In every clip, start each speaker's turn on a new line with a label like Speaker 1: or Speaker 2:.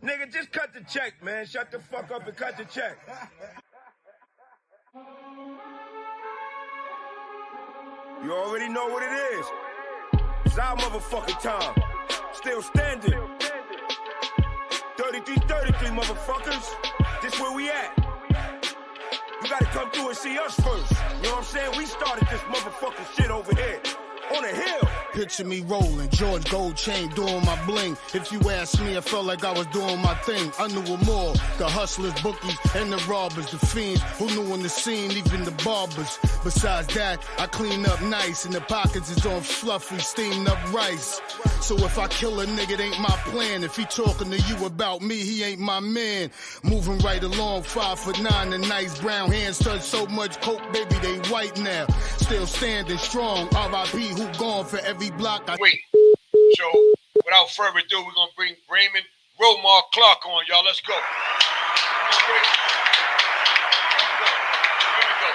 Speaker 1: Nigga, just cut the check, man. Shut the fuck up and cut the check. You already know what it is. It's our motherfucking time. Still standing. 3333, motherfuckers. This where we at. You gotta come through and see us first. You know what I'm saying? We started this motherfucking shit over here. On a hill.
Speaker 2: Picture me rolling, George Gold chain doing my bling. If you ask me, I felt like I was doing my thing. I knew them all, the hustlers, bookies, and the robbers, the fiends who knew on the scene, even the barbers. Besides that, I clean up nice, and the pockets is on fluffy, steamed up rice. So if I kill a nigga, it ain't my plan. If he talking to you about me, he ain't my man. Moving right along, 5'9", the nice brown hands touch so much coke, baby, they white now. Still standing strong, R.I.P. who gone for every block I...
Speaker 3: Wait, so without further ado, we're going to bring Raymond Romar Clarke on, y'all. Let's go. Come on, Ray. Let's go. Here we go.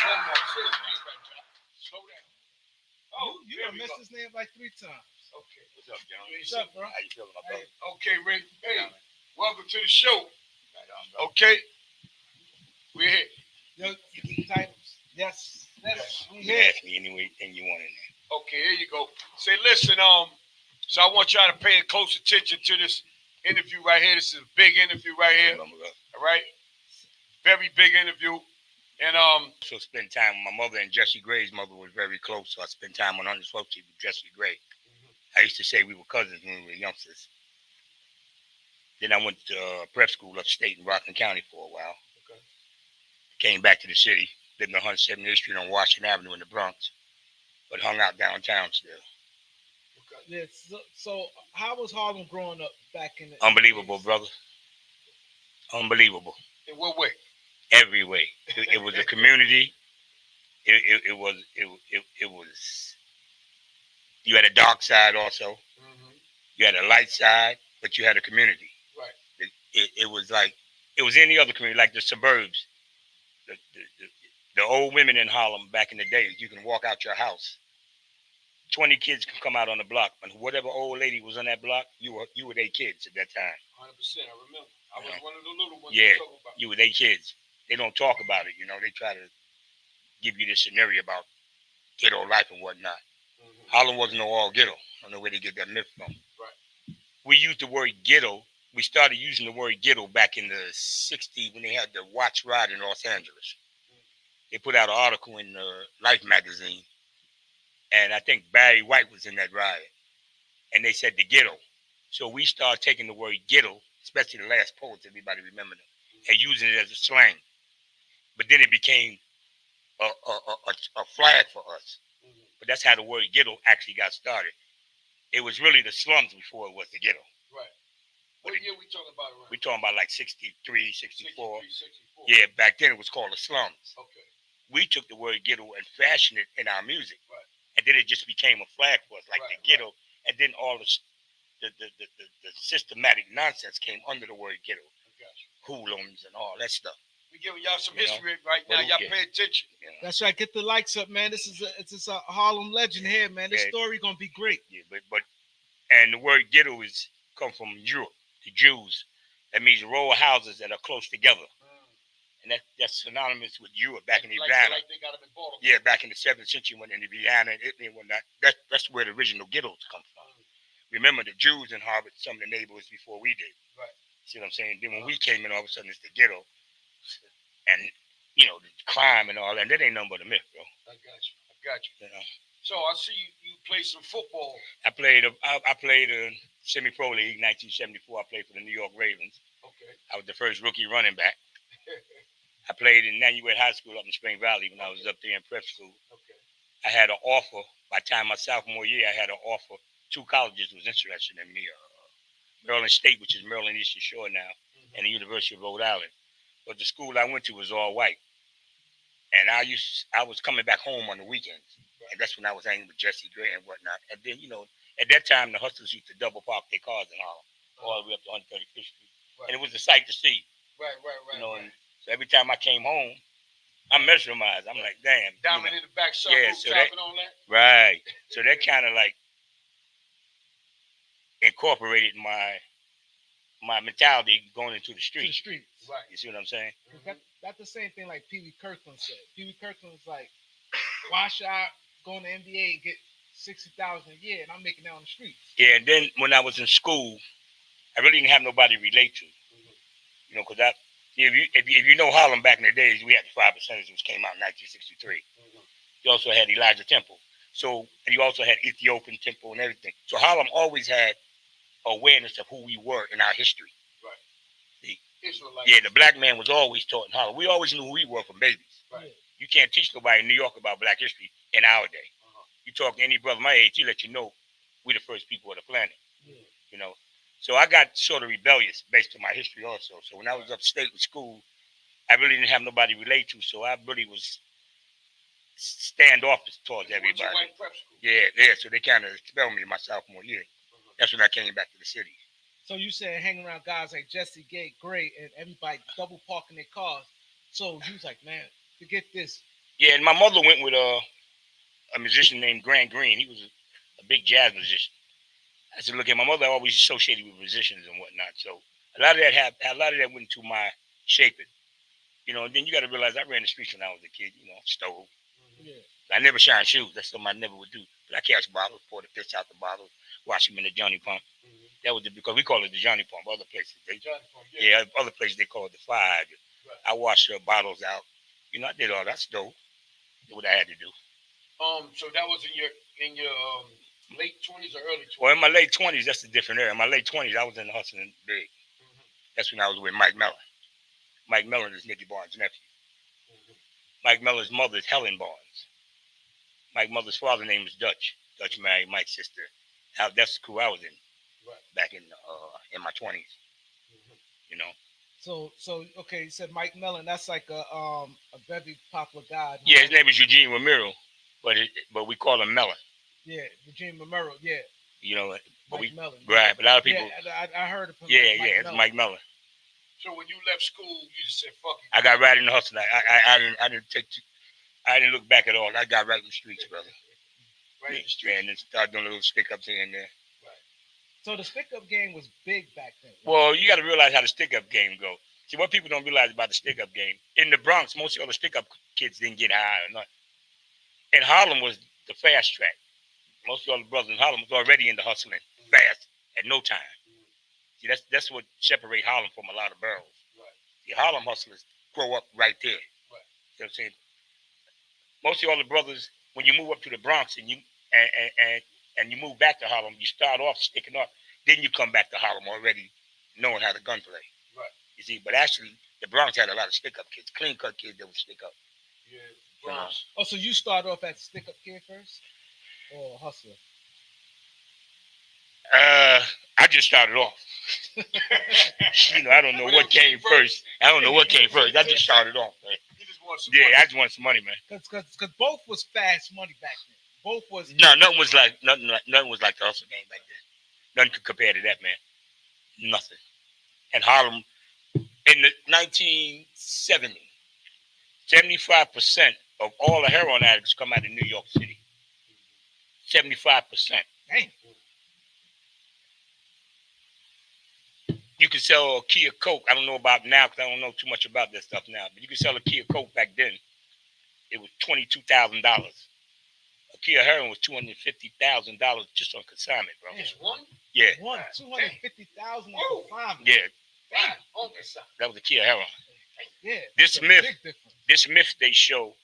Speaker 3: Romar, say his name right, y'all. Slow down. Oh,
Speaker 4: you done messed his name like 3 times.
Speaker 3: Okay. What's up, John?
Speaker 4: What's up, bro?
Speaker 3: How you feeling, my brother? Okay, Ray. Hey, welcome to the show. Okay. We're here.
Speaker 4: Yo, you get titles. Yes.
Speaker 3: We here.
Speaker 5: Ask me anything you want in there.
Speaker 3: Okay, here you go. Say, listen, so I want y'all to pay close attention to this interview right here. This is a big interview right here. All right? Very big interview. And
Speaker 5: so spend time with my mother, and Jesse Gray's mother was very close, so I spent time on 112th Street with Jesse Gray. I used to say we were cousins when we were youngsters. Then I went to prep school upstate in Rockland County for a while.
Speaker 3: Okay.
Speaker 5: Came back to the city, lived on 178th Street on Washington Avenue in the Bronx, but hung out downtown still.
Speaker 4: Okay. Yeah, so how was Harlem growing up back in the...
Speaker 5: Unbelievable, brother. Unbelievable.
Speaker 3: In what way?
Speaker 5: Every way. It was a community. It was. You had a dark side also.
Speaker 3: Mm-hmm.
Speaker 5: You had a light side, but you had a community.
Speaker 3: Right.
Speaker 5: It was like it was any other community, like the suburbs. The old women in Harlem back in the day, you can walk out your house. 20 kids can come out on the block, and whatever old lady was on that block, you were their kids at that time.
Speaker 3: 100%. I remember. I was one of the little ones.
Speaker 5: Yeah, you were their kids. They don't talk about it, They try to give you this scenario about ghetto life and whatnot.
Speaker 3: Mm-hmm.
Speaker 5: Harlem wasn't no all ghetto. I don't know where they get that myth from.
Speaker 3: Right.
Speaker 5: We used the word ghetto. We started using the word ghetto back in the 60s when they had the Watch Ride in Los Angeles. They put out an article in Life magazine, and I think Barry White was in that ride, and they said the ghetto. So we started taking the word ghetto, especially the last poets, everybody remember them, and using it as a slang. But then it became a flag for us.
Speaker 3: Mm-hmm.
Speaker 5: But that's how the word ghetto actually got started. It was really the slums before it was the ghetto.
Speaker 3: Right. What year we talking about around?
Speaker 5: We're talking about like 63, 64.
Speaker 3: 64.
Speaker 5: Yeah, back then it was called the slums.
Speaker 3: Okay.
Speaker 5: We took the word ghetto and fashioned it in our music.
Speaker 3: Right.
Speaker 5: And then it just became a flag for us, like
Speaker 3: right,
Speaker 5: the ghetto. Right. And then all the systematic nonsense came under the word ghetto. Hoodlums and all that stuff.
Speaker 3: We're giving y'all some history right now. Y'all pay attention.
Speaker 4: That's right. Get the likes up, man. This is a Harlem legend here, man. This story gonna be great.
Speaker 5: Yeah, but and the word ghetto is come from Europe, the Jews. That means row of houses that are close together. And that's synonymous with Europe back in Indiana.
Speaker 3: Like they got them in Baltimore.
Speaker 5: Yeah, back in the 7th century when in Indiana and Italy and whatnot. That's where the original ghettos come from. Remember, the Jews inhabited some of the neighborhoods before we did.
Speaker 3: Right.
Speaker 5: See what I'm saying? Then when we came in, all of a sudden it's the ghetto. And, the crime and all that. And that ain't nothing but a myth, bro.
Speaker 3: I got you. So I see you play some football.
Speaker 5: I played a semi-pro league, 1974. I played for the New York Ravens.
Speaker 3: Okay.
Speaker 5: I was the first rookie running back. I played in Nanuet High School up in Spring Valley when I was up there in prep school.
Speaker 3: Okay.
Speaker 5: I had an offer. By the time my sophomore year, I had an offer. 2 colleges was interested in me. Maryland State, which is Maryland Eastern Shore now, and the University of Rhode Island. But the school I went to was all white. And I was coming back home on the weekends. Right. And that's when I was hanging with Jesse Gray and whatnot. And then, at that time, the hustlers used to double park their cars in Harlem, all the way up to 135th Street. Right. And it was a sight to see.
Speaker 3: Right.
Speaker 5: And so every time I came home, I'm mesmerized. I'm like, damn.
Speaker 3: Diamond in the back, so that, on that.
Speaker 5: Right. So that kind of like incorporated my my mentality going into the
Speaker 4: To
Speaker 5: street.
Speaker 4: the streets.
Speaker 3: Right.
Speaker 5: You see what I'm saying?
Speaker 4: That's the same thing like Pee Wee Kirkland said. Pee Wee Kirkland was like, why should I go in the NBA and get $60,000 a year and I'm making that on the streets?
Speaker 5: Yeah, and then when I was in school, I really didn't have nobody to relate to. You know, because if you know Harlem back in the days, we had the 5 percenters, which came out in 1963. You also had Elijah Temple. So, and you also had Ethiopian Temple and everything. So Harlem always had awareness of who we were in our history.
Speaker 3: Right.
Speaker 5: Yeah, the black man was always taught in Harlem. We always knew who we were from babies.
Speaker 3: Right.
Speaker 5: You can't teach nobody in New York about black history in our day. You talk to any brother my age, he let you know we're the first people of the planet. You know. So I got sort of rebellious based on my history also. So when I was upstate with school, I really didn't have nobody to relate to. So I really was standoffish towards everybody. Yeah. So they kind of expelled me in my sophomore year. That's when I came back to the city.
Speaker 4: So you said hanging around guys like Jesse Gray and everybody double parking their cars. So you was like, man, forget this.
Speaker 5: Yeah, and my mother went with a musician named Grant Green. He was a big jazz musician. I said, look, at my mother always associated with musicians and whatnot. So a lot of that went into my shaping. You know, and then you got to realize I ran the streets when I was a kid. You know, stole.
Speaker 4: Yeah.
Speaker 5: I never shined shoes. That's something I never would do. But I catch bottles, pour the piss out the bottles, wash them in the Johnny Pump. That was because we call it the Johnny Pump. Other places, other places they call it the fire. I washed bottles out. You know, I did all that. Stole. Did what I had to do.
Speaker 3: So that was in your late 20s or early 20s?
Speaker 5: Well, in my late 20s, that's a different era. In my late 20s, I was in the hustling big. That's when I was with Mike Mellon. Mike Mellon is Nicki Barnes' nephew. Mike Mellon's mother is Helen Barnes. Mike Mellon's father's name is Dutch. Dutch married Mike's sister. That's the crew I was in back in my 20s. You know.
Speaker 4: So okay, you said Mike Mellon. That's like a very popular guy.
Speaker 5: Yeah, his name is Eugene Romero, but we call him Mellon.
Speaker 4: Yeah, Eugene Romero. Yeah.
Speaker 5: You know, but
Speaker 4: Mike Mellon.
Speaker 5: Right, but a lot of people.
Speaker 4: Yeah, I heard of him.
Speaker 5: Yeah, it's Mike Mellon.
Speaker 3: So when you left school, you just said, "Fuck it."
Speaker 5: I got right in the hustle. I didn't look back at all. I got right in the streets, brother.
Speaker 3: Right in the streets.
Speaker 5: And then started doing little stick ups here and there.
Speaker 4: So the stick up game was big back then. Right?
Speaker 5: Well, you got to realize how the stick up game go. See, what people don't realize about the stick up game, in the Bronx, most of all the stick up kids didn't get high or nothing. And Harlem was the fast track. Most of all the brothers in Harlem was already into hustling fast at no time. See, that's what separates Harlem from a lot of boroughs. The Harlem hustlers grow up right there. You know what I'm saying? Most of all the brothers, when you move up to the Bronx and you move back to Harlem, you start off sticking up. Then you come back to Harlem already knowing how to gunplay. Right. You see, but actually, the Bronx had a lot of stick-up kids, clean-cut kids that would stick up.
Speaker 3: Yeah, Bronx.
Speaker 4: Oh, so you started off as a stick-up kid first? Or hustler?
Speaker 5: I just started off. You know, I don't know what came first. I just started off, man.
Speaker 3: You just want some
Speaker 5: money. I just want some money, man.
Speaker 4: Because both was fast money back then. Both was
Speaker 5: nothing was like the hustle game back then. Nothing could compare to that, man. Nothing. And Harlem in the 1970s, 75% of all the heroin addicts come out of New York City. 75%.
Speaker 4: Dang.
Speaker 5: You can sell a key of coke. I don't know about now because I don't know too much about that stuff now. But you can sell a key of coke back then. It was $22,000. A key of heroin was $250,000 just on consignment, bro.
Speaker 3: Just one?
Speaker 5: Yeah.
Speaker 4: One, $250,000 on consignment.
Speaker 5: Yeah.
Speaker 3: On consignment.
Speaker 5: That was a key of heroin.
Speaker 4: Yeah.
Speaker 5: This myth they show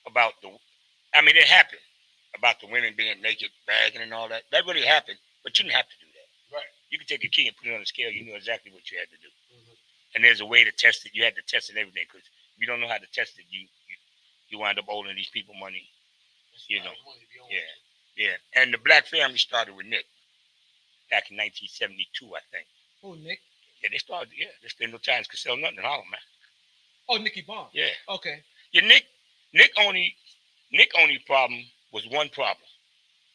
Speaker 5: about it happened about the women being naked, bagging and all that. That really happened, but you didn't have to do that.
Speaker 3: Right.
Speaker 5: You could take a key and put it on the scale. You knew exactly what you had to do. And there's a way to test it. You had to test it and everything because if you don't know how to test it, you wind up owing these people money. You know. Yeah. And the black family started with Nick back in 1972, I think.
Speaker 4: Oh, Nick?
Speaker 5: Yeah, they started. Yeah, they spent no time could sell nothing in Harlem, man.
Speaker 4: Oh, Nicki Barnes.
Speaker 5: Yeah.
Speaker 4: Okay.
Speaker 5: Yeah, Nick only problem was one problem.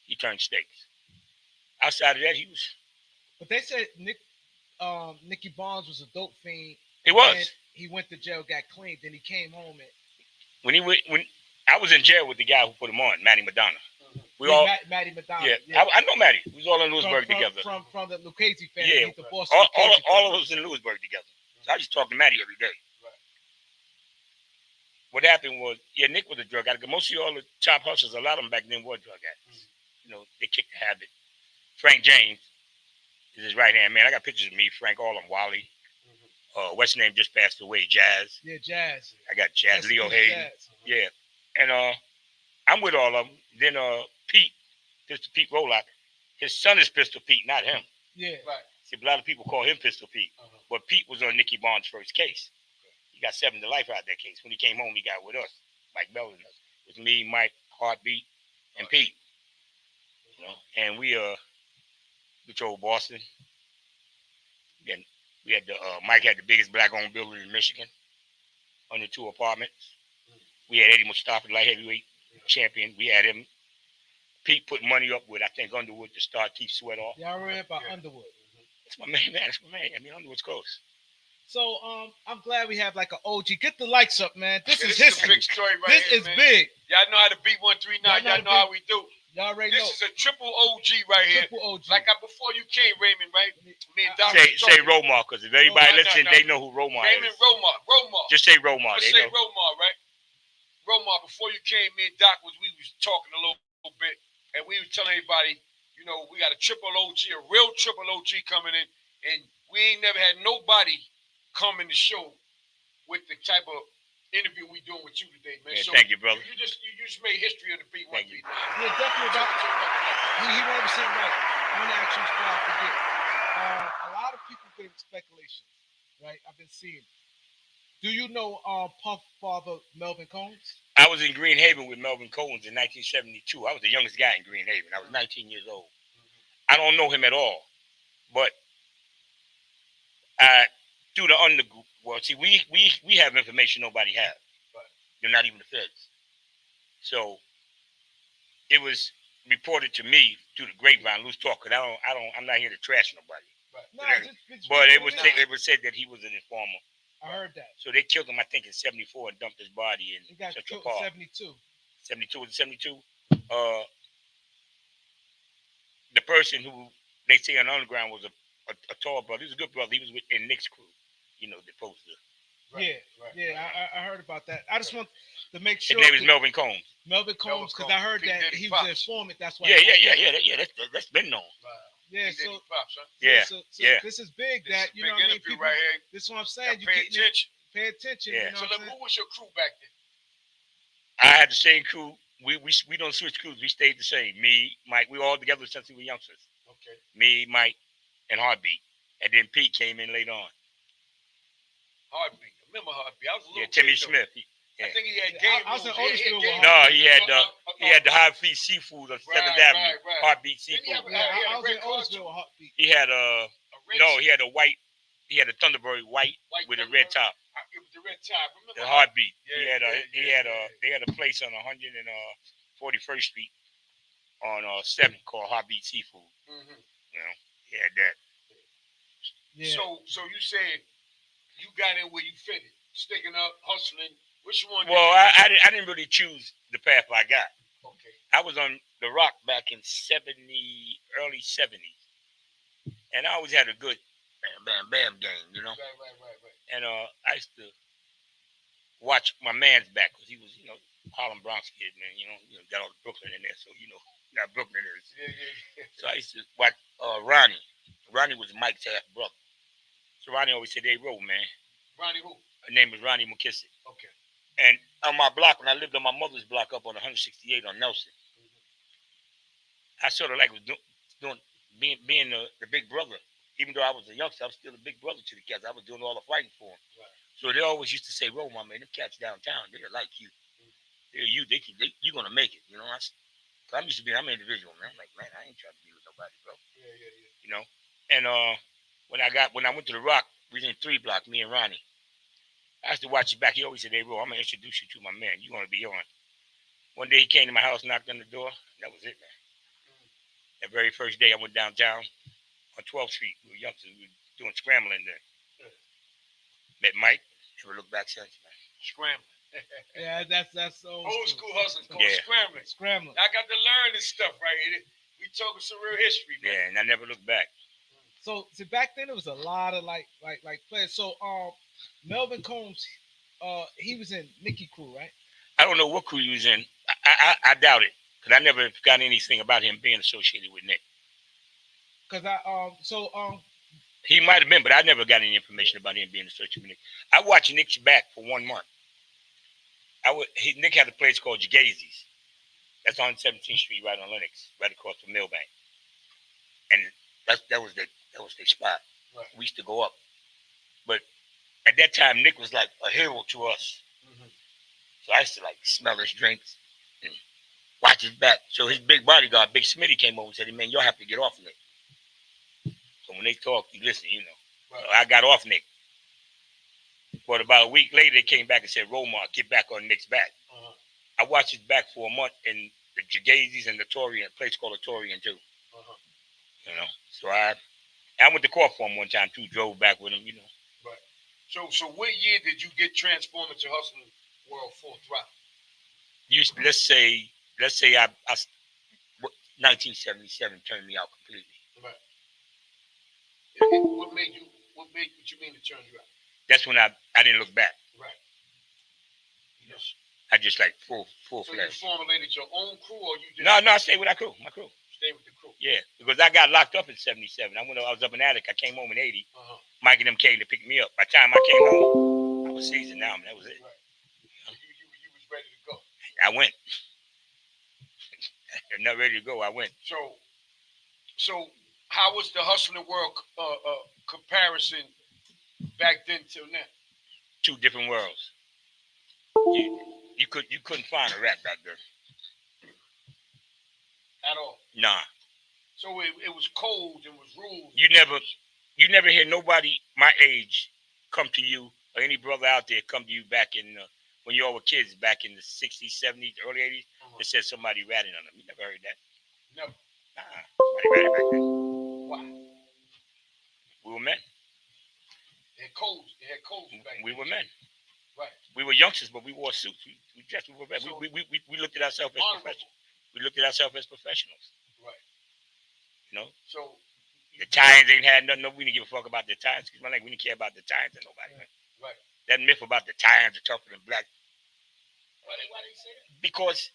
Speaker 5: He turned steaks. Outside of that, he was.
Speaker 4: But they said Nicki Barnes was a dope fiend.
Speaker 5: He was.
Speaker 4: He went to jail, got clean, then he came home and.
Speaker 5: When I was in jail with the guy who put him on, Manny Madonna. We all,
Speaker 4: Maddie McDonald.
Speaker 5: yeah.
Speaker 4: Yeah.
Speaker 5: I know Maddie. We was all in Lewisburg together.
Speaker 4: From the Lucchese family.
Speaker 5: Yeah,
Speaker 4: He's the boss of
Speaker 5: all of us in Lewisburg together. So I used to talk to Maddie every day.
Speaker 3: Right.
Speaker 5: What happened was, yeah, Nick was a drug addict. Mostly all the top hustlers, a lot of them back then were drug addicts. You know, they kicked the habit. Frank James is his right hand man. I got pictures of me, Frank, all of them, Wally. What's his name just passed away, Jazz.
Speaker 4: Yeah, Jazz.
Speaker 5: I got Jazz, Leo Hayden.
Speaker 4: Jazz.
Speaker 5: Yeah. And I'm with all of them. Then Pete, Pistol Pete Rolock. His son is Pistol Pete, not him.
Speaker 4: Yeah.
Speaker 3: Right.
Speaker 5: See, a lot of people call him Pistol Pete. But Pete was on Nicki Barnes' first case. He got 7 to life out of that case. When he came home, he got with us. Mike Bell and us. It was me, Mike, Heartbeat, and Pete. You know, and we patrolled Boston. We had the Mike had the biggest black-owned building in Michigan, under 2 apartments. We had Eddie Mustafa, the light heavyweight champion. We had him. Pete put money up with, I think, Underwood to start Keith Sweat off.
Speaker 4: Y'all read about Underwood.
Speaker 5: That's my man, man. That's my man. I mean, Underwood's close.
Speaker 4: So I'm glad we have like an OG. Get the likes up, man. This is
Speaker 3: This is a
Speaker 4: history.
Speaker 3: big story right
Speaker 4: This
Speaker 3: here,
Speaker 4: is
Speaker 3: man.
Speaker 4: big.
Speaker 3: Y'all know how to beat 139. Y'all know how we do.
Speaker 4: Y'all already
Speaker 3: This
Speaker 4: know.
Speaker 3: is a triple OG right here.
Speaker 4: Triple OG.
Speaker 3: Like before you came, Raymond, right? Me and Doc
Speaker 5: Say Romar, because if everybody
Speaker 3: No,
Speaker 5: listening,
Speaker 3: no.
Speaker 5: they know who Romar
Speaker 3: Raymond
Speaker 5: is.
Speaker 3: Romar.
Speaker 5: Just say Romar.
Speaker 3: Let's
Speaker 5: They
Speaker 3: say
Speaker 5: know.
Speaker 3: Romar, right? Romar, before you came, me and Doc we was talking a little bit, and we was telling everybody, you know, we got a triple OG, a real triple OG coming in, and we ain't never had nobody come in the show with the type of interview we doing with you today, man.
Speaker 5: Yeah,
Speaker 3: So
Speaker 5: thank you, brother.
Speaker 3: You just made history of the
Speaker 5: Thank you.
Speaker 3: B139.
Speaker 4: Yeah, definitely. He 100% right. I want to ask you before I forget. A lot of people get speculations, right? I've been seeing. Do you know Puff father Melvin Combs?
Speaker 5: I was in Green Haven with Melvin Combs in 1972. I was the youngest guy in Green Haven. I was 19 years old. I don't know him at all, but through the undergroup. Well, see, we have information nobody has. You're not even the feds. So it was reported to me through the grapevine, loose talk. Cause I'm not here to trash nobody.
Speaker 3: Right.
Speaker 5: But it was said that he was an informer.
Speaker 4: I heard that.
Speaker 5: So they killed him, I think, in 74 and dumped his body in
Speaker 4: He got
Speaker 5: Central
Speaker 4: killed
Speaker 5: Park.
Speaker 4: in 72.
Speaker 5: 72 was it 72? The person who they say on the underground was a tall brother. He was a good brother. He was in Nick's crew. You know, the poster.
Speaker 4: Right. I heard about that. I just want to make sure.
Speaker 5: His name is Melvin Combs.
Speaker 4: Melvin Combs, because I heard that he was an informant. That's why.
Speaker 5: Yeah. That's been known.
Speaker 4: Yeah, so
Speaker 5: Yeah.
Speaker 4: this is big. That you know,
Speaker 3: what I mean,
Speaker 4: people,
Speaker 3: right here.
Speaker 4: this is what I'm saying. You
Speaker 3: Pay attention.
Speaker 4: Pay attention.
Speaker 5: Yeah.
Speaker 4: You know
Speaker 3: So
Speaker 4: what
Speaker 3: look,
Speaker 4: I'm
Speaker 3: who was your crew back then?
Speaker 5: I had the same crew. We don't switch crews. We stayed the same. Me, Mike, we were all together since we were youngsters.
Speaker 3: Okay.
Speaker 5: Me, Mike, and Heartbeat. And then Pete came in later on.
Speaker 3: Heartbeat. I remember Heartbeat. I was a little
Speaker 5: Timmy
Speaker 3: kid,
Speaker 5: Smith.
Speaker 3: I think he had game
Speaker 4: I was in
Speaker 3: moves.
Speaker 4: Otisville with
Speaker 5: No, he had the high feet seafood on 7th Avenue.
Speaker 3: right.
Speaker 5: Heartbeat
Speaker 3: Didn't he
Speaker 5: seafood.
Speaker 3: have
Speaker 4: I was in Otisville with Heartbeat.
Speaker 5: He had he had a Thunderbird white with a red top.
Speaker 3: It was the red top.
Speaker 5: The
Speaker 3: Remember
Speaker 5: Heartbeat.
Speaker 3: Yeah,
Speaker 5: They had a place on 141st Street on 7th called Heartbeat Seafood.
Speaker 3: Mm-hmm.
Speaker 5: You know, he had that.
Speaker 4: Yeah.
Speaker 3: So you said you got in where you fitted, sticking up, hustling. Which one?
Speaker 5: Well, I didn't really choose the path I got.
Speaker 3: Okay.
Speaker 5: I was on the rock back in early 70s. And I always had a good bam game, you know?
Speaker 3: Right.
Speaker 5: And I used to watch my man's back because he was, you know, Harlem Bronx kid, man. You know, got all the Brooklyn in there, so you know how Brooklyn is.
Speaker 3: Yeah.
Speaker 5: So I used to watch Ronnie. Ronnie was Mike's half brother. So Ronnie always said, "Hey, roll, man."
Speaker 3: Ronnie who?
Speaker 5: Her name was Ronnie McKissick.
Speaker 3: Okay.
Speaker 5: And on my block, when I lived on my mother's block up on 168 on Nelson, I sort of like was being the big brother. Even though I was a youngster, I was still a big brother to the cats. I was doing all the fighting for them.
Speaker 3: Right.
Speaker 5: So they always used to say, "Roll, my man, them cats downtown, they're like you. You're gonna make it." You know, I'm used to being, I'm an individual, man. I'm like, man, I ain't trying to be with nobody, bro.
Speaker 3: Yeah.
Speaker 5: You know. And when I went to the Rock, we was in 3 block, me and Ronnie. I used to watch you back. He always said, "Hey, bro, I'm gonna introduce you to my man. You're gonna be on." One day he came to my house, knocked on the door. That was it, man. That very first day I went downtown on 12th Street. We were youngsters. We were doing scrambling there. Met Mike. Never looked back since, man.
Speaker 3: Scrambling.
Speaker 4: Yeah, that's
Speaker 3: Old school hustlers called
Speaker 5: Yeah.
Speaker 3: scrambling.
Speaker 4: Scrambling.
Speaker 3: I got to learn this stuff right here. We talking some real history, man.
Speaker 5: Yeah, and I never looked back.
Speaker 4: So see, back then it was a lot of like players. So Melvin Combs, he was in Nicky crew, right?
Speaker 5: I don't know what crew he was in. I doubt it, because I never got anything about him being associated with Nick.
Speaker 4: Cause
Speaker 5: He might have been, but I never got any information about him being associated with Nick. I watched Nick's back for 1 month. Nick had a place called Jagazy's. That's on 17th Street, right on Lenox, right across from Millbank. And that was the spot.
Speaker 3: Right.
Speaker 5: We used to go up. But at that time, Nick was like a hero to us.
Speaker 3: Mm-hmm.
Speaker 5: So I used to like smell his drinks and watch his back. So his big bodyguard, Big Smitty, came over and said, "Man, y'all have to get off Nick." So when they talked, you listen, you know.
Speaker 3: Right.
Speaker 5: So I got off Nick. But about a week later, they came back and said, "Romar, get back on Nick's back."
Speaker 3: Uh-huh.
Speaker 5: I watched his back for a month in the Jagazy's and the Torian, a place called the Torian too.
Speaker 3: Uh-huh.
Speaker 5: You know, so I went to court for him one time too. Drove back with him, you know.
Speaker 3: Right. So what year did you get transformed into Hustling World Full Throttle?
Speaker 5: Let's say 1977 turned me out completely.
Speaker 3: Right. What you mean to turn you out?
Speaker 5: That's when I didn't look back.
Speaker 3: Right. Yes.
Speaker 5: I just like full
Speaker 3: So you
Speaker 5: fledged.
Speaker 3: formulated your own crew, or you just
Speaker 5: No, I stayed with my crew.
Speaker 3: stay with the crew?
Speaker 5: Yeah, because I got locked up in '77. I was up in Attic. I came home in '80.
Speaker 3: Uh-huh.
Speaker 5: Mike and them came to pick me up. By the time I came home, I was seasoned now, man. That was it.
Speaker 3: Right. So you was ready to go.
Speaker 5: I went. I'm not ready to go. I went.
Speaker 3: So how was the Hustling World comparison back then till now?
Speaker 5: Two different worlds. You couldn't find a rap back there.
Speaker 3: At all?
Speaker 5: Nah.
Speaker 3: So it was cold, it was rules.
Speaker 5: You never hear nobody my age come to you, or any brother out there come to you back in when you all were kids, back in the 60s, 70s, early 80s, that said somebody ratting on them. You never heard that?
Speaker 3: Never.
Speaker 5: Somebody ratted back then.
Speaker 3: Why?
Speaker 5: We were men.
Speaker 3: They had codes back then.
Speaker 5: We were men.
Speaker 3: Right.
Speaker 5: We were youngsters, but we wore suits. We dressed. We were men.
Speaker 3: So,
Speaker 5: we looked at ourselves as professionals. We looked at ourselves as professionals.
Speaker 3: Right.
Speaker 5: You know?
Speaker 3: So
Speaker 5: the Italians ain't had nothing. We didn't give a fuck about the Italians. We didn't care about the Italians and nobody. Man.
Speaker 3: Right.
Speaker 5: That myth about the Italians are tougher than black.
Speaker 3: Why they say that?
Speaker 5: Because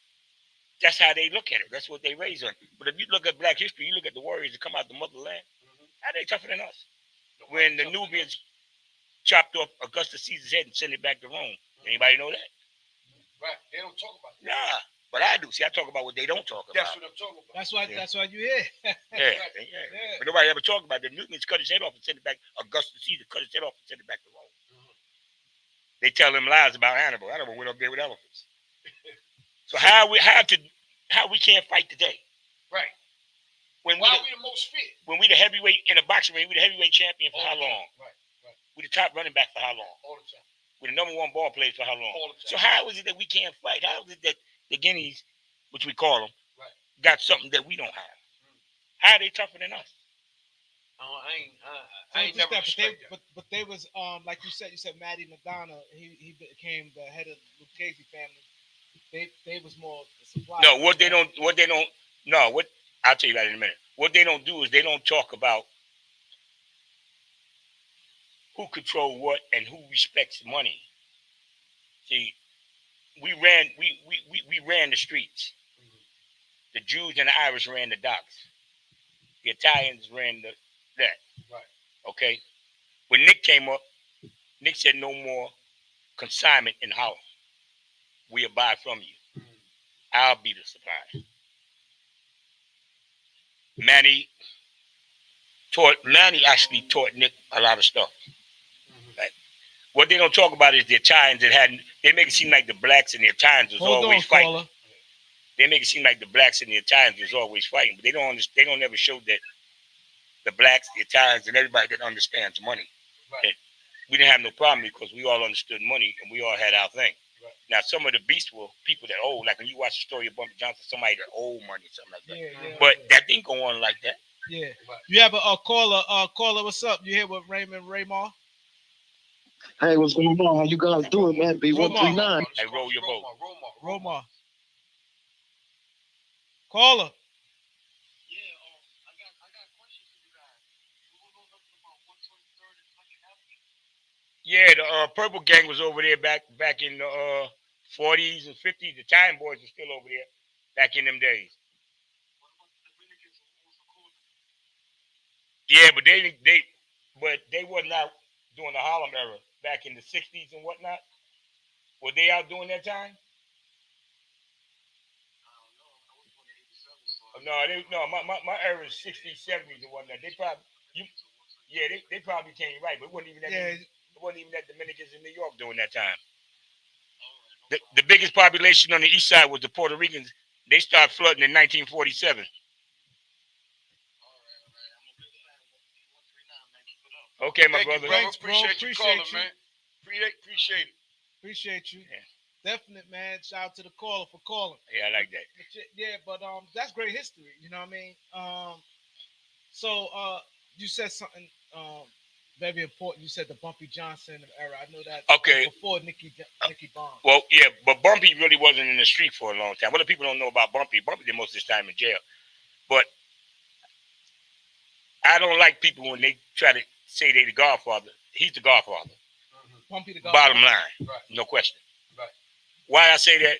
Speaker 5: that's how they look at it. That's what they raised on. But if you look at black history, you look at the warriors that come out the motherland.
Speaker 3: Mm-hmm.
Speaker 5: How they tougher than us? When the Nubians chopped off Augustus Caesar's head and sent it back to Rome. Anybody know that?
Speaker 3: Right. They don't talk about that.
Speaker 5: Nah. But I do. See, I talk about what they don't talk about.
Speaker 3: That's what I'm talking about.
Speaker 4: That's why you here.
Speaker 5: Yeah.
Speaker 4: Yeah.
Speaker 5: But nobody ever talked about it. The Nubians cut his head off and sent it back. Augustus Caesar cut his head off and sent it back to Rome.
Speaker 3: Mm-hmm.
Speaker 5: They tell them lies about Hannibal. Hannibal went up there with elephants. So how we can't fight today?
Speaker 3: Right.
Speaker 5: Why
Speaker 3: are we the most fit?
Speaker 5: When we the heavyweight in a boxing ring, we the heavyweight champion for how long?
Speaker 3: Right.
Speaker 5: We the top running back for how long?
Speaker 3: All the time.
Speaker 5: We the number one ball player for how long?
Speaker 3: All the time.
Speaker 5: So how is it that we can't fight? How is it that the Guineas, which we call them,
Speaker 3: right,
Speaker 5: got something that we don't have? How are they tougher than us?
Speaker 3: I ain't never respect that.
Speaker 4: But they was like you said Matty Madonna. He became the head of the Casey family. They was more the supply.
Speaker 5: No, I'll tell you that in a minute. What they don't do is they don't talk about who control what and who respects money. See, we ran the streets. Mm-hmm. The Jews and the Irish ran the docks. The Italians ran that.
Speaker 3: Right.
Speaker 5: Okay. When Nick came up, Nick said no more consignment in Harlem. We'll buy from you. Mm-hmm. I'll be the supplier. Manny actually taught Nick a lot of stuff. Mm-hmm. Right? What they don't talk about is the Italians they make it seem like the blacks and the Italians was always fighting. Caller. They make it seem like the blacks and the Italians was always fighting, but they don't ever show that the blacks, the Italians, and everybody that understands money. Right. That we didn't have no problem because we all understood money and we all had our thing. Right. Now, some of the beasts were people that owe, like when you watch the story of Bumpy Johnson, somebody that owe money, something like that. Yeah, but that didn't go on like that.
Speaker 4: Yeah. Right. You have a caller. Caller, what's up? You here with Raymond Romar?
Speaker 6: Hey, what's going on? How you guys doing, man? B139.
Speaker 5: Hey, roll your boat.
Speaker 4: Romar. Caller.
Speaker 5: Yeah, the Purple Gang was over there back in the 40s and 50s. The Time Boys were still over there back in them days. Yeah, but they wasn't out during the Harlem era back in the 60s and whatnot. Were they out during that time? No, my era is 60s, 70s and whatnot. They probably they probably came right, but it wasn't even that Dominicans in New York during that time. The biggest population on the east side was the Puerto Ricans. They started flooding in 1947. Okay, my brother.
Speaker 3: Thanks, appreciate you calling, man. Appreciate it.
Speaker 4: Appreciate you. Yeah. Definite, man. Shout out to the caller for calling.
Speaker 5: Yeah, I like that.
Speaker 4: But that's great history. You know what I mean? So you said something very important. You said the Bumpy Johnson era. I know that.
Speaker 5: Okay.
Speaker 4: Before Nicki Barnes.
Speaker 5: Well, yeah, but Bumpy really wasn't in the street for a long time. What do people don't know about Bumpy? Bumpy did most of his time in jail. But I don't like people when they try to say they the Godfather. He's the Godfather.
Speaker 4: Bumpy the Godfather.
Speaker 5: Bottom line,
Speaker 3: Right.
Speaker 5: No question.
Speaker 3: Right.
Speaker 5: Why I say that?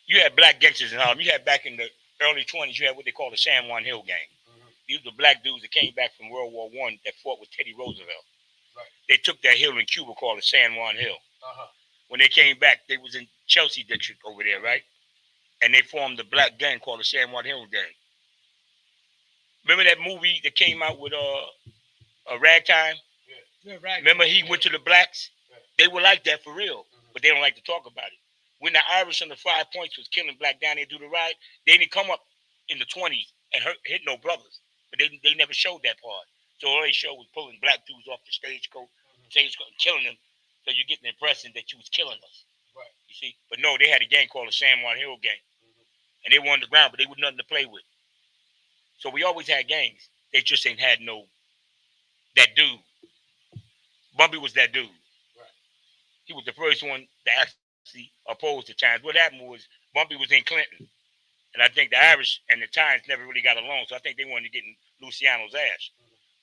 Speaker 5: You had black gangsters in Harlem. You had back in the early 20s, you had what they call the San Juan Hill gang. These were black dudes that came back from World War I that fought with Teddy Roosevelt.
Speaker 3: Right.
Speaker 5: They took that hill in Cuba called the San Juan Hill.
Speaker 3: Uh-huh.
Speaker 5: When they came back, they was in Chelsea district over there, right? And they formed the black gang called the San Juan Hill gang. Remember that movie that came out with Ragtime?
Speaker 4: Yeah, Ragtime.
Speaker 5: Remember he went to the blacks? Yeah. They were like that for real, but they don't like to talk about it. When the Irish on the 5 Points was killing black down there do the ride, they didn't come up in the 20s and hit no brothers. But they never showed that part. So all they showed was pulling black dudes off the stagecoach and killing them. So you get the impression that you was killing us.
Speaker 3: Right.
Speaker 5: You see? But no, they had a gang called the San Juan Hill gang. And they were on the ground, but they were nothing to play with. So we always had gangs. They just ain't had that dude. Bumpy was that dude.
Speaker 3: Right.
Speaker 5: He was the first one to actually oppose the Times. What happened was Bumpy was in Clinton. And I think the Irish and the Times never really got along. So I think they wanted to get in Luciano's ass.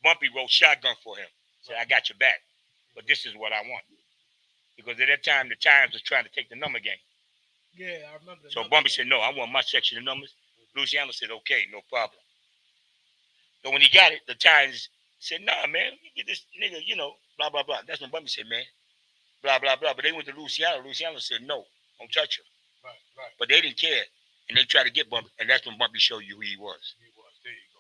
Speaker 5: Bumpy wrote Shotgun for him. Said, I got your back. But this is what I want. Because at that time, the Times was trying to take the number game.
Speaker 4: Yeah, I remember.
Speaker 5: So Bumpy said, no, I want my section of numbers. Luciano said, okay, no problem. So when he got it, the Times said, nah, man, you get this nigga, blah, blah, blah. That's when Bumpy said, man, blah, blah, blah. But they went to Luciano. Luciano said, no, don't touch him.
Speaker 3: Right.
Speaker 5: But they didn't care. And they tried to get Bumpy. And that's when Bumpy showed you who he was.
Speaker 3: There you go.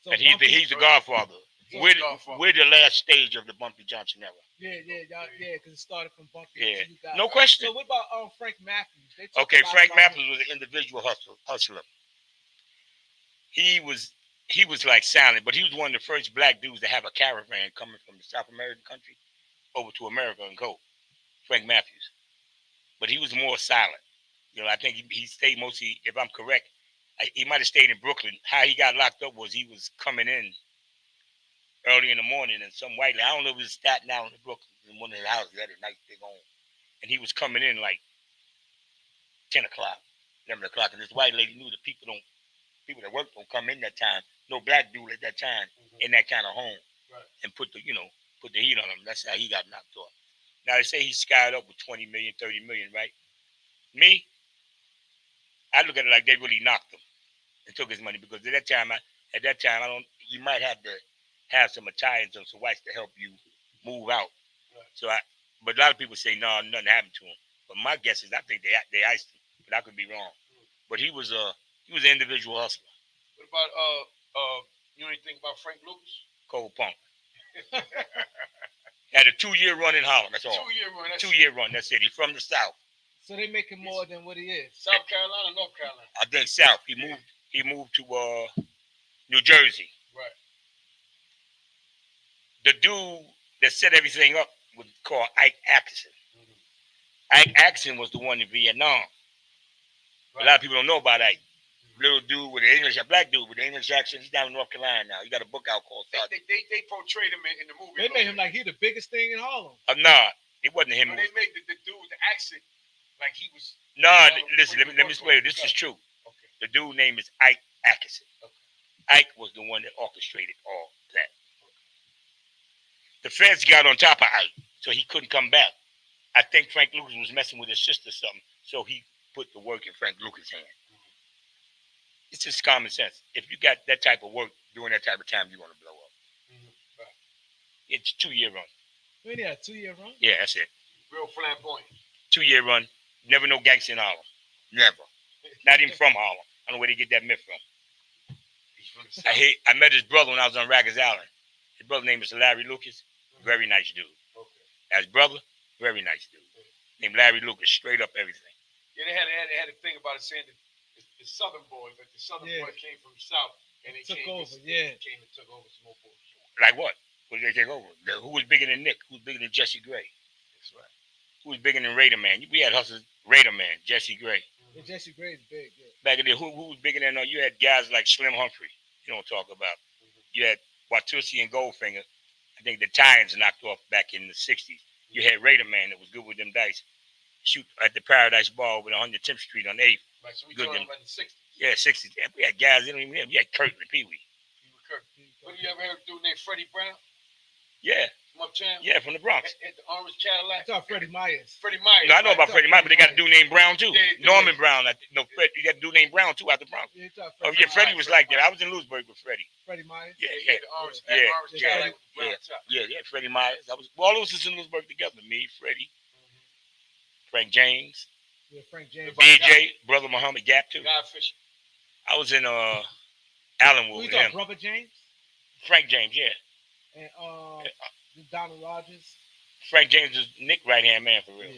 Speaker 4: So
Speaker 5: and he's the Godfather. We're the last stage of the Bumpy Johnson era.
Speaker 4: Yeah, because it started from Bumpy.
Speaker 5: Yeah, no question.
Speaker 4: So what about Frank Matthews?
Speaker 5: Okay, Frank Matthews was an individual hustler. He was like silent, but he was one of the first black dudes to have a caravan coming from the South American country over to America and go. Frank Matthews. But he was more silent. I think he stayed mostly, if I'm correct, he might have stayed in Brooklyn. How he got locked up was he was coming in early in the morning and some white lady, I don't know if it was Staten Island or Brooklyn, in one of the houses, had a nice big home. And he was coming in like 10 o'clock, 11 o'clock. And this white lady knew that people that work don't come in that time. No black dude at that time in that kind of home.
Speaker 3: Right.
Speaker 5: And put the heat on him. That's how he got knocked off. Now they say he skied up with 20 million, 30 million, right? Me, I look at it like they really knocked him and took his money because at that time, you might have to have some Italians and some whites to help you move out. Right. But a lot of people say, no, nothing happened to him. But my guess is I think they iced him, but I could be wrong. But he was an individual hustler.
Speaker 3: What about you know anything about Frank Lucas?
Speaker 5: Cold Punk. Had a 2-year run in Harlem, that's all.
Speaker 3: 2-year run.
Speaker 5: 2-year run, that's it. He's from the South.
Speaker 4: So they make him more than what he is.
Speaker 3: South Carolina, North Carolina.
Speaker 5: I think South. He moved to New Jersey.
Speaker 3: Right.
Speaker 5: The dude that set everything up was called Ike Atkinson. Ike Atkinson was the one in Vietnam. Right. A lot of people don't know about Ike. little dude with an English, a black dude with an English accent. He's down in North Carolina now. He got a book out called.
Speaker 3: They portrayed him in the movie.
Speaker 4: They made him like he the biggest thing in Harlem.
Speaker 5: Nah, it wasn't him.
Speaker 3: No, they made the dude with the accent like he was.
Speaker 5: Nah, listen, let me explain. This is true.
Speaker 3: Okay.
Speaker 5: The dude name is Ike Atkinson.
Speaker 3: Okay.
Speaker 5: Ike was the one that orchestrated all that. The feds got on top of Ike, so he couldn't come back. I think Frank Lucas was messing with his sister or something, so he put the work in Frank Lucas' hand. It's just common sense. If you got that type of work during that type of time, you're going to blow up.
Speaker 3: Right.
Speaker 5: It's a 2-year run.
Speaker 4: When he had a 2-year run?
Speaker 5: Yeah, that's it.
Speaker 3: Real flamboyant.
Speaker 5: 2-year run. Never no gangster in Harlem. Never. Not even from Harlem. I don't know where they get that myth from. I met his brother when I was on Rikers Island. His brother name is Larry Lucas. Very nice dude.
Speaker 3: Okay.
Speaker 5: As brother, very nice dude. Named Larry Lucas. Straight up everything.
Speaker 3: Yeah, they had a thing about it saying that the Southern boys, like the Southern boy came from the South and they
Speaker 4: took
Speaker 3: came
Speaker 4: over.
Speaker 3: Came and took over some more bullshit.
Speaker 5: Like what? What did they take over? Who was bigger than Nick? Who was bigger than Jesse Gray?
Speaker 3: That's right.
Speaker 5: Who was bigger than Raider Man? We had hustlers, Raider Man, Jesse Gray.
Speaker 4: Yeah, Jesse Gray's big. Yeah.
Speaker 5: Back in the who was bigger than? You had guys like Slim Humphrey. You don't talk about. You had Watusi and Goldfinger. I think the Titans knocked off back in the '60s. You had Raider Man that was good with them dice. Shoot at the Paradise Bar over 110th Street on 8th.
Speaker 3: Right, so we
Speaker 5: Good
Speaker 3: talking
Speaker 5: them.
Speaker 3: about the 60s.
Speaker 5: Yeah, '60s. We had guys they don't even have. You had Kurt and Pee Wee.
Speaker 3: What you ever heard of a dude named Freddie Brown?
Speaker 5: Yeah.
Speaker 3: From uptown?
Speaker 5: Yeah, from the Bronx.
Speaker 3: Had the orange Cadillac.
Speaker 4: I thought Freddie Myers.
Speaker 3: Freddie Myers.
Speaker 5: No, I know about Freddie Myers, but they got a dude named Brown too.
Speaker 3: Yeah,
Speaker 5: Norman Brown. No, Fred, you got a dude named Brown too out the Bronx.
Speaker 4: Yeah,
Speaker 5: Oh yeah, Freddie was like that. I was in Lewisburg with Freddie.
Speaker 4: Freddie Myers.
Speaker 5: Yeah,
Speaker 3: Yeah, the orange,
Speaker 5: yeah,
Speaker 3: orange Cadillac with the brown top.
Speaker 5: yeah. Freddie Myers. All of us was in Lewisburg together. Me, Freddie, Frank James,
Speaker 4: Yeah, Frank James.
Speaker 5: BJ, brother Muhammad Gap too.
Speaker 3: Guy Fisher.
Speaker 5: I was in Allenwood
Speaker 4: Who you
Speaker 5: with
Speaker 4: talking,
Speaker 5: him.
Speaker 4: Brother James?
Speaker 5: Frank James, yeah.
Speaker 4: And Donald Rodgers.
Speaker 5: Frank James is Nick right hand man for real.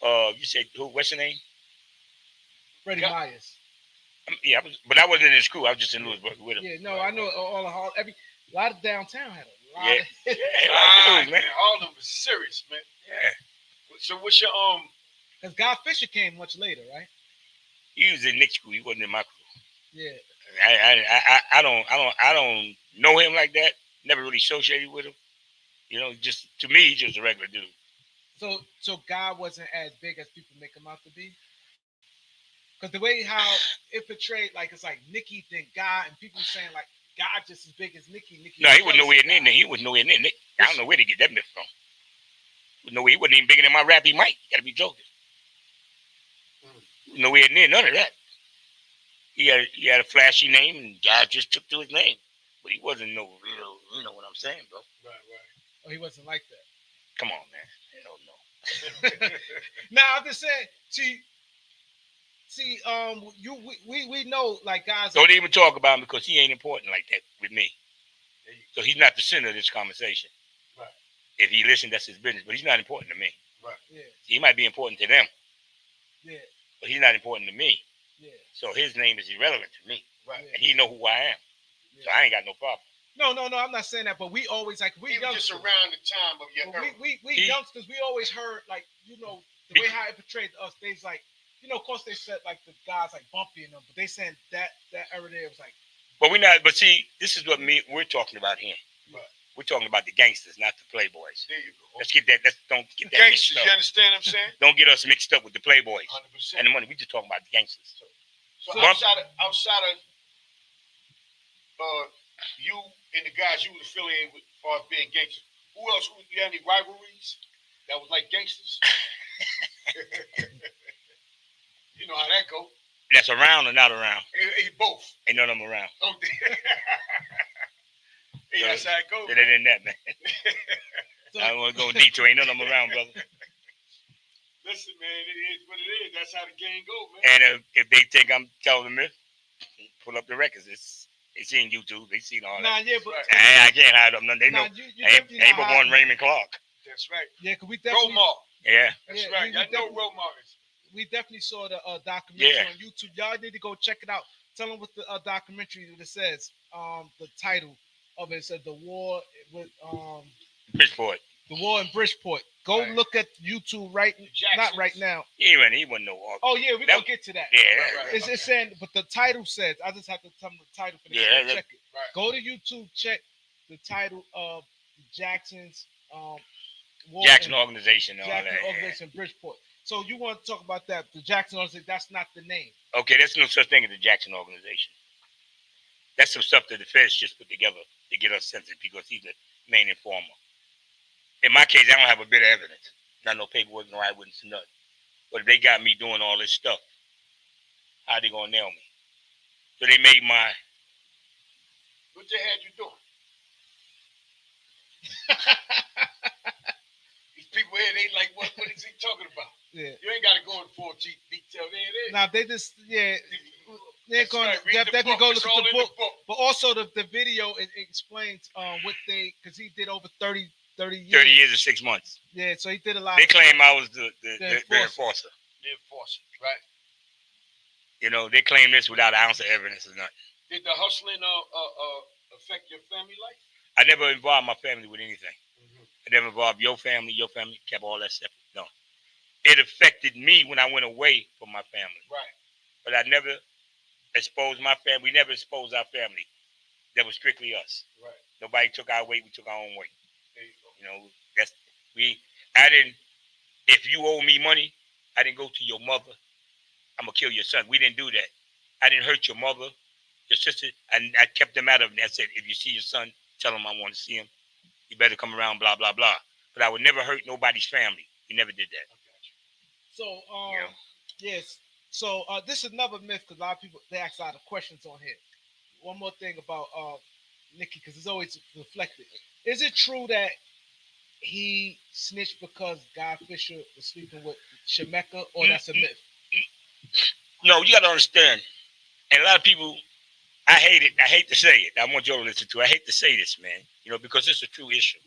Speaker 4: Yeah.
Speaker 5: You said who? What's the name?
Speaker 4: Freddie Myers.
Speaker 5: Yeah, but I wasn't in his crew. I was just in Lewisburg with him.
Speaker 4: Yeah, no, I know all the Harlem. A lot of downtown had a lot.
Speaker 5: Yeah.
Speaker 4: Of,
Speaker 5: Yeah,
Speaker 3: Man, all of them was serious, man.
Speaker 5: Yeah.
Speaker 3: So what's your
Speaker 4: Because Guy Fisher came much later, right?
Speaker 5: He was in Nick's crew. He wasn't in my crew.
Speaker 4: Yeah.
Speaker 5: I don't know him like that. Never really associated with him. You know, just to me, he's just a regular dude.
Speaker 4: So Guy wasn't as big as people make him out to be. Because the way how it portrayed, like it's like Nicki then Guy, and people saying like Guy just as big as Nicki.
Speaker 5: No, he was nowhere near Nick. He was nowhere near Nick. I don't know where to get that myth from. He wasn't even bigger than my rappy Mike. You gotta be joking. Nowhere near none of that. He had a flashy name, and guys just took to his name. But he wasn't no real, you know what I'm saying, bro.
Speaker 3: Right.
Speaker 4: Oh, he wasn't like that.
Speaker 5: Come on, man. Hell no.
Speaker 4: Now I'm just saying, we know like guys.
Speaker 5: Don't even talk about him because he ain't important like that with me. So he's not the center of this conversation.
Speaker 3: Right.
Speaker 5: If he listened, that's his business. But he's not important to me.
Speaker 3: Right.
Speaker 4: Yeah.
Speaker 5: He might be important to them,
Speaker 4: Yeah.
Speaker 5: but he's not important to me.
Speaker 4: Yeah.
Speaker 5: So his name is irrelevant to me.
Speaker 3: Right.
Speaker 5: And he know who I am.
Speaker 4: Yeah.
Speaker 5: So I ain't got no problem.
Speaker 4: No, I'm not saying that, but we always like we
Speaker 3: He was just
Speaker 4: youngsters.
Speaker 3: around the time of your era.
Speaker 4: We youngsters, we always heard like the way how it portrayed us. They's like, of course they said like the guys like Bumpy and them, but they saying that era there was like.
Speaker 5: But we're not. But see, this is what we're talking about here.
Speaker 3: Right.
Speaker 5: We're talking about the gangsters, not the playboys.
Speaker 3: There you go.
Speaker 5: Let's get that. Don't get that
Speaker 3: Gangsters,
Speaker 5: mixed
Speaker 3: you
Speaker 5: up.
Speaker 3: understand what I'm saying?
Speaker 5: Don't get us mixed up with the playboys
Speaker 3: 100%.
Speaker 5: and the money. We just talking about the gangsters.
Speaker 3: So
Speaker 5: Bump-
Speaker 3: outside of you and the guys you was affiliated with as being gangsters, who else? You had any rivalries that was like gangsters? You know how that go.
Speaker 5: That's around or not around.
Speaker 3: Both.
Speaker 5: Ain't none of them around.
Speaker 3: Oh, hey, that's how it goes.
Speaker 5: It ain't that, man. I don't want to go in detail. Ain't none of them around, brother.
Speaker 3: Listen, man, it is what it is. That's how the game goes, man.
Speaker 5: And if they think I'm telling the myth, pull up the records. They seen YouTube. They seen all that.
Speaker 4: Yeah, but
Speaker 5: I can't hide them. They know.
Speaker 4: you
Speaker 5: Ain't
Speaker 4: definitely
Speaker 5: but
Speaker 4: not
Speaker 5: one
Speaker 4: hiding.
Speaker 5: Raymond Clarke.
Speaker 3: That's right.
Speaker 4: Yeah, because we definitely.
Speaker 3: Romar.
Speaker 5: Yeah.
Speaker 3: That's
Speaker 4: Yeah,
Speaker 3: right.
Speaker 4: we
Speaker 3: I know
Speaker 4: definitely-
Speaker 3: Romar is.
Speaker 4: We definitely saw the documentary
Speaker 5: Yeah.
Speaker 4: on YouTube. Y'all need to go check it out. Tell them what the documentary that says. The title of it said "The War with
Speaker 5: Bridgeport.
Speaker 4: The war in Bridgeport. Go look at YouTube not right now.
Speaker 5: He wouldn't know.
Speaker 4: Oh yeah, we're gonna get to that.
Speaker 5: Yeah,
Speaker 4: It's saying, but the title says. I just have to tell them the title for this.
Speaker 5: Yeah,
Speaker 4: check it. Right. Go to YouTube, check the title of Jackson's
Speaker 5: Jackson organization.
Speaker 4: Jackson organization, Bridgeport. So you want to talk about that? The Jackson organization. That's not the name.
Speaker 5: Okay, there's no such thing as the Jackson organization. That's some stuff that the feds just put together to get us censored because he's the main informer. In my case, I don't have a bit of evidence. Not no paperwork, no eyewitness, nothing. But if they got me doing all this stuff, how they gonna nail me? So they made my.
Speaker 3: What they had you doing? These people here, they like, what is he talking about?
Speaker 4: Yeah.
Speaker 3: You ain't got to go in full detail. There it is.
Speaker 4: Now they just they're going to definitely go look at the book. But also the video it explains what they because he did over 30 years.
Speaker 5: 30 years and 6 months.
Speaker 4: Yeah, so he did a lot.
Speaker 5: They claim I was the enforcer.
Speaker 3: The enforcer, right?
Speaker 5: You know, they claim this without an ounce of evidence or nothing.
Speaker 3: Did the hustling affect your family life?
Speaker 5: I never involved my family with anything. Mm-hmm. I never involved your family, kept all that separate. No. It affected me when I went away from my family.
Speaker 3: Right. But
Speaker 5: I never exposed my family. We never exposed our family. That was strictly us.
Speaker 3: Right.
Speaker 5: Nobody took our weight. We took our own weight.
Speaker 3: There you go.
Speaker 5: You know, I didn't, if you owe me money, I didn't go to your mother. I'm going to kill your son. We didn't do that. I didn't hurt your mother, your sister. And I kept them out of it. I said, if you see your son, tell him I want to see him. You better come around, blah, blah, blah. But I would never hurt nobody's family. We never did that.
Speaker 4: So, yes. So, this is another myth because a lot of people, they ask a lot of questions on here. One more thing about Nicky, because it's always reflected. Is it true that he snitched because Guy Fisher was sleeping with Shameka, or that's a myth?
Speaker 5: No, you got to understand. And a lot of people, I hate it. I hate to say it. I want you all to listen to it. I hate to say this, man, you know, because it's a true issue.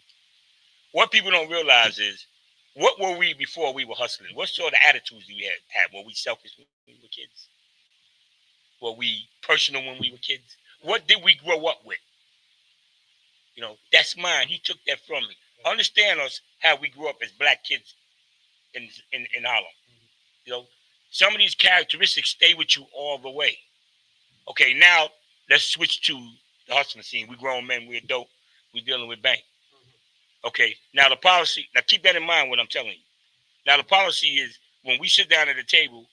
Speaker 5: What people don't realize is, what were we before we were hustling? What sort of attitudes did we have? Were we selfish when we were kids? Were we personal when we were kids? What did we grow up with? You know, that's mine. He took that from me. Understand us how we grew up as black kids in Harlem. You know, some of these characteristics stay with you all the way. Okay, now let's switch to the hustling scene. We grown men, we're adult, we're dealing with bank. Okay, now the policy, now keep that in mind what I'm telling you. Now the policy is when we sit down at the table,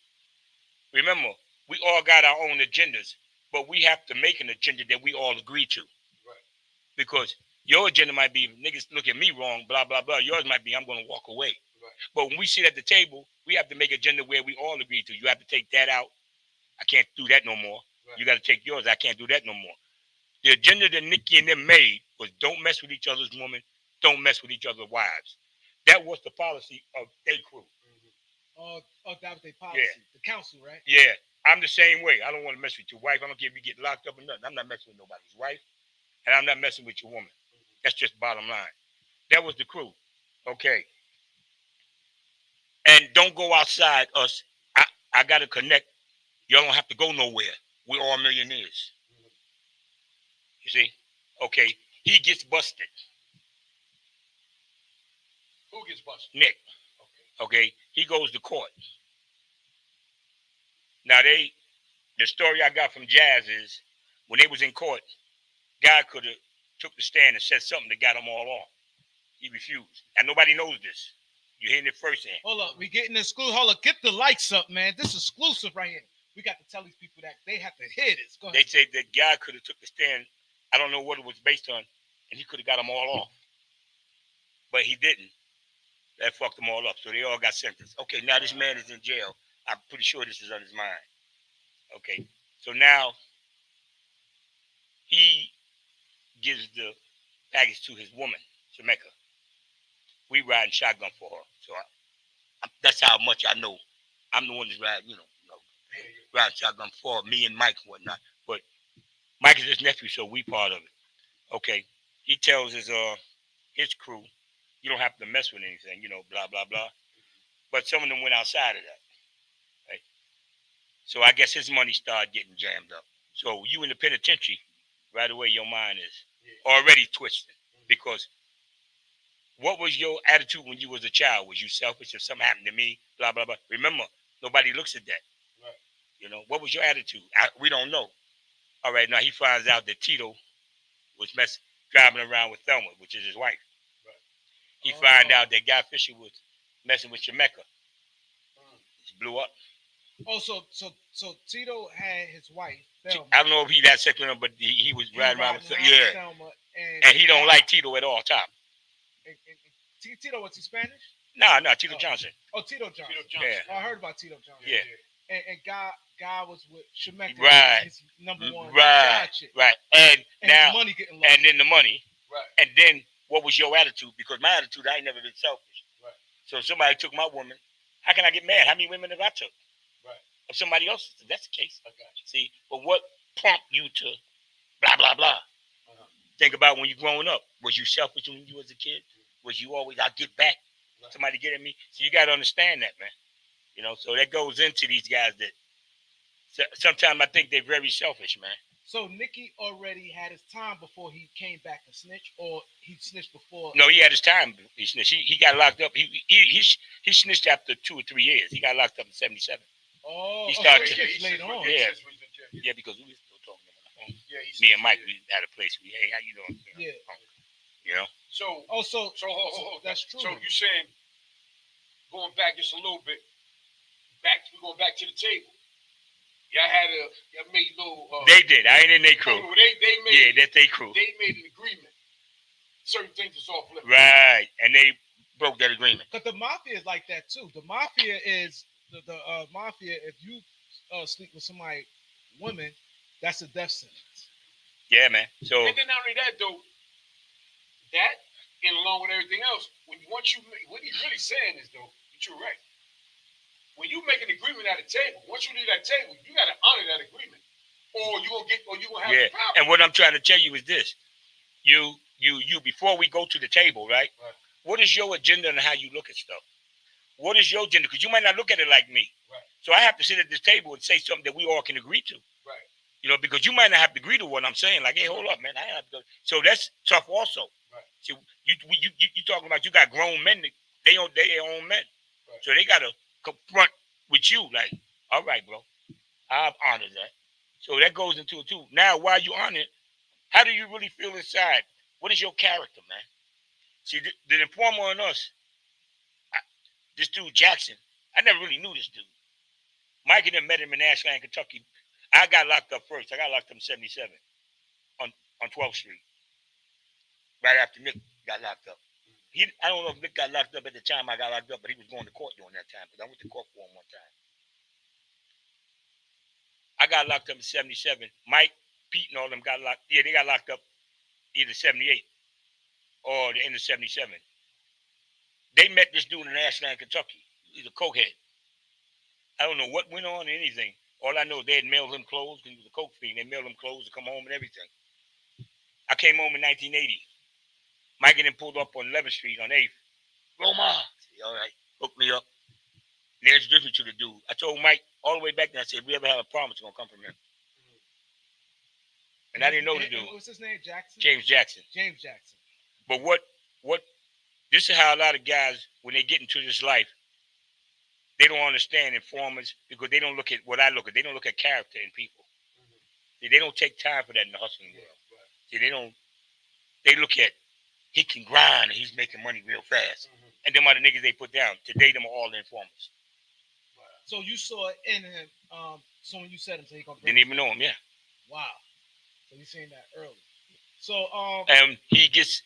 Speaker 5: remember, we all got our own agendas, but we have to make an agenda that we all agree to.
Speaker 3: Right.
Speaker 5: Because your agenda might be, niggas look at me wrong, blah, blah, blah. Yours might be, I'm going to walk away.
Speaker 3: Right.
Speaker 5: But when we sit at the table, we have to make an agenda where we all agree to. You have to take that out. I can't do that no more. Right. You got to take yours. I can't do that no more. The agenda that Nicky and them made was don't mess with each other's women. Don't mess with each other's wives. That was the policy of their crew.
Speaker 4: Oh, that was their policy.
Speaker 5: Yeah.
Speaker 4: The council, right?
Speaker 5: Yeah. I'm the same way. I don't want to mess with your wife. I don't care if you get locked up or nothing. I'm not messing with nobody's wife. And I'm not messing with your woman. That's just bottom line. That was the crew. Okay. And don't go outside us. I got to connect. Y'all don't have to go nowhere. We're all millionaires. You see? Okay. He gets busted.
Speaker 3: Who gets busted?
Speaker 5: Nick. Okay. He goes to court. Now the story I got from Jazz is when they was in court, Guy could have took the stand and said something that got them all off. He refused. And nobody knows this. You're hearing it firsthand.
Speaker 4: Hold up. We getting exclusive. Hold up. Get the lights up, man. This is exclusive right here. We got to tell these people that they have to hear this. Go ahead.
Speaker 5: They say that Guy could have took the stand. I don't know what it was based on. And he could have got them all off. But he didn't. That fucked them all up. So they all got sentenced. Okay, now this man is in jail. I'm pretty sure this is on his mind. Okay. So now he gives the package to his woman, Shameka. We riding shotgun for her. So that's how much I know. I'm the one that's riding, riding shotgun for me and Mike and whatnot. But Mike is his nephew, so we part of it. Okay. He tells his crew, you don't have to mess with anything, blah, blah, blah. But some of them went outside of that. Right? So I guess his money started getting jammed up. So you in the penitentiary, right away your mind is already twisted because What was your attitude when you was a child? Was you selfish if something happened to me? Blah, blah, blah. Remember, nobody looks at that.
Speaker 3: Right.
Speaker 5: You know, what was your attitude? We don't know. All right, now he finds out that Tito was driving around with Thelma, which is his wife.
Speaker 3: Right.
Speaker 5: He find out that Guy Fisher was messing with Shameka. He blew up.
Speaker 4: Oh, so Tito had his wife, Thelma.
Speaker 5: I don't know if he that secular, but he was riding around with
Speaker 4: Thelma.
Speaker 5: And he don't like Tito at all time.
Speaker 4: And Tito, was he Spanish?
Speaker 5: No, Tito Johnson.
Speaker 4: Oh, Tito Johnson.
Speaker 5: Yeah.
Speaker 4: Oh, I heard about Tito Johnson.
Speaker 5: Yeah.
Speaker 4: And Guy was with Shameka.
Speaker 5: Right.
Speaker 4: His number one.
Speaker 5: Right. Right. And now,
Speaker 4: money getting low.
Speaker 5: and then the money.
Speaker 3: Right.
Speaker 5: And then what was your attitude? Because my attitude, I ain't never been selfish.
Speaker 3: Right.
Speaker 5: So if somebody took my woman, how can I get mad? How many women have I took?
Speaker 3: Right.
Speaker 5: If somebody else, if that's the case.
Speaker 3: I got you.
Speaker 5: See, but what prompted you to blah, blah, blah? Think about when you growing up. Was you selfish when you was a kid? Was you always, I'll get back? Right. Somebody get at me? So you got to understand that, man. You know, so that goes into these guys that sometimes I think they're very selfish, man.
Speaker 4: So Nicky already had his time before he came back to snitch, or he snitched before?
Speaker 5: No, he had his time. He snitched. He got locked up. He snitched after 2 or 3 years. He got locked up in 1977.
Speaker 4: Oh,
Speaker 5: he started
Speaker 4: later on.
Speaker 5: Yeah, because we were still talking on the phone.
Speaker 3: Yeah,
Speaker 5: me and Mike, we had a place. Hey, how you doing?
Speaker 4: Yeah.
Speaker 5: You know.
Speaker 3: So hold.
Speaker 4: That's true.
Speaker 3: So you saying, going back just a little bit, we're going back to the table. Y'all made little.
Speaker 5: They did. I ain't in their crew.
Speaker 3: They made.
Speaker 5: Yeah, that's their crew.
Speaker 3: They made an agreement. Certain things is off limits.
Speaker 5: Right, and they broke that agreement.
Speaker 4: But the mafia is like that too. The mafia is the mafia. If you sleep with somebody's woman, that's a death sentence.
Speaker 5: Yeah, man. So.
Speaker 3: And then not only that though, that and along with everything else, what he's really saying is though, that you're right. When you make an agreement at a table, once you leave that table, you got to honor that agreement, or you gonna have a problem.
Speaker 5: And what I'm trying to tell you is this: you before we go to the table, right? What is your agenda and how you look at stuff? What is your agenda? Because you might not look at it like me.
Speaker 3: Right.
Speaker 5: So I have to sit at this table and say something that we all can agree to.
Speaker 3: Right.
Speaker 5: You know, because you might not have to agree to what I'm saying. Like, hey, hold up, man, I have to go. So that's tough, also.
Speaker 3: Right.
Speaker 5: So you talking about you got grown men that they own men, right. So they got to confront with you, like, all right, bro, I've honored that. So that goes into it too. Now, while you honor it, how do you really feel inside? What is your character, man? See, the informer on us, this dude Jackson, I never really knew this dude. Mike and them met him in Ashland, Kentucky. I got locked up first. I got locked up in 1977 on 12th Street, right after Nick got locked up. I don't know if Nick got locked up at the time I got locked up, but he was going to court during that time because I went to court for him one time. I got locked up in 1977. Mike, Pete, and all them got locked. Yeah, they got locked up either 1978 or the end of 1977. They met this dude in Ashland, Kentucky. He's a cokehead. I don't know what went on or anything. All I know is they had mailed him clothes because he was a coke fiend. They mailed him clothes to come home and everything. I came home in 1980. Mike and them pulled up on 11th Street on 8th. Romar, all right, hook me up. They introduced me to the dude. I told Mike all the way back then, I said, if we ever have a problem, it's going to come from him. And I didn't know the dude.
Speaker 4: What's his name? Jackson?
Speaker 5: James Jackson.
Speaker 4: James Jackson.
Speaker 5: But what, this is how a lot of guys, when they get into this life, they don't understand informers because they don't look at what I look at. They don't look at character in people. See, they don't take time for that in the hustling world. See, they look at, he can grind and he's making money real fast. And them other niggas they put down. Today, them are all the informers.
Speaker 4: So you saw it in him. So when you said him, so he gonna
Speaker 5: didn't even know him, yeah.
Speaker 4: Wow. So you seen that early. So
Speaker 5: he gets,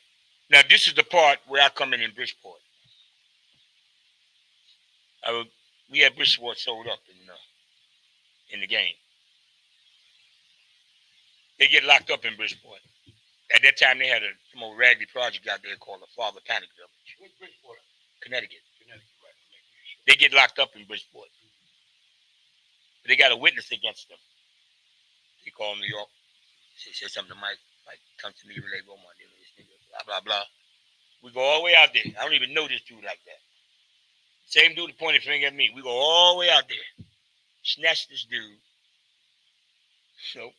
Speaker 5: now this is the part where I come in Bridgeport. We had Bridgeport sold up in the game. They get locked up in Bridgeport. At that time, they had some old raggedy project out there called the Father Panic Village.
Speaker 3: Where's Bridgeport?
Speaker 5: Connecticut.
Speaker 3: Connecticut, right. Sure.
Speaker 5: They get locked up in Bridgeport. But they got a witness against them. They call New York. They said something to Mike. Mike comes to me, relay, blah, blah, blah. We go all the way out there. I don't even know this dude like that. Same dude that pointed finger at me. We go all the way out there. Snatch this dude. So,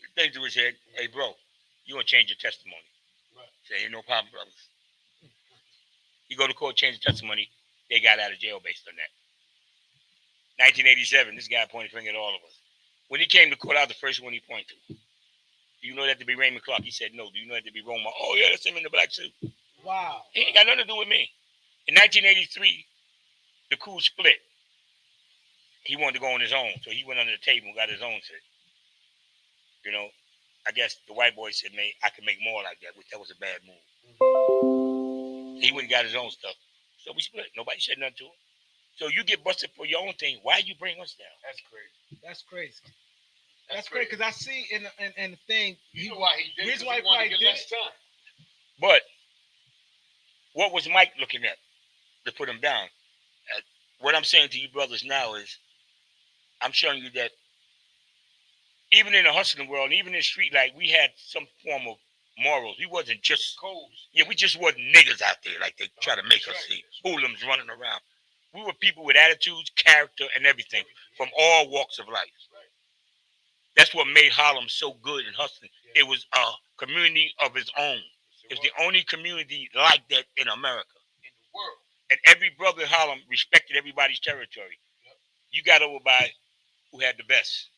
Speaker 5: the thing to his head, hey, bro, you want to change your testimony.
Speaker 3: Right.
Speaker 5: Say, ain't no problem, brothers. go to court, change the testimony. They got out of jail based on that. 1987, this guy pointed a finger at all of us. When he came to court, I was the first one he pointed to. Do you know that to be Raymond Clarke? He said, no. Do you know that to be Romar? Oh, yeah, that's him in the black suit.
Speaker 4: Wow.
Speaker 5: He ain't got nothing to do with me. In 1983, the crew split. He wanted to go on his own, so he went under the table and got his own shit. You know, I guess the white boy said, man, I can make more like that, which that was a bad move. He went and got his own stuff. So we split. Nobody said nothing to him. So you get busted for your own thing. Why you bring us down?
Speaker 3: That's crazy.
Speaker 4: That's crazy. That's great because I see in the thing.
Speaker 3: You know why he did it?
Speaker 4: Reason why
Speaker 3: He wanted to
Speaker 4: did
Speaker 3: get less time.
Speaker 5: But what was Mike looking at to put him down? What I'm saying to you brothers now is, I'm showing you that even in the hustling world, even in the street life, we had some form of morals. We wasn't just
Speaker 3: codes.
Speaker 5: Yeah, we just wasn't niggas out there like they try to make us see. Hoodlums running around. We were people with attitudes, character, and everything from all walks of life.
Speaker 3: Right.
Speaker 5: That's what made Harlem so good in hustling. Yeah. It was a community of its own. It was the only community like that in America.
Speaker 3: In the world.
Speaker 5: And every brother in Harlem respected everybody's territory. Yep. You got over by who had the best.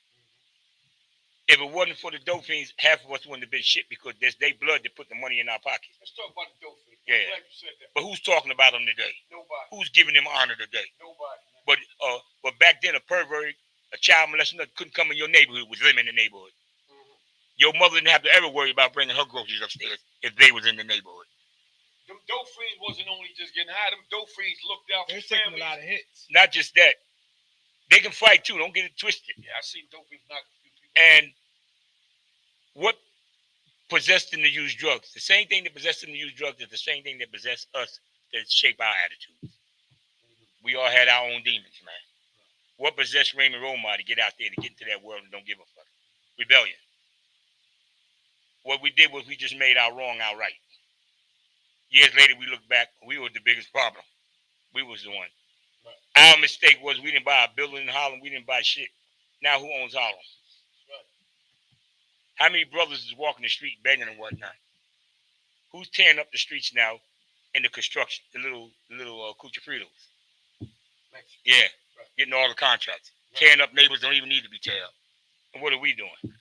Speaker 5: If it wasn't for the dope fiends, half of us wouldn't have been shit because there's their blood that put the money in our pockets.
Speaker 3: Let's talk about the dope fiends.
Speaker 5: Yeah.
Speaker 3: I'm glad you said that.
Speaker 5: But who's talking about them today?
Speaker 3: Nobody.
Speaker 5: Who's giving them honor today?
Speaker 3: Nobody.
Speaker 5: But back then, a pervert, a child molester couldn't come in your neighborhood with them in the neighborhood. Mm-hmm. Your mother didn't have to ever worry about bringing her groceries upstairs if they was in the neighborhood.
Speaker 3: Them dope fiends wasn't only just getting high. Them dope fiends looked out for
Speaker 4: families. They're taking a lot of hits.
Speaker 5: Not just that. They can fight too. Don't get it twisted.
Speaker 3: Yeah, I seen dope fiends knock a few people.
Speaker 5: And what possessed them to use drugs? The same thing that possessed them to use drugs is the same thing that possessed us that shape our attitudes. We all had our own demons, man. What possessed Raymond Romar to get out there to get into that world and don't give a fuck? Rebellion. What we did was we just made our wrong our right. Years later, we look back, we were the biggest problem. We was the one. Right. Our mistake was we didn't buy a building in Harlem. We didn't buy shit. Now who owns Harlem? Right. How many brothers is walking the street begging and whatnot? Who's tearing up the streets now in the construction? The little Cuchifritos. Yeah, right. Getting all the contracts. Right. Tearing up neighbors don't even need to be teared up. And what are we doing?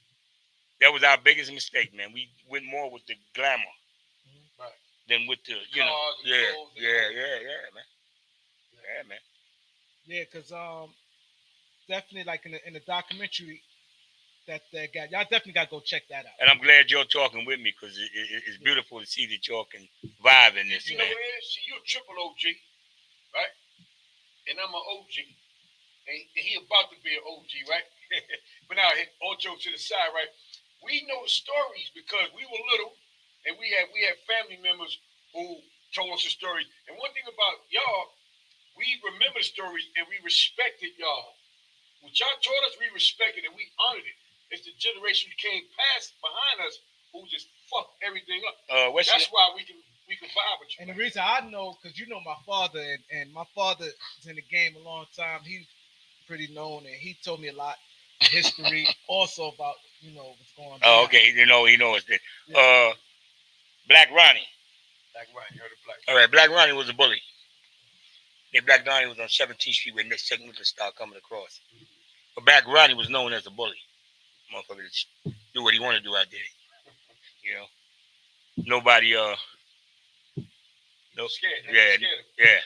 Speaker 5: That was our biggest mistake, man. We went more with the glamour. Right. Than with the, you know, yeah, man. Yeah, man.
Speaker 4: Yeah, because definitely like in the documentary that got, y'all definitely got to go check that out.
Speaker 5: And I'm glad you're talking with me because it's beautiful to see that y'all can vibe in this,
Speaker 3: you
Speaker 5: man.
Speaker 3: Know, see, you're a triple OG, right? And I'm an OG. And he about to be an OG, right? But now, all jokes to the side, right? We know the stories because we were little and we had family members who told us the stories. And one thing about y'all, we remember the stories and we respected y'all. What y'all taught us, we respected and we honored it. It's the generation who came past behind us who just fucked everything up. That's why we can vibe with you.
Speaker 4: And the reason I know, because you know my father, and my father is in the game a long time. He's pretty known, and he told me a lot of history, also about what's going on.
Speaker 5: Oh, okay. He knows that. Yeah. Black Ronnie.
Speaker 3: Black Ronnie, you heard of Black.
Speaker 5: All right, Black Ronnie was a bully. Yeah, Black Ronnie was on 17th Street when Nick Nicholas started coming across. Mm-hmm. But Black Ronnie was known as a bully. Motherfucker just do what he wanted to do out there. You know? Nobody, no,
Speaker 3: scared.
Speaker 5: Yeah.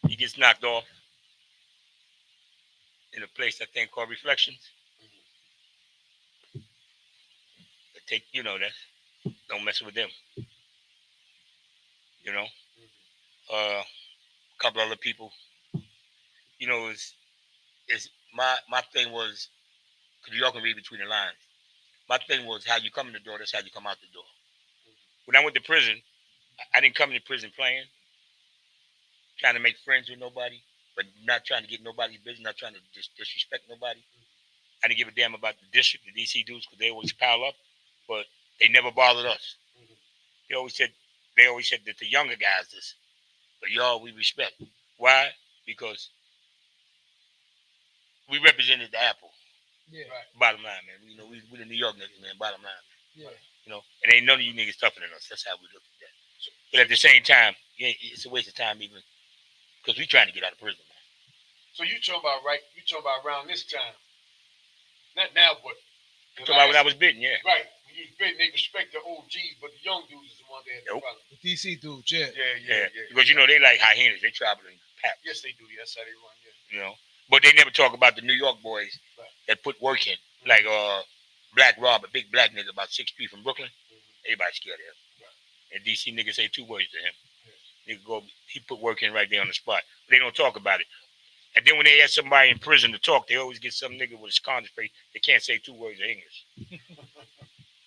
Speaker 5: He gets knocked off in a place I think called Reflections. Mm-hmm. Take, that. Don't mess with them. You know? Mm-hmm. A couple other people. Is my thing was, because y'all can read between the lines. My thing was how you come in the door, that's how you come out the door. When I went to prison, I didn't come into prison playing, trying to make friends with nobody, but not trying to get nobody's business, not trying to disrespect nobody. I didn't give a damn about the district, the DC dudes, because they always pile up, but they never bothered us. Mm-hmm. They always said that the younger guys this, but y'all we respect. Why? Because we represented the apple.
Speaker 4: Yeah.
Speaker 3: Right.
Speaker 5: Bottom line, man. We the New York niggas, man. Bottom line.
Speaker 4: Yeah.
Speaker 5: And ain't none of you niggas tougher than us. That's how we look at that. But at the same time, Yeah, it's a waste of time even because we trying to get out of prison, man.
Speaker 3: So you talking about around this time? Not now, but
Speaker 5: You talking about when I was bitten, yeah.
Speaker 3: Right. When you was bitten, they respect the OGs, but the young dudes is the ones that had the problem.
Speaker 4: The DC dudes, yeah.
Speaker 5: Yeah. Because you know they like hyenas. They travel in packs.
Speaker 3: Yes, they do. That's how they run. Yeah.
Speaker 5: You know, but they never talk about the New York boys that put work in, like Black Rob, a big black nigga about 6'3" from Brooklyn. Everybody scared of him. And DC niggas say 2 words to him. He put work in right there on the spot. But they don't talk about it. And then when they ask somebody in prison to talk, they always get some nigga with a scoundrel face. They can't say 2 words of English.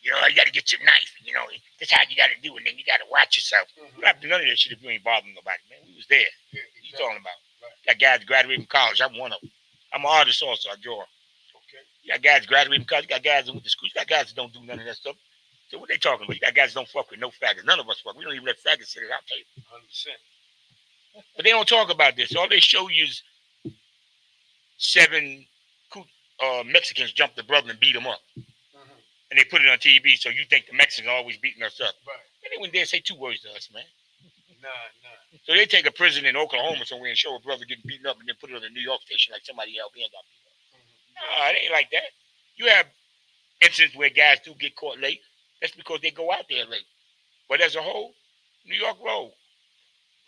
Speaker 5: You know, you got to get your knife. You know, that's how you got to do it. Then you got to watch yourself. You don't have to do none of that shit if you ain't bothering nobody, man. We was there.
Speaker 3: Yeah,
Speaker 5: What you talking about? Got guys graduating from college. I'm one of them. I'm an artist also. I draw.
Speaker 3: Okay.
Speaker 5: You got guys graduating from college. You got guys that went to school. You got guys that don't do none of that stuff. So what they talking about? You got guys that don't fuck with no faggots. None of us fuck. We don't even let faggots sit at our table.
Speaker 3: 100%.
Speaker 5: But they don't talk about this. All they show you is 7 Mexicans jumped the brother and beat him up. And they put it on TV, so you think the Mexicans are always beating us up.
Speaker 3: Right.
Speaker 5: And they wouldn't dare say 2 words to us, man.
Speaker 3: Nah.
Speaker 5: So they take a prison in Oklahoma somewhere and show a brother getting beaten up and then put it on the New York station like somebody else got beat up. Nah, it ain't like that. You have incidents where guys do get caught late. That's because they go out there late. But as a whole, New York roll.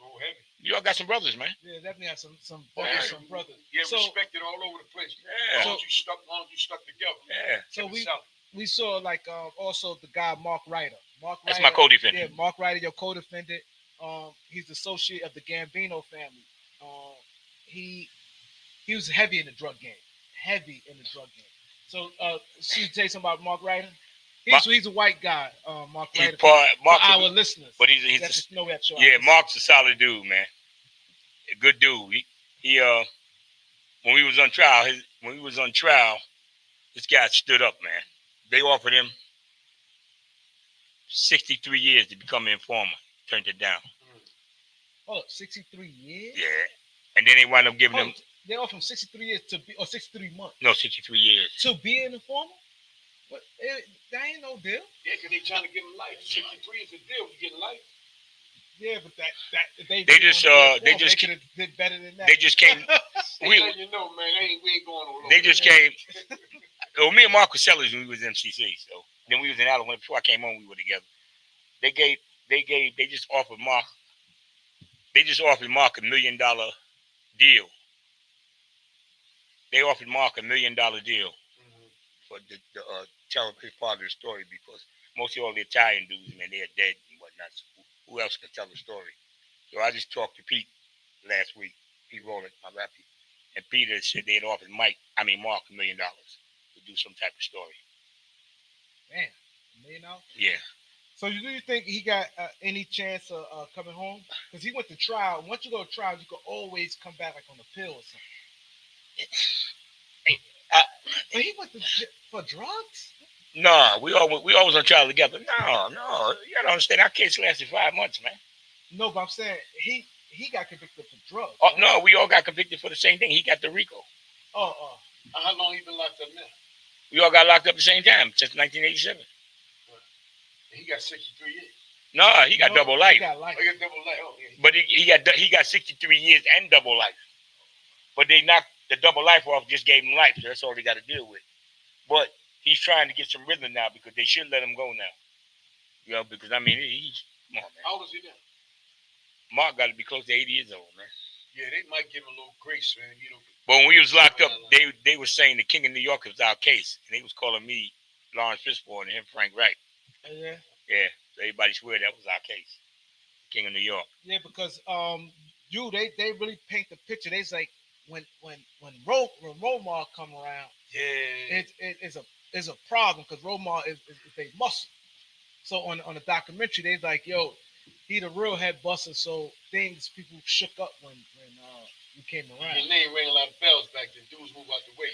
Speaker 3: Roll heavy.
Speaker 5: New York got some brothers, man.
Speaker 4: Yeah, definitely have some brothers.
Speaker 3: Yeah,
Speaker 4: So-
Speaker 3: respected all over the place.
Speaker 5: Yeah.
Speaker 3: As long as you stuck together.
Speaker 5: Yeah.
Speaker 4: So
Speaker 3: Kept it solid.
Speaker 4: we saw like also the guy Mark Ryder.
Speaker 5: That's my co-defendant.
Speaker 4: Yeah, Mark Ryder, your co-defendant. He's the associate of the Gambino family. He was heavy in the drug game. So she say something about Mark Ryder. He's a white guy. Mark Ryder. For our listeners.
Speaker 5: But he's
Speaker 4: just know that show.
Speaker 5: yeah, Mark's a solid dude, man. A good dude. He when we was on trial, this guy stood up, man. They offered him 63 years to become an informer. Turned it down.
Speaker 4: Oh, 63 years?
Speaker 5: Yeah. And then they wound up giving him.
Speaker 4: They offered him 63 years to be, or 63 months.
Speaker 5: No, 63 years.
Speaker 4: To be an informer? But that ain't no deal.
Speaker 3: Yeah, because they trying to give him life. 63 is a deal. You getting life.
Speaker 4: Yeah, but they
Speaker 5: just
Speaker 4: could have did better than that.
Speaker 5: They just came.
Speaker 3: You know, man, we ain't going no longer.
Speaker 5: They just came. Well, me and Mark were sellers when we was MCC. So then we was in Alabama. Before I came home, we were together. They just offered Mark $1 million deal. They offered Mark $1 million deal for the tell his part of the story, because most of all the Italian dudes, man, they're dead and whatnot. So who else can tell the story? So I just talked to Pete last week. Pete Rowland, my rap. And Peter said they had offered Mark $1 million to do some type of story.
Speaker 4: Man, $1 million?
Speaker 5: Yeah.
Speaker 4: So do you think he got any chance of coming home? Because he went to trial. Once you go to trial, you can always come back like on a pill or something. But he went for drugs?
Speaker 5: No, we always on trial together. No, you gotta understand. Our case lasted 5 months, man.
Speaker 4: No, but I'm saying he got convicted for drugs.
Speaker 5: Oh, right? No, we all got convicted for the same thing. He got the RICO.
Speaker 3: How long he been locked up now?
Speaker 5: We all got locked up at the same time since 1987.
Speaker 3: He got 63 years.
Speaker 5: No, he got double life.
Speaker 3: He got double life. Oh, yeah.
Speaker 5: But he got 63 years and double life. But they knocked the double life off, just gave him life. So that's all they got to deal with. But he's trying to get some rhythm now, because they should let him go now. You know, because I mean, he's come on, man.
Speaker 3: How old is he now?
Speaker 5: Mark got to be close to 80 years old, man.
Speaker 3: Yeah, they might give him a little grace, man. You know.
Speaker 5: But when we was locked up, they were saying the King of New York was our case, and they was calling me Lawrence Fishburne and him Frank Wright.
Speaker 4: Yeah.
Speaker 5: Yeah. So everybody swear that was our case, King of New York.
Speaker 4: Yeah, because they really paint the picture. They's like when Romar come around,
Speaker 3: yeah,
Speaker 4: it's a problem, because Romar is a muscle. So on the documentary, they's like, yo, he the real head buster. So people shook up when you came around.
Speaker 3: Your name rang a lot of bells back then. Dudes move out the way.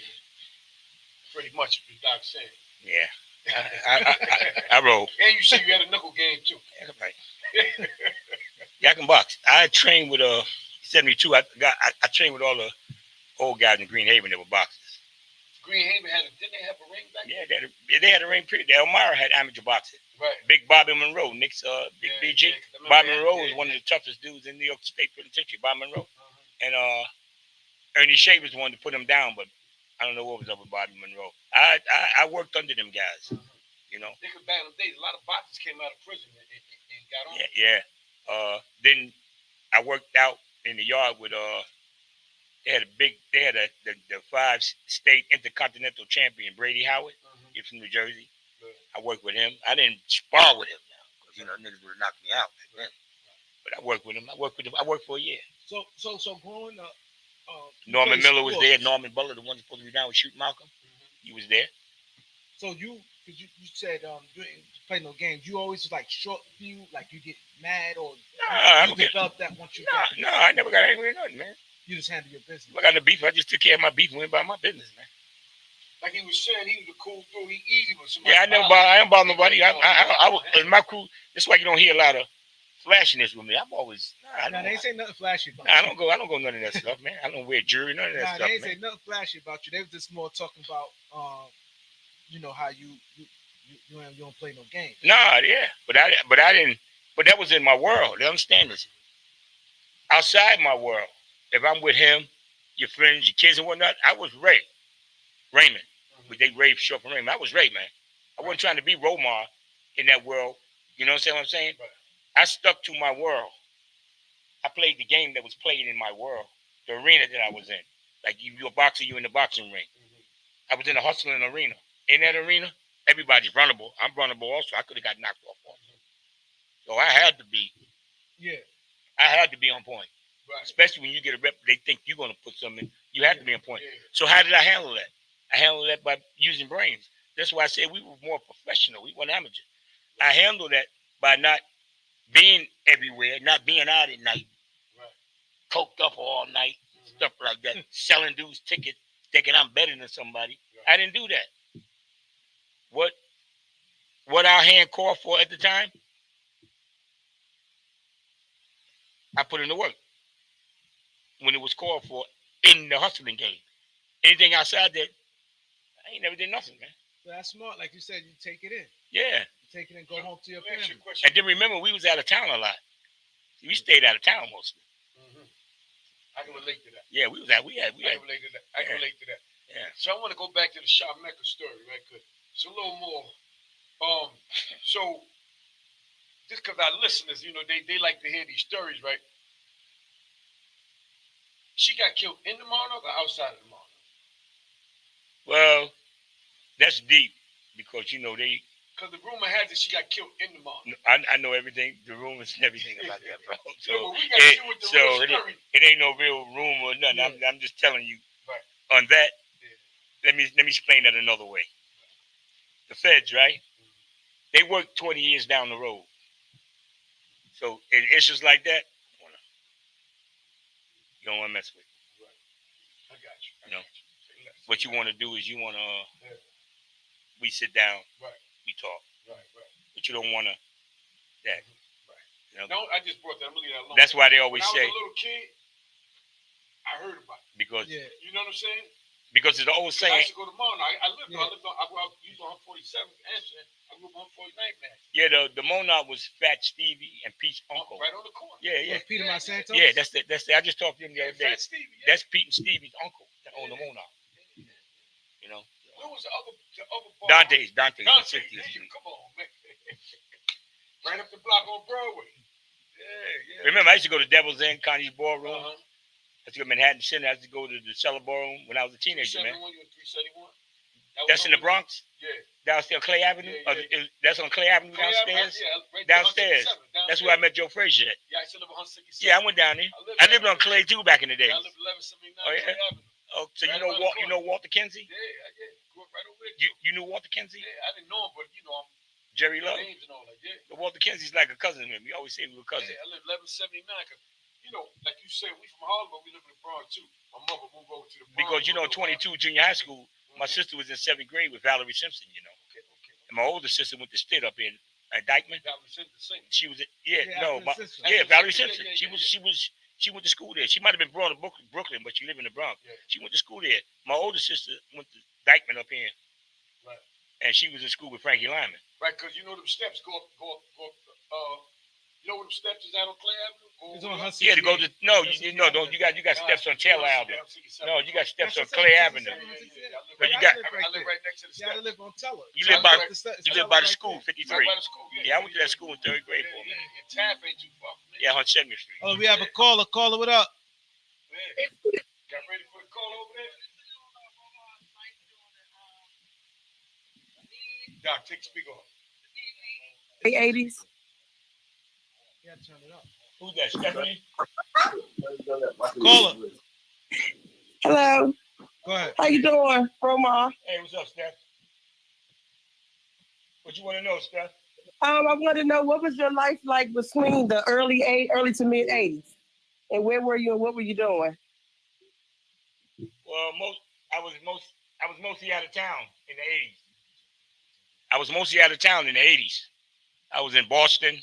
Speaker 3: Pretty much, what Doc saying.
Speaker 5: Yeah. I roll.
Speaker 3: And you said you had a knuckle game too.
Speaker 5: Yeah, right. Yeah, I can box. I trained with 72. I trained with all the old guys in Green Haven that were boxers.
Speaker 3: Green Haven didn't they have a ring back then?
Speaker 5: Yeah, they had a ring period. Elmira had amateur boxing.
Speaker 3: Right.
Speaker 5: Big Bobby Monroe, Nick's Big
Speaker 3: Yeah,
Speaker 5: BG.
Speaker 3: yeah, 'cause I remember
Speaker 5: Bobby
Speaker 3: that,
Speaker 5: Monroe
Speaker 3: yeah,
Speaker 5: was one of
Speaker 3: yeah.
Speaker 5: the toughest dudes in New York State Penitentiary. Bobby Monroe, and Ernie Shavers wanted to put him down, but I don't know what was up with Bobby Monroe. I worked under them guys, you know.
Speaker 3: They could back in them days. A lot of boxers came out of prison and got on.
Speaker 5: Yeah. Then I worked out in the yard with they had the 5-state intercontinental champion Brady Howard. He's from New Jersey. I worked with him. I didn't spar with him now because niggas would have knocked me out back then. But I worked with him. I worked for a year.
Speaker 4: So growing up,
Speaker 5: Norman Miller was there.
Speaker 4: sports.
Speaker 5: Norman Butler, the one that's supposed to be down with Shoot Malcolm, he was there.
Speaker 4: So you said you didn't play no games. You always was like short fuse, like you get mad or you developed that once you got.
Speaker 5: No, I never got angry or nothing, man.
Speaker 4: You just handle your business.
Speaker 5: I got no beef. I just took care of my beef and went about my business, man.
Speaker 3: Like he was saying, he was a cool dude. He easy with somebody.
Speaker 5: Yeah, I don't bother nobody. I my crew. That's why you don't hear a lot of flashiness with me. I'm always.
Speaker 4: Nah, they ain't say nothing flashy about
Speaker 5: I don't go none of that stuff, man. I don't wear jewelry, none of that stuff,
Speaker 4: they ain't
Speaker 5: man.
Speaker 4: say nothing flashy about you. They was just more talking about, how you don't play no games.
Speaker 5: Nah, yeah, but I didn't. But that was in my world. You understand this? Outside my world, if I'm with him, your friends, your kids, and whatnot, I was Raymond. But they Ray short for Raymond. I was Ray, man. I wasn't trying to be Romar in that world. You know what I'm saying? I stuck to my world. I played the game that was played in my world, the arena that I was in. Like you're a boxer, you in the boxing ring. I was in a hustling arena. In that arena, everybody's runnable. I'm runnable also. I could have got knocked off. So I had to be.
Speaker 4: Yeah.
Speaker 5: I had to be on point.
Speaker 3: Right.
Speaker 5: Especially when you get a rep, they think you're going to put something in. You have to be on point.
Speaker 3: Yeah.
Speaker 5: So how did I handle that? I handled that by using brains. That's why I said we were more professional. We weren't amateur. I handled that by not being everywhere, not being out at night, coked up all night, stuff like that, selling dudes tickets, thinking I'm better than somebody. I didn't do that. What our hand called for at the time, I put in the work when it was called for in the hustling game. Anything outside that, I ain't never did nothing, man.
Speaker 4: So that's smart. Like you said, you take it in.
Speaker 5: Yeah.
Speaker 4: You take it and go home to your family.
Speaker 5: And then remember, we was out of town a lot. We stayed out of town mostly.
Speaker 3: I can relate to that.
Speaker 5: Yeah, we was out. I
Speaker 3: can relate to that. I can relate to that.
Speaker 5: Yeah.
Speaker 3: So I want to go back to the SHAMECCA story, right? Cause it's a little more. So just because our listeners, they like to hear these stories, right? She got killed in the monarch or outside of the monarch?
Speaker 5: Well, that's deep because they.
Speaker 3: Because the rumor has it she got killed in the monarch.
Speaker 5: I know everything, the rumors and everything about that, bro. So,
Speaker 3: we got to with the real story.
Speaker 5: It ain't no real rumor or nothing.
Speaker 3: Yeah.
Speaker 5: I'm just telling you. Right. On that, let me explain that another way. The feds, right? They work 20 years down the road. So in issues like that, you don't want to mess with.
Speaker 3: Right. I got you.
Speaker 5: What you want to do is we sit down, we talk.
Speaker 3: Right.
Speaker 5: But you don't want to that.
Speaker 3: Right. No, I just brought that. I'm going to leave that alone.
Speaker 5: That's why they always say.
Speaker 3: When I was a little kid, I heard about it.
Speaker 5: Because,
Speaker 3: you know what I'm saying?
Speaker 5: Because it's the old saying.
Speaker 3: I used to go to Monarch. I lived on 147th Answer. I grew up on 149th man.
Speaker 5: Yeah, the Monarch was Fat Stevie and Pete's uncle.
Speaker 3: Right on the corner.
Speaker 5: Yeah.
Speaker 4: Peter Monsanto?
Speaker 5: Yeah, that's I just talked to him the other day.
Speaker 3: Fat Stevie,
Speaker 5: That's Pete and Stevie's uncle that owned the Monarch. You know?
Speaker 3: Where was the other bar?
Speaker 5: Dante's on 60th Street.
Speaker 3: Come on, man. Right up the block on Broadway. Yeah.
Speaker 5: Remember, I used to go to Devil's Inn, Connie's Ballroom. I used to go to Manhattan Center. I used to go to the Cellar Ballroom when I was a teenager, man.
Speaker 3: 371?
Speaker 5: That's in the Bronx?
Speaker 3: Yeah.
Speaker 5: Downstairs on Clay Avenue?
Speaker 3: Yeah.
Speaker 5: That's on Clay Avenue downstairs?
Speaker 3: Right
Speaker 5: downstairs.
Speaker 3: Downstairs.
Speaker 5: That's where I met Joe Frazier at.
Speaker 3: Yeah, I still live on 167.
Speaker 5: Yeah, I went down there. I lived on Clay too back in the day.
Speaker 3: I lived 1179
Speaker 5: Oh, yeah?
Speaker 3: Clay Avenue.
Speaker 5: Oh, so
Speaker 3: right
Speaker 5: you know Walter Kinsey?
Speaker 3: Yeah. Grew up right over there.
Speaker 5: You knew Walter Kinsey?
Speaker 3: Yeah, I didn't know him, but I'm
Speaker 5: Jerry Love?
Speaker 3: names and all that. Yeah.
Speaker 5: But Walter Kinsey's like a cousin of him. We always say we were cousins.
Speaker 3: Yeah, I live 1179 because, like you said, we from Harlem, but we live in the Bronx too. My mother moved over to the Bronx.
Speaker 5: Because 22 junior high school, my sister was in 7th grade with Valerie Simpson.
Speaker 3: Okay.
Speaker 5: And my older sister went to Stitt up in Dykeman.
Speaker 3: Valerie Simpson sing.
Speaker 5: She was
Speaker 3: Valerie
Speaker 5: Valerie
Speaker 3: Simpson.
Speaker 5: Simpson. She went to school there. She might have been born in Brooklyn, but she lived in the Bronx.
Speaker 3: Yeah.
Speaker 5: She went to school there. My older sister went to Dykeman up here.
Speaker 3: Right.
Speaker 5: And she was in school with Frankie Lyman.
Speaker 3: Right, because you know them steps go up. You know where them steps is out on Clay Avenue?
Speaker 4: It's on Hudson.
Speaker 5: Yeah, to go to you got steps on Taylor Avenue. No, you got steps on Clay Avenue. But you got
Speaker 3: I live right next to the steps.
Speaker 4: Yeah, I live on Teller.
Speaker 5: you live by the school, 53.
Speaker 3: Right by the school.
Speaker 5: Yeah, I went to that school in 3rd grade for me.
Speaker 3: And Taff ain't too far from
Speaker 5: Yeah, on 2nd Street.
Speaker 4: Oh, we have a caller. Caller, what up?
Speaker 3: there. Got ready for the call over there? Doc, take the speaker off.
Speaker 7: The 80s.
Speaker 4: Yeah, turn it up.
Speaker 5: Who's that, Stephanie?
Speaker 4: Caller.
Speaker 7: Hello.
Speaker 4: Go ahead.
Speaker 7: How you doing, Romar?
Speaker 5: Hey, what's up, Steph? What you want to know, Steph?
Speaker 7: I want to know what was your life like between the early to mid 80s, and where were you and what were you doing?
Speaker 5: Well, I was mostly out of town in the 80s. I was mostly out of town in the 80s. I was in Boston,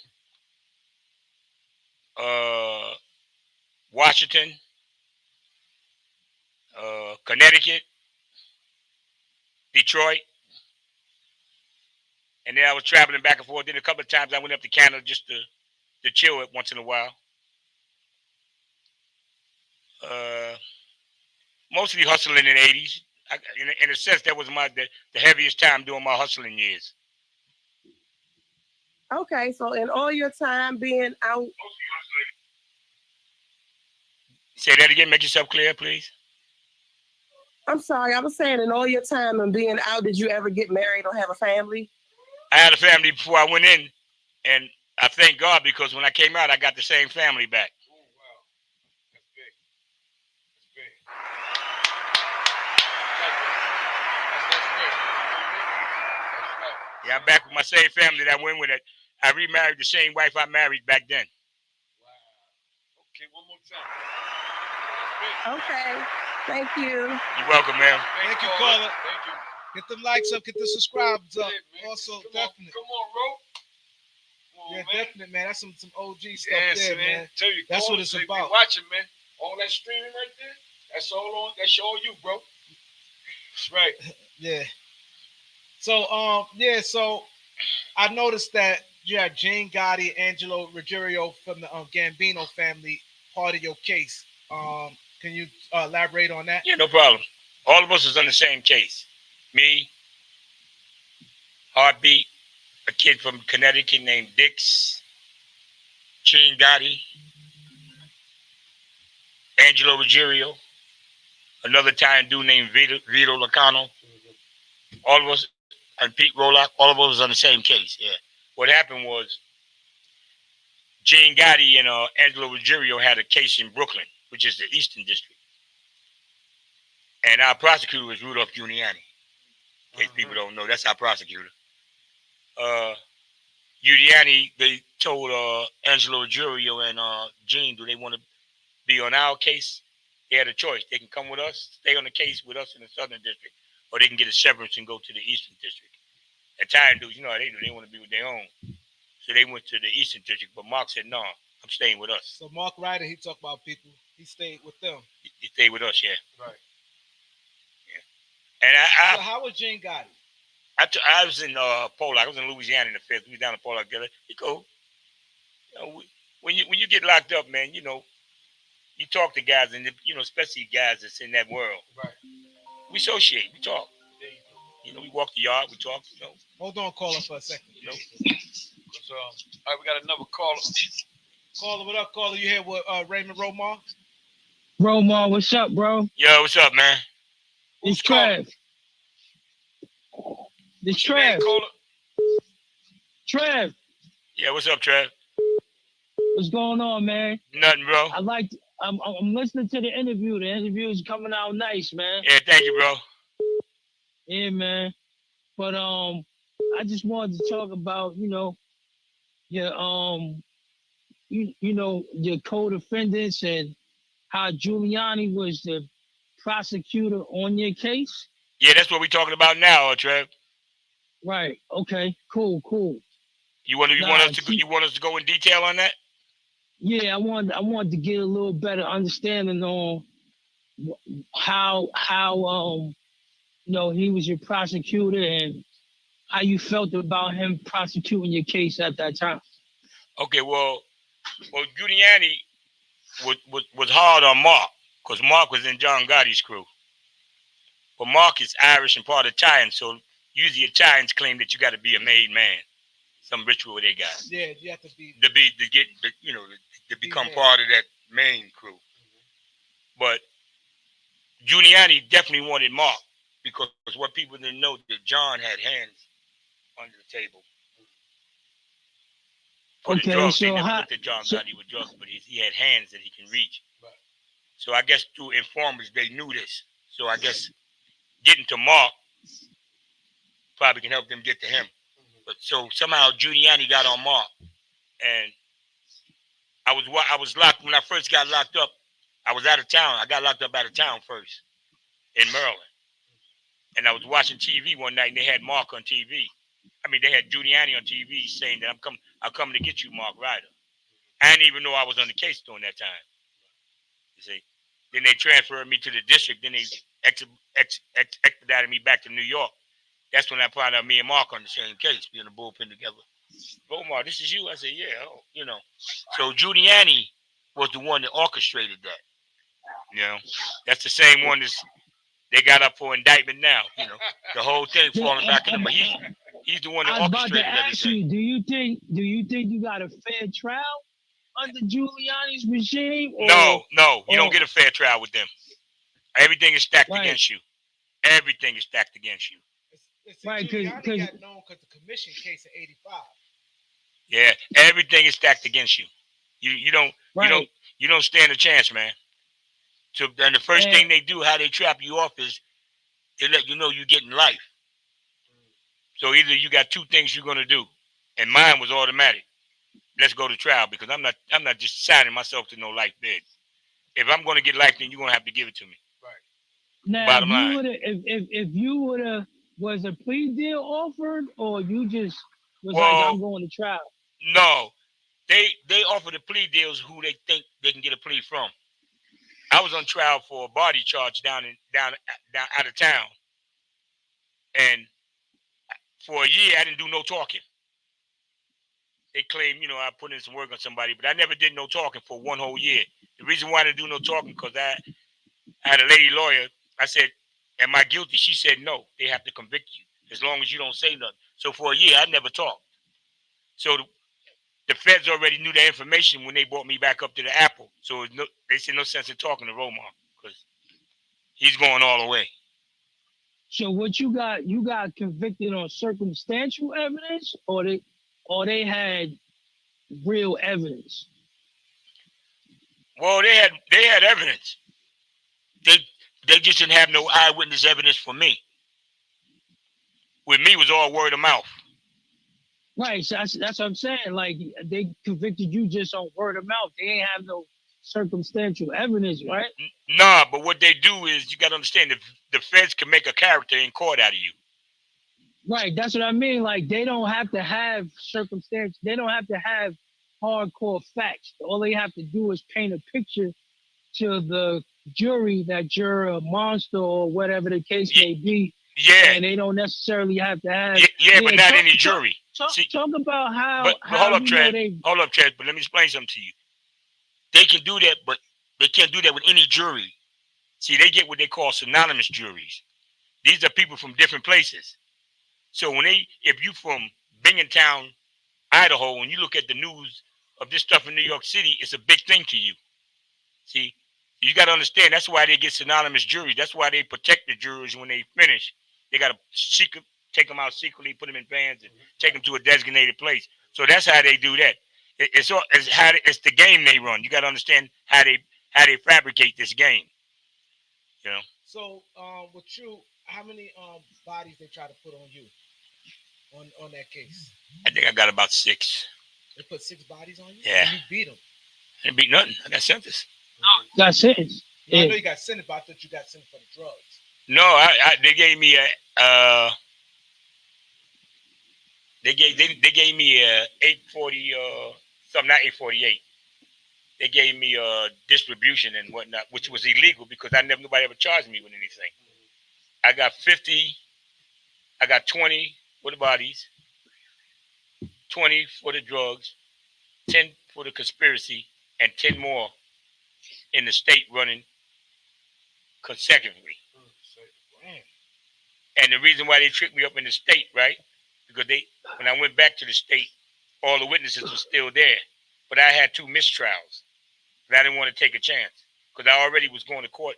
Speaker 5: Washington, Connecticut, Detroit, and then I was traveling back and forth. Then a couple of times I went up to Canada just to chill it once in a while. Mostly hustling in the 80s. In a sense, that was the heaviest time during my hustling years.
Speaker 7: Okay, so in all your time being out.
Speaker 5: Say that again. Make yourself clear, please.
Speaker 7: I'm sorry, I was saying in all your time and being out, did you ever get married or have a family?
Speaker 5: I had a family before I went in, and I thank God because when I came out, I got the same family back.
Speaker 3: Oh, wow. That's big. That's big. That's big. That's right.
Speaker 5: Yeah, I'm back with my same family that I went with it. I remarried the same wife I married back then.
Speaker 3: Wow. Okay, one more time. That's big.
Speaker 7: Okay, thank you.
Speaker 5: You're welcome, ma'am.
Speaker 4: Thank you, caller.
Speaker 3: Thank you.
Speaker 4: Get the likes up, get the subscribes up.
Speaker 3: Yeah,
Speaker 4: Also,
Speaker 3: come
Speaker 4: definitely.
Speaker 3: Come on, Ro. Come on,
Speaker 4: Yeah,
Speaker 3: man.
Speaker 4: definitely, man. That's some OG stuff
Speaker 3: Yes,
Speaker 4: there, man.
Speaker 3: Tell you,
Speaker 4: That's what
Speaker 3: callers,
Speaker 4: it's
Speaker 3: they be
Speaker 4: about.
Speaker 3: Watching, man. All that streaming right there. That's all on. That's all you, bro. That's right.
Speaker 4: Yeah. So, so I noticed that you had Jane Gotti, Angelo Ruggiero from the Gambino family part of your case. Can you elaborate on that?
Speaker 5: Yeah, no problem. All of us was on the same case. Me, Heartbeat, a kid from Connecticut named Dix, Gene Gotti, Angelo Ruggiero, another Italian dude named Vito Lacano. All of us, and Pete Rolock, all of us was on the same case. Yeah. What happened was Gene Gotti and Angelo Ruggiero had a case in Brooklyn, which is the Eastern District. And our prosecutor was Rudolph Giuliani. In case people don't know, that's our prosecutor. Julianni, they told Angelo Ruggiero and Gene, do they want to be on our case? They had a choice. They can come with us, stay on the case with us in the Southern District, or they can get a severance and go to the Eastern District. Italian dudes, you know how they do. They want to be with their own. So they went to the Eastern District, but Mark said, no, I'm staying with us.
Speaker 4: So Mark Ryder, he talked about people. He stayed with them.
Speaker 5: He stayed with us, yeah.
Speaker 3: Right.
Speaker 5: Yeah. And
Speaker 4: So how was Gene Gotti?
Speaker 5: I was in Pollock. I was in Louisiana in the 5th. We were down in Pollock together. You go. You know, when you get locked up, man, you know, you talk to guys, and especially guys that's in that world.
Speaker 3: Right.
Speaker 5: We associate. We talk. You know, we walk the yard. We talk. You know.
Speaker 4: Hold on, caller, for a second.
Speaker 5: You know.
Speaker 3: All right, we got another caller.
Speaker 4: Caller, what up, caller? You here with Raymond Romar?
Speaker 8: Romar, what's up, bro?
Speaker 5: Yo, what's up, man?
Speaker 8: It's Trev. It's Trev. Trev.
Speaker 5: Yeah, what's up, Trev?
Speaker 8: What's going on, man?
Speaker 5: Nothing, bro.
Speaker 8: I'm listening to the interview. The interview is coming out nice, man.
Speaker 5: Yeah, thank you, bro.
Speaker 8: Yeah, man. But I just wanted to talk about, your your co-defendants and how Julianni was the prosecutor on your case.
Speaker 5: Yeah, that's what we're talking about now, Trev.
Speaker 8: Right. Okay. Cool.
Speaker 5: You want us to go in detail on that?
Speaker 8: Yeah, I wanted to get a little better understanding on how he was your prosecutor and how you felt about him prosecuting your case at that time.
Speaker 5: Okay, well, Julianni was hard on Mark because Mark was in John Gotti's crew. But Mark is Irish and part Italian, so usually Italians claim that you got to be a made man. Some ritual they got.
Speaker 4: Yeah, you have to be
Speaker 5: to become part of that main crew. But Julianni definitely wanted Mark because what people didn't know that John had hands under the table. For the drugs, they never looked at John Gotti with drugs, but he had hands that he can reach. Right. So I guess through informers, they knew this. So I guess getting to Mark probably can help them get to him. But so somehow Julianni got on Mark, and I was locked when I first got locked up. I was out of town. I got locked up out of town first in Maryland, and I was watching TV one night, and they had Mark on TV. I mean, they had Julianni on TV saying that I'm coming to get you, Mark Ryder. I didn't even know I was on the case during that time. You see, then they transferred me to the district. Then they expedited me back to New York. That's when I found out me and Mark on the same case, being in the bullpen together. Romar, this is you? I said, yeah. Oh, So Julianni was the one that orchestrated that. That's the same one they got up for indictment now. The whole thing falling back in him. But he's the one that orchestrated everything.
Speaker 8: Do you think you got a fair trial under Giuliani's regime?
Speaker 5: No. You don't get a fair trial with them. Everything is stacked against you. Everything is stacked against you.
Speaker 4: Right, because got known because the commission case in '85.
Speaker 5: Yeah, everything is stacked against you. You don't stand a chance, man. So then the first thing they do, how they trap you off, is they let you know you're getting life. So either you got two things you're gonna do, and mine was automatic. Let's go to trial because I'm not just signing myself to no life bid. If I'm gonna get life, then you're gonna have to give it to me.
Speaker 4: Right.
Speaker 8: Now,
Speaker 5: bottom line.
Speaker 8: If you would have, was a plea deal offered, or you just was like, I'm going to trial?
Speaker 5: No, they offer the plea deals who they think they can get a plea from. I was on trial for a body charge down out of town, and for a year I didn't do no talking. They claim, I put in some work on somebody, but I never did no talking for one whole year. The reason why I didn't do no talking because I had a lady lawyer. I said, am I guilty? She said, no, they have to convict you as long as you don't say nothing. So for a year, I never talked. So the feds already knew the information when they brought me back up to the Apple. So they said no sense in talking to Romar because he's going all the way.
Speaker 8: So what you got convicted on circumstantial evidence, or they had real evidence?
Speaker 5: Well, they had evidence. They just didn't have no eyewitness evidence for me. With me, it was all word of mouth.
Speaker 8: Right, so that's what I'm saying. Like, they convicted you just on word of mouth. They ain't have no circumstantial evidence, right?
Speaker 5: Nah, but what they do is, you got to understand, the feds can make a character in court out of you.
Speaker 8: Right, that's what I mean. Like, they don't have to have circumstances. They don't have to have hardcore facts. All they have to do is paint a picture to the jury that you're a monster or whatever the case may be.
Speaker 5: Yeah.
Speaker 8: And they don't necessarily have to have...
Speaker 5: But not any jury.
Speaker 8: Talk about how...
Speaker 5: But hold up, Trev. But let me explain something to you. They can do that, but they can't do that with any jury. See, they get what they call synonymous juries. These are people from different places. So if you from Binghamton, Idaho, and you look at the news of this stuff in New York City, it's a big thing to you. See, you got to understand, that's why they get synonymous juries. That's why they protect the jurors when they finish. They got to take them out secretly, put them in vans, and take them to a designated place. So that's how they do that. It's the game they run. You got to understand how they fabricate this game.
Speaker 4: So with you, how many bodies they try to put on you on that case?
Speaker 5: I think I got about 6.
Speaker 4: They put 6 bodies on you?
Speaker 5: Yeah.
Speaker 4: And you beat them?
Speaker 5: I didn't beat nothing. I got sentenced.
Speaker 8: Got sentenced.
Speaker 4: Yeah. I know you got sentenced, but I thought you got sentenced for the drugs.
Speaker 5: No, they gave me they gave me a 840 something, not 848. They gave me distribution and whatnot, which was illegal because nobody ever charged me with anything. I got 50, I got 20, for the bodies, 20 for the drugs, 10 for the conspiracy, and 10 more in the state running consecutively. And the reason why they tricked me up in the state, right? Because when I went back to the state, all the witnesses were still there. But I had 2 mistrials. But I didn't want to take a chance. Because I already was going to court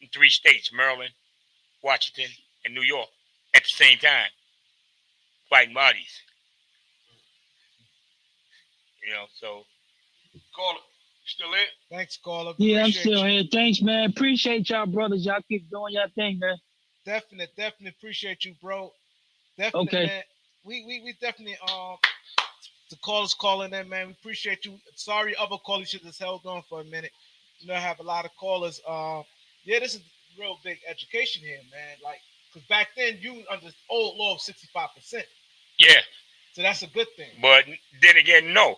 Speaker 5: in 3 states, Maryland, Washington, and New York, at the same time, fighting bodies. So
Speaker 3: Caller, you still in?
Speaker 4: Thanks, caller.
Speaker 8: Yeah, I'm
Speaker 4: Appreciate
Speaker 8: still
Speaker 4: you.
Speaker 8: here. Thanks, man. Appreciate y'all, brothers. Y'all keep doing your thing, man.
Speaker 4: Definitely appreciate you, bro. Definitely,
Speaker 8: Okay.
Speaker 4: man. We definitely the callers calling in, man. We appreciate you. Sorry, other callers should have held on for a minute. I have a lot of callers. Yeah, this is real big education here, man. Like, because back then you under old law of 65%.
Speaker 5: yeah,
Speaker 4: So that's a good thing.
Speaker 5: but then again, no.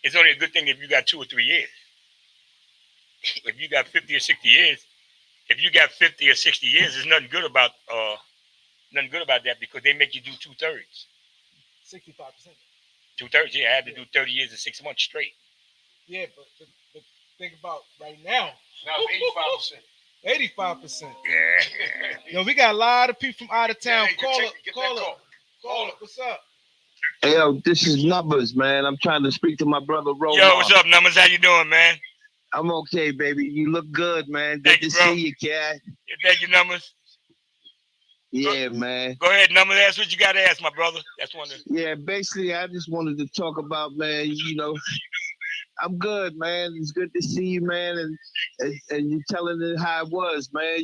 Speaker 5: It's only a good thing if you got 2 or 3 years. If you got 50 or 60 years, there's nothing good about that because they make you do 2/3.
Speaker 4: 65%.
Speaker 5: 2/3, yeah. I had to do 30 years and 6 months straight.
Speaker 4: Yeah, but think about right now.
Speaker 3: Now it's 85%.
Speaker 4: 85%.
Speaker 5: Yeah.
Speaker 4: Yo, we got a lot of people from out of town.
Speaker 3: Yeah,
Speaker 4: Call up. What's up?
Speaker 6: Hey, yo, this is Numbers, man. I'm trying to speak to my brother Romar.
Speaker 5: Yo, what's up, Numbers? How you doing, man?
Speaker 6: I'm okay, baby. You look good, man.
Speaker 5: Thank
Speaker 6: Good
Speaker 5: you,
Speaker 6: to
Speaker 5: bro.
Speaker 6: see you, cat.
Speaker 5: Yeah, thank you, Numbers.
Speaker 6: Yeah, man.
Speaker 5: Go ahead, Numbers. Ask what you got to ask, my brother. That's one of the...
Speaker 6: Yeah, basically, I just wanted to talk about, man, I'm good, man. It's good to see you, man. And you telling it how it was, man,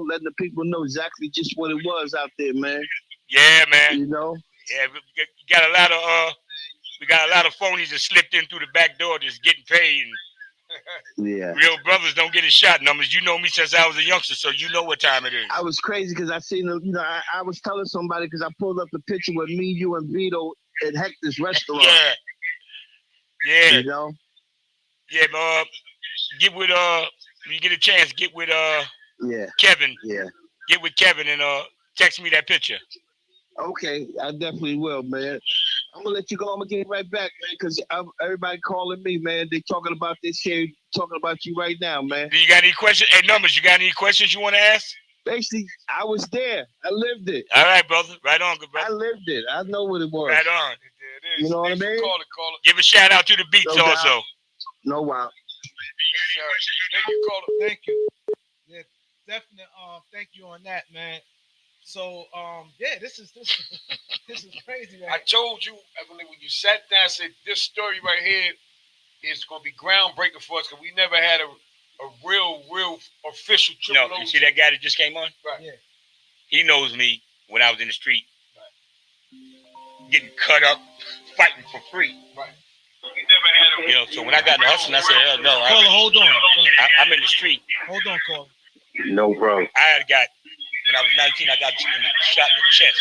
Speaker 6: letting the people know exactly just what it was out there, man.
Speaker 5: Yeah, man.
Speaker 6: Yeah,
Speaker 5: we got a lot of phonies that slipped in through the back door just getting paid. And
Speaker 6: yeah.
Speaker 5: real brothers don't get a shot. Numbers. You know me since I was a youngster, so you know what time it is.
Speaker 6: I was crazy because I seen, I was telling somebody because I pulled up the picture with me, you, and Vito at Hector's restaurant.
Speaker 5: Yeah.
Speaker 6: Yeah,
Speaker 5: get with when you get a chance, get with
Speaker 6: yeah,
Speaker 5: Kevin.
Speaker 6: Yeah.
Speaker 5: Get with Kevin and text me that picture.
Speaker 6: Okay, I definitely will, man. I'm gonna let you go. I'm gonna get right back, man, because everybody calling me, man. They talking about this here, talking about you right now, man.
Speaker 5: Do you got any questions? Hey, Numbers, you got any questions you want to ask?
Speaker 6: Basically, I was there. I lived it.
Speaker 5: All right, brother. Right on, good brother.
Speaker 6: I lived it. I know what it was.
Speaker 5: Right on.
Speaker 3: It is.
Speaker 6: You know what I mean?
Speaker 3: Call it.
Speaker 5: Give a shout out to the beats
Speaker 6: No
Speaker 5: also.
Speaker 6: doubt. No wow.
Speaker 3: Thank you, caller.
Speaker 4: Thank you. Yeah, definitely. Thank you on that, man. So, yeah, this is crazy, man.
Speaker 3: I told you when you sat down, I said this story right here is going to be groundbreaking for us because we never had a real official triple
Speaker 5: You see that guy that just came on?
Speaker 3: Right.
Speaker 4: Yeah.
Speaker 5: He knows me when I was in the street, getting cut up, fighting for free.
Speaker 3: Right.
Speaker 5: So when I got in the hustle, I said, hell no.
Speaker 4: Caller, hold on.
Speaker 5: I'm in the street.
Speaker 4: Hold on, caller.
Speaker 6: No problem.
Speaker 5: When I was 19, I got shot in the chest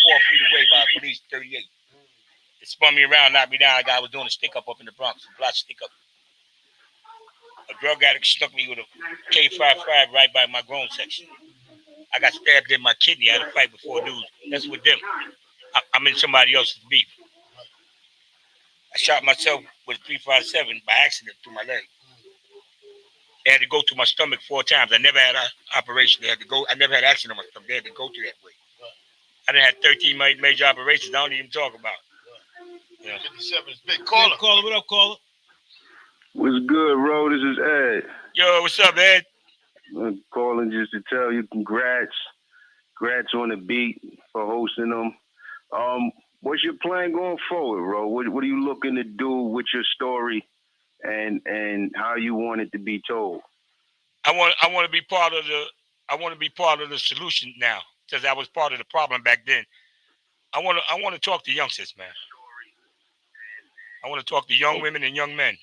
Speaker 5: 4 feet away by a police, 38. It spun me around, knocked me down. I was doing a stick-up up in the Bronx, a block stick-up. A drug addict stuck me with a K55 right by my groin section. I got stabbed in my kidney. I had a fight with 4 dudes. That's with them. I'm in somebody else's beef. I shot myself with a 357 by accident through my leg. They had to go to my stomach 4 times. I never had an operation. I never had accident on my stomach. They had to go through that way. I done had 13 major operations. I don't even talk about.
Speaker 3: 57 is big. Caller.
Speaker 4: Caller, what up, caller?
Speaker 9: What's good, Ro? This is Ed.
Speaker 5: Yo, what's up, Ed?
Speaker 9: I'm calling just to tell you congrats. Congrats on the beat for hosting them. What's your plan going forward, Ro? What are you looking to do with your story and how you want it to be told?
Speaker 5: I want to be part of the solution now, because I was part of the problem back then. I want to talk to youngsters, man. I want to talk to young women and young men.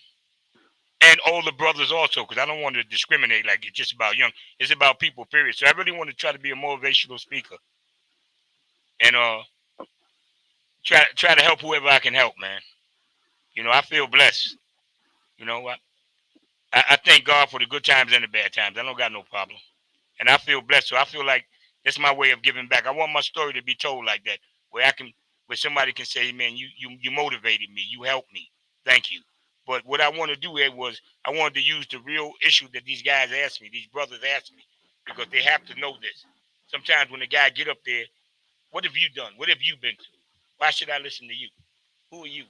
Speaker 5: And older brothers also, because I don't want to discriminate like it's just about young. It's about people, period. So I really want to try to be a motivational speaker. And try to help whoever I can help, man. I feel blessed. I thank God for the good times and the bad times. I don't got no problem. And I feel blessed. So I feel like That's my way of giving back. I want my story to be told like that, where somebody can say, man, you motivated me, you helped me, thank you. But what I want to do here was I wanted to use the real issue that these guys asked me, these brothers asked me, because they have to know this. Sometimes when the guy get up there, what have you done? What have you been through? Why should I listen to you? Who are you?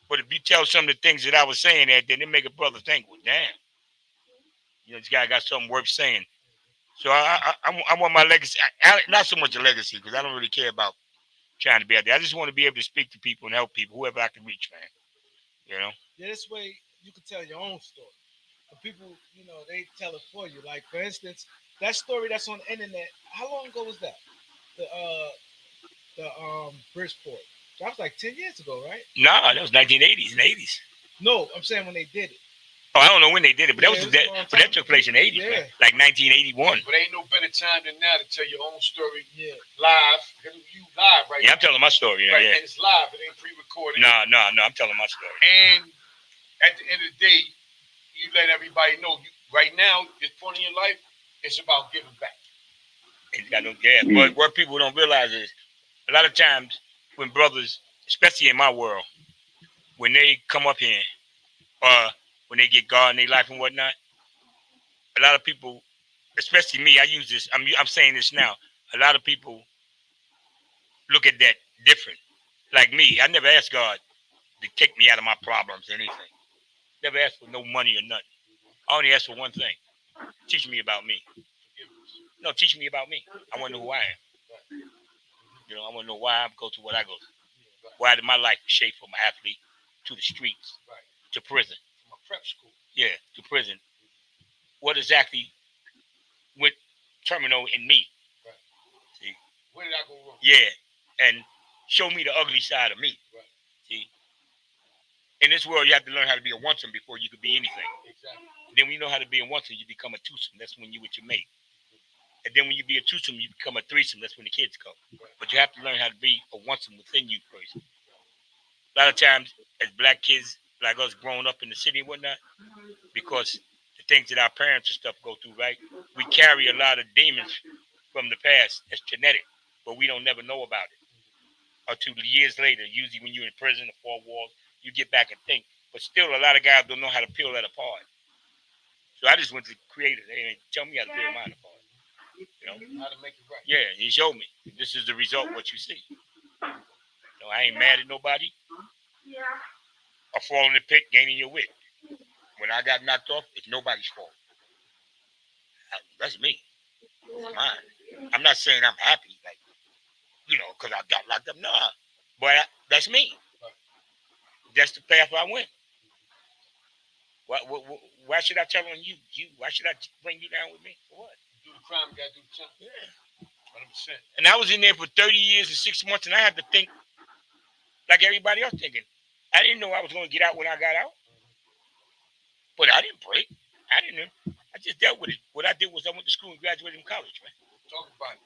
Speaker 5: But if you tell some of the things that I was saying there, then it make a brother think, well, damn, this guy got something worth saying. So I want my legacy, not so much a legacy, because I don't really care about trying to be out there. I just want to be able to speak to people and help people, whoever I can reach, man.
Speaker 4: Yeah, this way you can tell your own story. But people, they tell it for you. Like, for instance, that story that's on the internet, how long ago was that? The Bridgeport. That was like 10 years ago, right?
Speaker 5: Nah, that was 1980s and 80s.
Speaker 4: No, I'm saying when they did it.
Speaker 5: Oh, I don't know when they did it, but that took place in the 80s, man. Like 1981.
Speaker 3: But ain't no better time than now to tell your own story live. You live, right?
Speaker 5: Yeah, I'm telling my story.
Speaker 3: Right,
Speaker 5: yeah.
Speaker 3: And it's live. It ain't pre-recorded.
Speaker 5: No, I'm telling my story.
Speaker 3: And at the end of the day, you let everybody know, right now, this point in your life, it's about giving back.
Speaker 5: But what people don't realize is, a lot of times when brothers, especially in my world, when they come up here, when they get God in their life and whatnot, a lot of people, especially me, I use this, I'm saying this now, a lot of people look at that different. Like me, I never asked God to take me out of my problems or anything. Never asked for no money or nothing. I only asked for one thing. Teach me about me. No, teach me about me. I want to know who I am. I want to know why I go through what I go through. Why did my life shape from an athlete to the streets, to prison?
Speaker 3: From a prep school.
Speaker 5: Yeah, to prison. What exactly went terminal in me?
Speaker 3: Right.
Speaker 5: See?
Speaker 3: Where did I go wrong?
Speaker 5: Yeah, and show me the ugly side of me.
Speaker 3: Right.
Speaker 5: See? In this world, you have to learn how to be a one-some before you could be anything.
Speaker 3: Exactly.
Speaker 5: Then when you know how to be a one-some, you become a two-some. That's when you with your mate. And then when you be a two-some, you become a threesome. That's when the kids come. Right. But you have to learn how to be a one-some within you first. A lot of times, as black kids, like us growing up in the city and whatnot, because the things that our parents and stuff go through, right? We carry a lot of demons from the past. That's genetic, but we don't never know about it. Until years later, usually when you're in prison or 4 walls, you get back and think. But still, a lot of guys don't know how to peel that apart. So I just went to the creator. They didn't tell me how to peel mine apart.
Speaker 3: How to make it right.
Speaker 5: Yeah, he showed me. This is the result of what you see. I ain't mad at nobody. I fall in the pit, gaining your wit. When I got knocked off, it's nobody's fault. That's me. It's mine. I'm not saying I'm happy, because I got locked up. Nah, but that's me. That's the path I went. Why should I tell on you? Why should I bring you down with me? For what?
Speaker 3: Do the crime, you gotta do the time.
Speaker 5: Yeah.
Speaker 3: 100%.
Speaker 5: And I was in there for 30 years and 6 months, and I had to think like everybody else thinking. I didn't know I was going to get out when I got out. But I didn't break. I didn't. I just dealt with it. What I did was I went to school and graduated from college, man.
Speaker 3: Talk about it.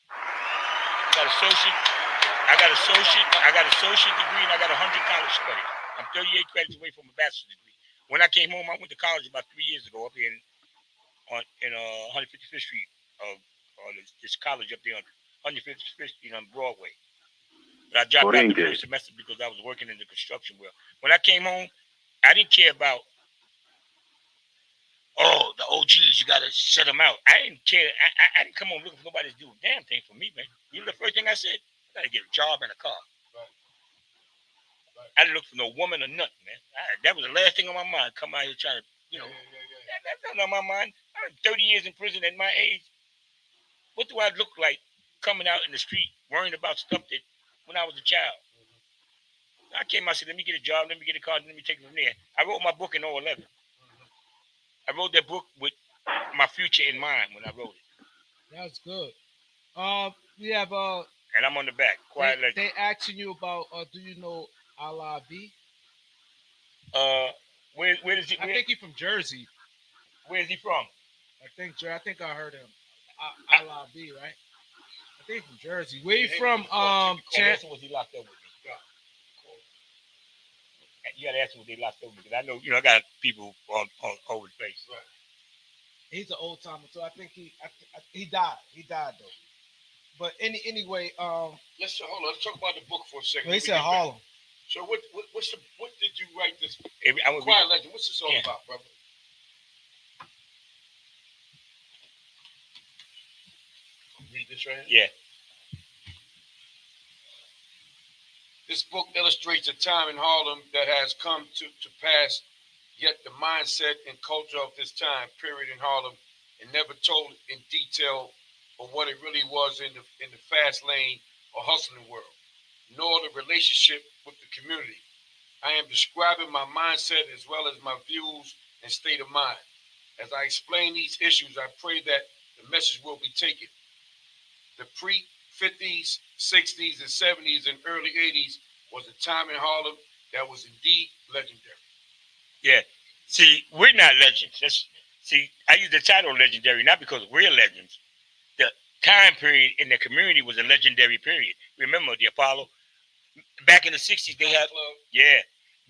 Speaker 5: I got associate degree, and I got 100 college credits. I'm 38 credits away from a bachelor's degree. When I came home, I went to college about 3 years ago up here in 155th Street, this college up there on 155th Street on Broadway. But I dropped out the first semester because I was working in the construction world. When I came home, I didn't care about, the OGs, you got to set them out. I didn't care. I didn't come home looking for nobody to do a damn thing for me, man. You know the first thing I said? I got to get a job and a car.
Speaker 3: Right.
Speaker 5: I didn't look for no woman or nothing, man. That was the last thing on my mind. Come out here trying to, That's not on my mind. I'm 30 years in prison at my age. What do I look like coming out in the street worrying about stuff that when I was a child? I came out and said, let me get a job, let me get a car, let me take it from there. I wrote my book in 2011. I wrote that book with my future in mind when I wrote it.
Speaker 4: That's good. We have
Speaker 5: and I'm on the back. Quiet legend.
Speaker 4: They asking you about do you know Allah B?
Speaker 5: Where is he?
Speaker 4: I think he's from Jersey.
Speaker 5: Where is he from?
Speaker 4: I think I heard him. Allah B, right? I think from Jersey. Where you from?
Speaker 5: Chance, was he locked up with me? You gotta ask him what they locked up with, because I know, I got people all over the place.
Speaker 4: Right. He's an old timer, so I think he died. He died though. But anyway,
Speaker 3: hold on. Let's talk about the book for a second.
Speaker 4: They said Harlem.
Speaker 3: So what did you write this?
Speaker 5: Quiet
Speaker 3: Legend. What's this all about, brother? Read this right here.
Speaker 5: Yeah.
Speaker 3: This book illustrates a time in Harlem that has come to pass, yet the mindset and culture of this time period in Harlem, and never told in detail of what it really was in the fast lane or hustling world, nor the relationship with the community. I am describing my mindset as well as my views and state of mind. As I explain these issues, I pray that the message will be taken. The pre-50s, 60s, and 70s and early 80s was a time in Harlem that was indeed legendary.
Speaker 5: Yeah. See, we're not legends. I use the title legendary not because we're legends. The time period in the community was a legendary period. Remember the Apollo? Back in the 60s, they had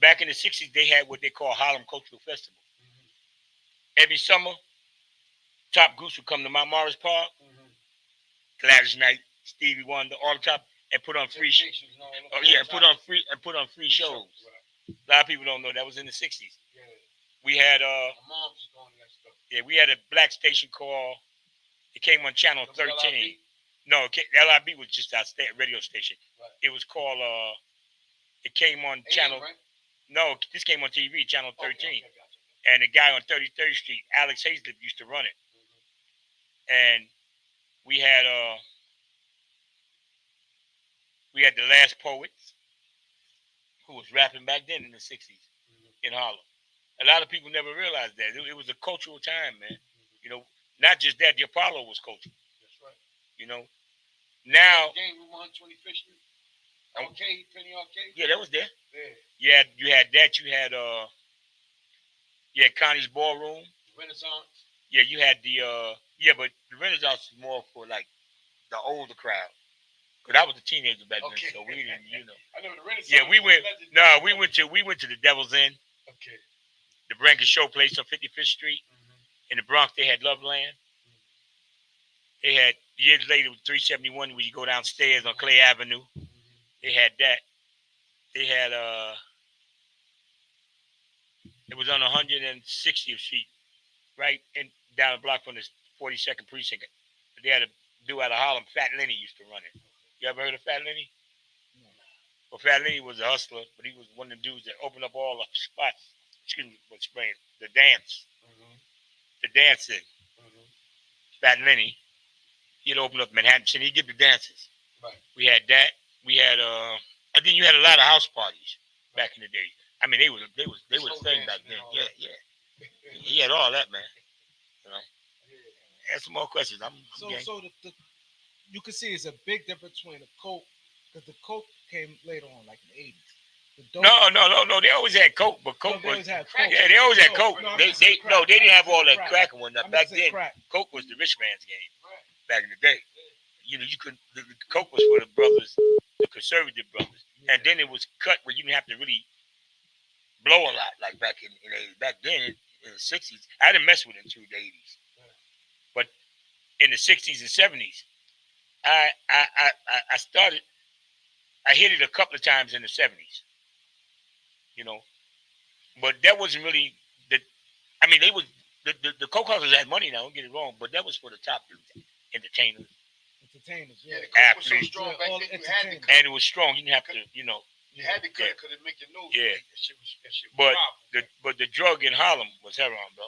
Speaker 5: back in the 60s, they had what they call Harlem Cultural Festival. Mm-hmm. Every summer, top groups would come to Mount Morris Park, Gladys Knight, Stevie Wonder, all the top, and put on free shows. Put on free shows. Right. A lot of people don't know that was in the 60s. Yeah. We had
Speaker 3: my mom was going to that stuff.
Speaker 5: Yeah, we had a black station called. It came on channel 13. LIB? No, LIB was just our radio station. Right. It was called. It came on channel. Right? No, this came on TV, channel 13. Okay, gotcha. And the guy on 33rd Street, Alex Hazlett, used to run it. Mm-hmm. And we had the Last Poets, who was rapping back then in the 60s in Harlem. A lot of people never realized that. It was a cultural time, man. You know, not just that, the Apollo was cultural.
Speaker 3: That's right.
Speaker 5: You know, now.
Speaker 3: Game room on 25th Street. Arcade, Penny Arcade.
Speaker 5: Yeah, that was there.
Speaker 3: Yeah.
Speaker 5: You had that. You had Connie's Ballroom.
Speaker 3: Renaissance.
Speaker 5: Yeah, you had but the Renaissance was more for like the older crowd. Cause I was a teenager back then, so we didn't, you know.
Speaker 3: I know the Renaissance.
Speaker 5: Yeah, we went to the Devil's Inn.
Speaker 3: Okay.
Speaker 5: The Branca Show place on 55th Street. Mm-hmm. In the Bronx, they had Loveland. Mm-hmm. They had years later with 371 where you go downstairs on Clay Avenue. Mm-hmm. They had that. They had it was on 160th Street, right, and down the block from the 42nd precinct. They had a dude out of Harlem. Fat Lenny used to run it. You ever heard of Fat Lenny? No. Well, Fat Lenny was a hustler, but he was one of the dudes that opened up all the spots. Excuse me, what's spraying? The dance. Mm-hmm. The dancing. Mm-hmm. Fat Lenny. He'd open up Manhattan and he'd give the dances.
Speaker 3: Right. We
Speaker 5: had that. We had and then you had a lot of house parties back in the day. I mean, they were the thing back then. Yeah. He had all that, man. You know. Ask some more questions.
Speaker 4: So you can see it's a big difference between the coke, because the coke came later on, like in the 80s.
Speaker 5: No. They always had coke, but coke was. Yeah, they always had coke. They didn't have all that crack and whatnot. Back then, coke was the rich man's game. Back in the day, you know, the coke was for the brothers, the conservative brothers, and then it was cut where you didn't have to really blow a lot, like back in back then in the 60s. I didn't mess with it until the 80s, but in the 60s and 70s, I started. I hit it a couple of times in the 70s, you know, but that wasn't really the. I mean, they was the coke hustlers had money now. Don't get it wrong, but that was for the top dudes, entertainers.
Speaker 3: Yeah, the coke was so strong back then. You had to cut.
Speaker 5: And it was strong. You didn't have to, you know.
Speaker 3: You had to cut because it make your nose.
Speaker 5: Yeah.
Speaker 3: That shit was
Speaker 5: but the drug in Harlem was heroin, bro.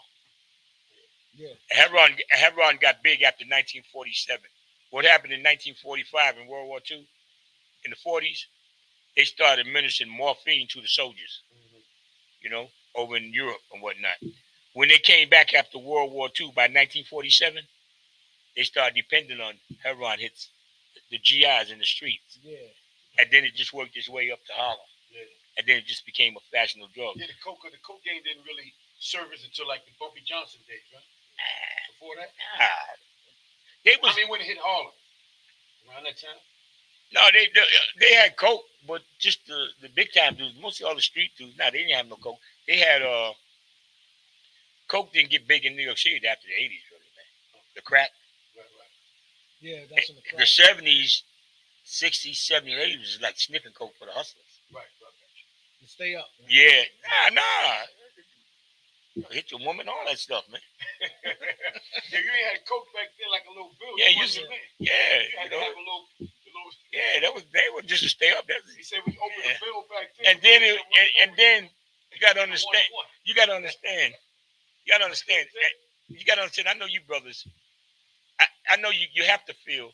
Speaker 4: Yeah.
Speaker 5: Heroin got big after 1947. What happened in 1945 in World War II? In the 40s, they started administering morphine to the soldiers. Mm-hmm. You know, over in Europe and whatnot. When they came back after World War II, by 1947, they started depending on heroin hits, the GIs in the streets.
Speaker 4: Yeah.
Speaker 5: And then it just worked its way up to Harlem.
Speaker 3: Yeah.
Speaker 5: And then it just became a fashionable drug.
Speaker 3: Yeah, the coke game didn't really service until like the Bumpy Johnson days, right? Before that? When it hit Harlem. Around that time?
Speaker 5: No, they had coke, but just the big time dudes, mostly all the street dudes, they didn't have no coke. They had coke didn't get big in New York City after the 80s, really, man. The crack.
Speaker 3: Right.
Speaker 4: Yeah, that's when
Speaker 5: The 70s, 60s, 70s, 80s was like sniffing coke for the hustlers.
Speaker 4: Right. You stay up. Man.
Speaker 5: Yeah, nah. Hit your woman, all that stuff, man.
Speaker 3: Yeah, you ain't had coke back then like a little bill.
Speaker 5: Yeah,
Speaker 3: you
Speaker 5: you
Speaker 3: had to
Speaker 5: know.
Speaker 3: have a little.
Speaker 5: Yeah, they were just to stay up.
Speaker 3: He said we opened the bill back then.
Speaker 5: And then you gotta understand. You gotta understand. I know you brothers. I know you have to feel,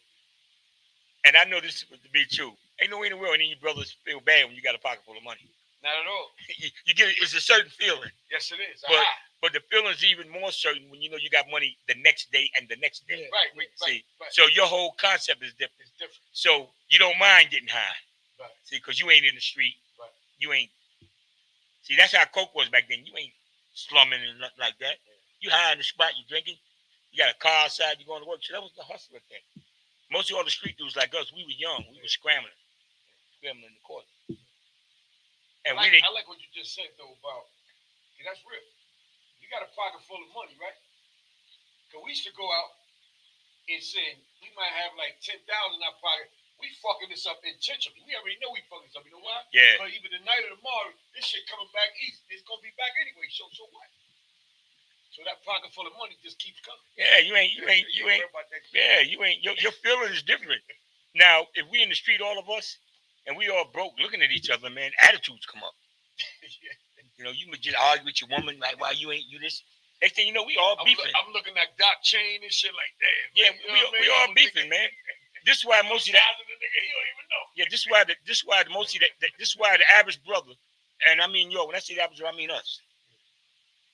Speaker 5: and I know this to be true. Ain't no anywhere any of you brothers feel bad when you got a pocket full of money.
Speaker 3: Not at all.
Speaker 5: You get it. It's a certain feeling.
Speaker 3: Yes, it is.
Speaker 5: But the feeling's even more certain when you know you got money the next day and the next day.
Speaker 3: Yeah, right.
Speaker 5: So your whole concept is different.
Speaker 3: It's different.
Speaker 5: So you don't mind getting high.
Speaker 3: Right.
Speaker 5: See, because you ain't in the street.
Speaker 3: Right.
Speaker 5: You ain't. See, that's how coke was back then. You ain't slumming and nothing like that. You high in the spot, you drinking. You got a car outside, you going to work. So that was the hustler thing. Most of all the street dudes like us, we were young. We were scrambling in the court. And
Speaker 3: I like what you just said though about, that's real. You got a pocket full of money, right? Because we used to go out and say we might have like 10,000 in our pocket. We fucking this up intentionally. We already know we fucking this up. You know why?
Speaker 5: Yeah.
Speaker 3: But even tonight or tomorrow, this shit coming back easy. It's gonna be back anyway. So what? So that pocket full of money just keeps coming.
Speaker 5: Yeah, you ain't. Yeah, you ain't. Your feeling is different. Now, if we in the street, all of us, and we all broke, looking at each other, man, attitudes come up.
Speaker 3: Yeah.
Speaker 5: You know, you would just argue with your woman, like, why you ain't you this? Next thing you know, we all beefing.
Speaker 3: I'm looking at Doc Chain and shit like that.
Speaker 5: Yeah, we all beefing, man. This is why most of that.
Speaker 3: He don't even know.
Speaker 5: Yeah, this is why the average brother, and I mean when I say the average, I mean us.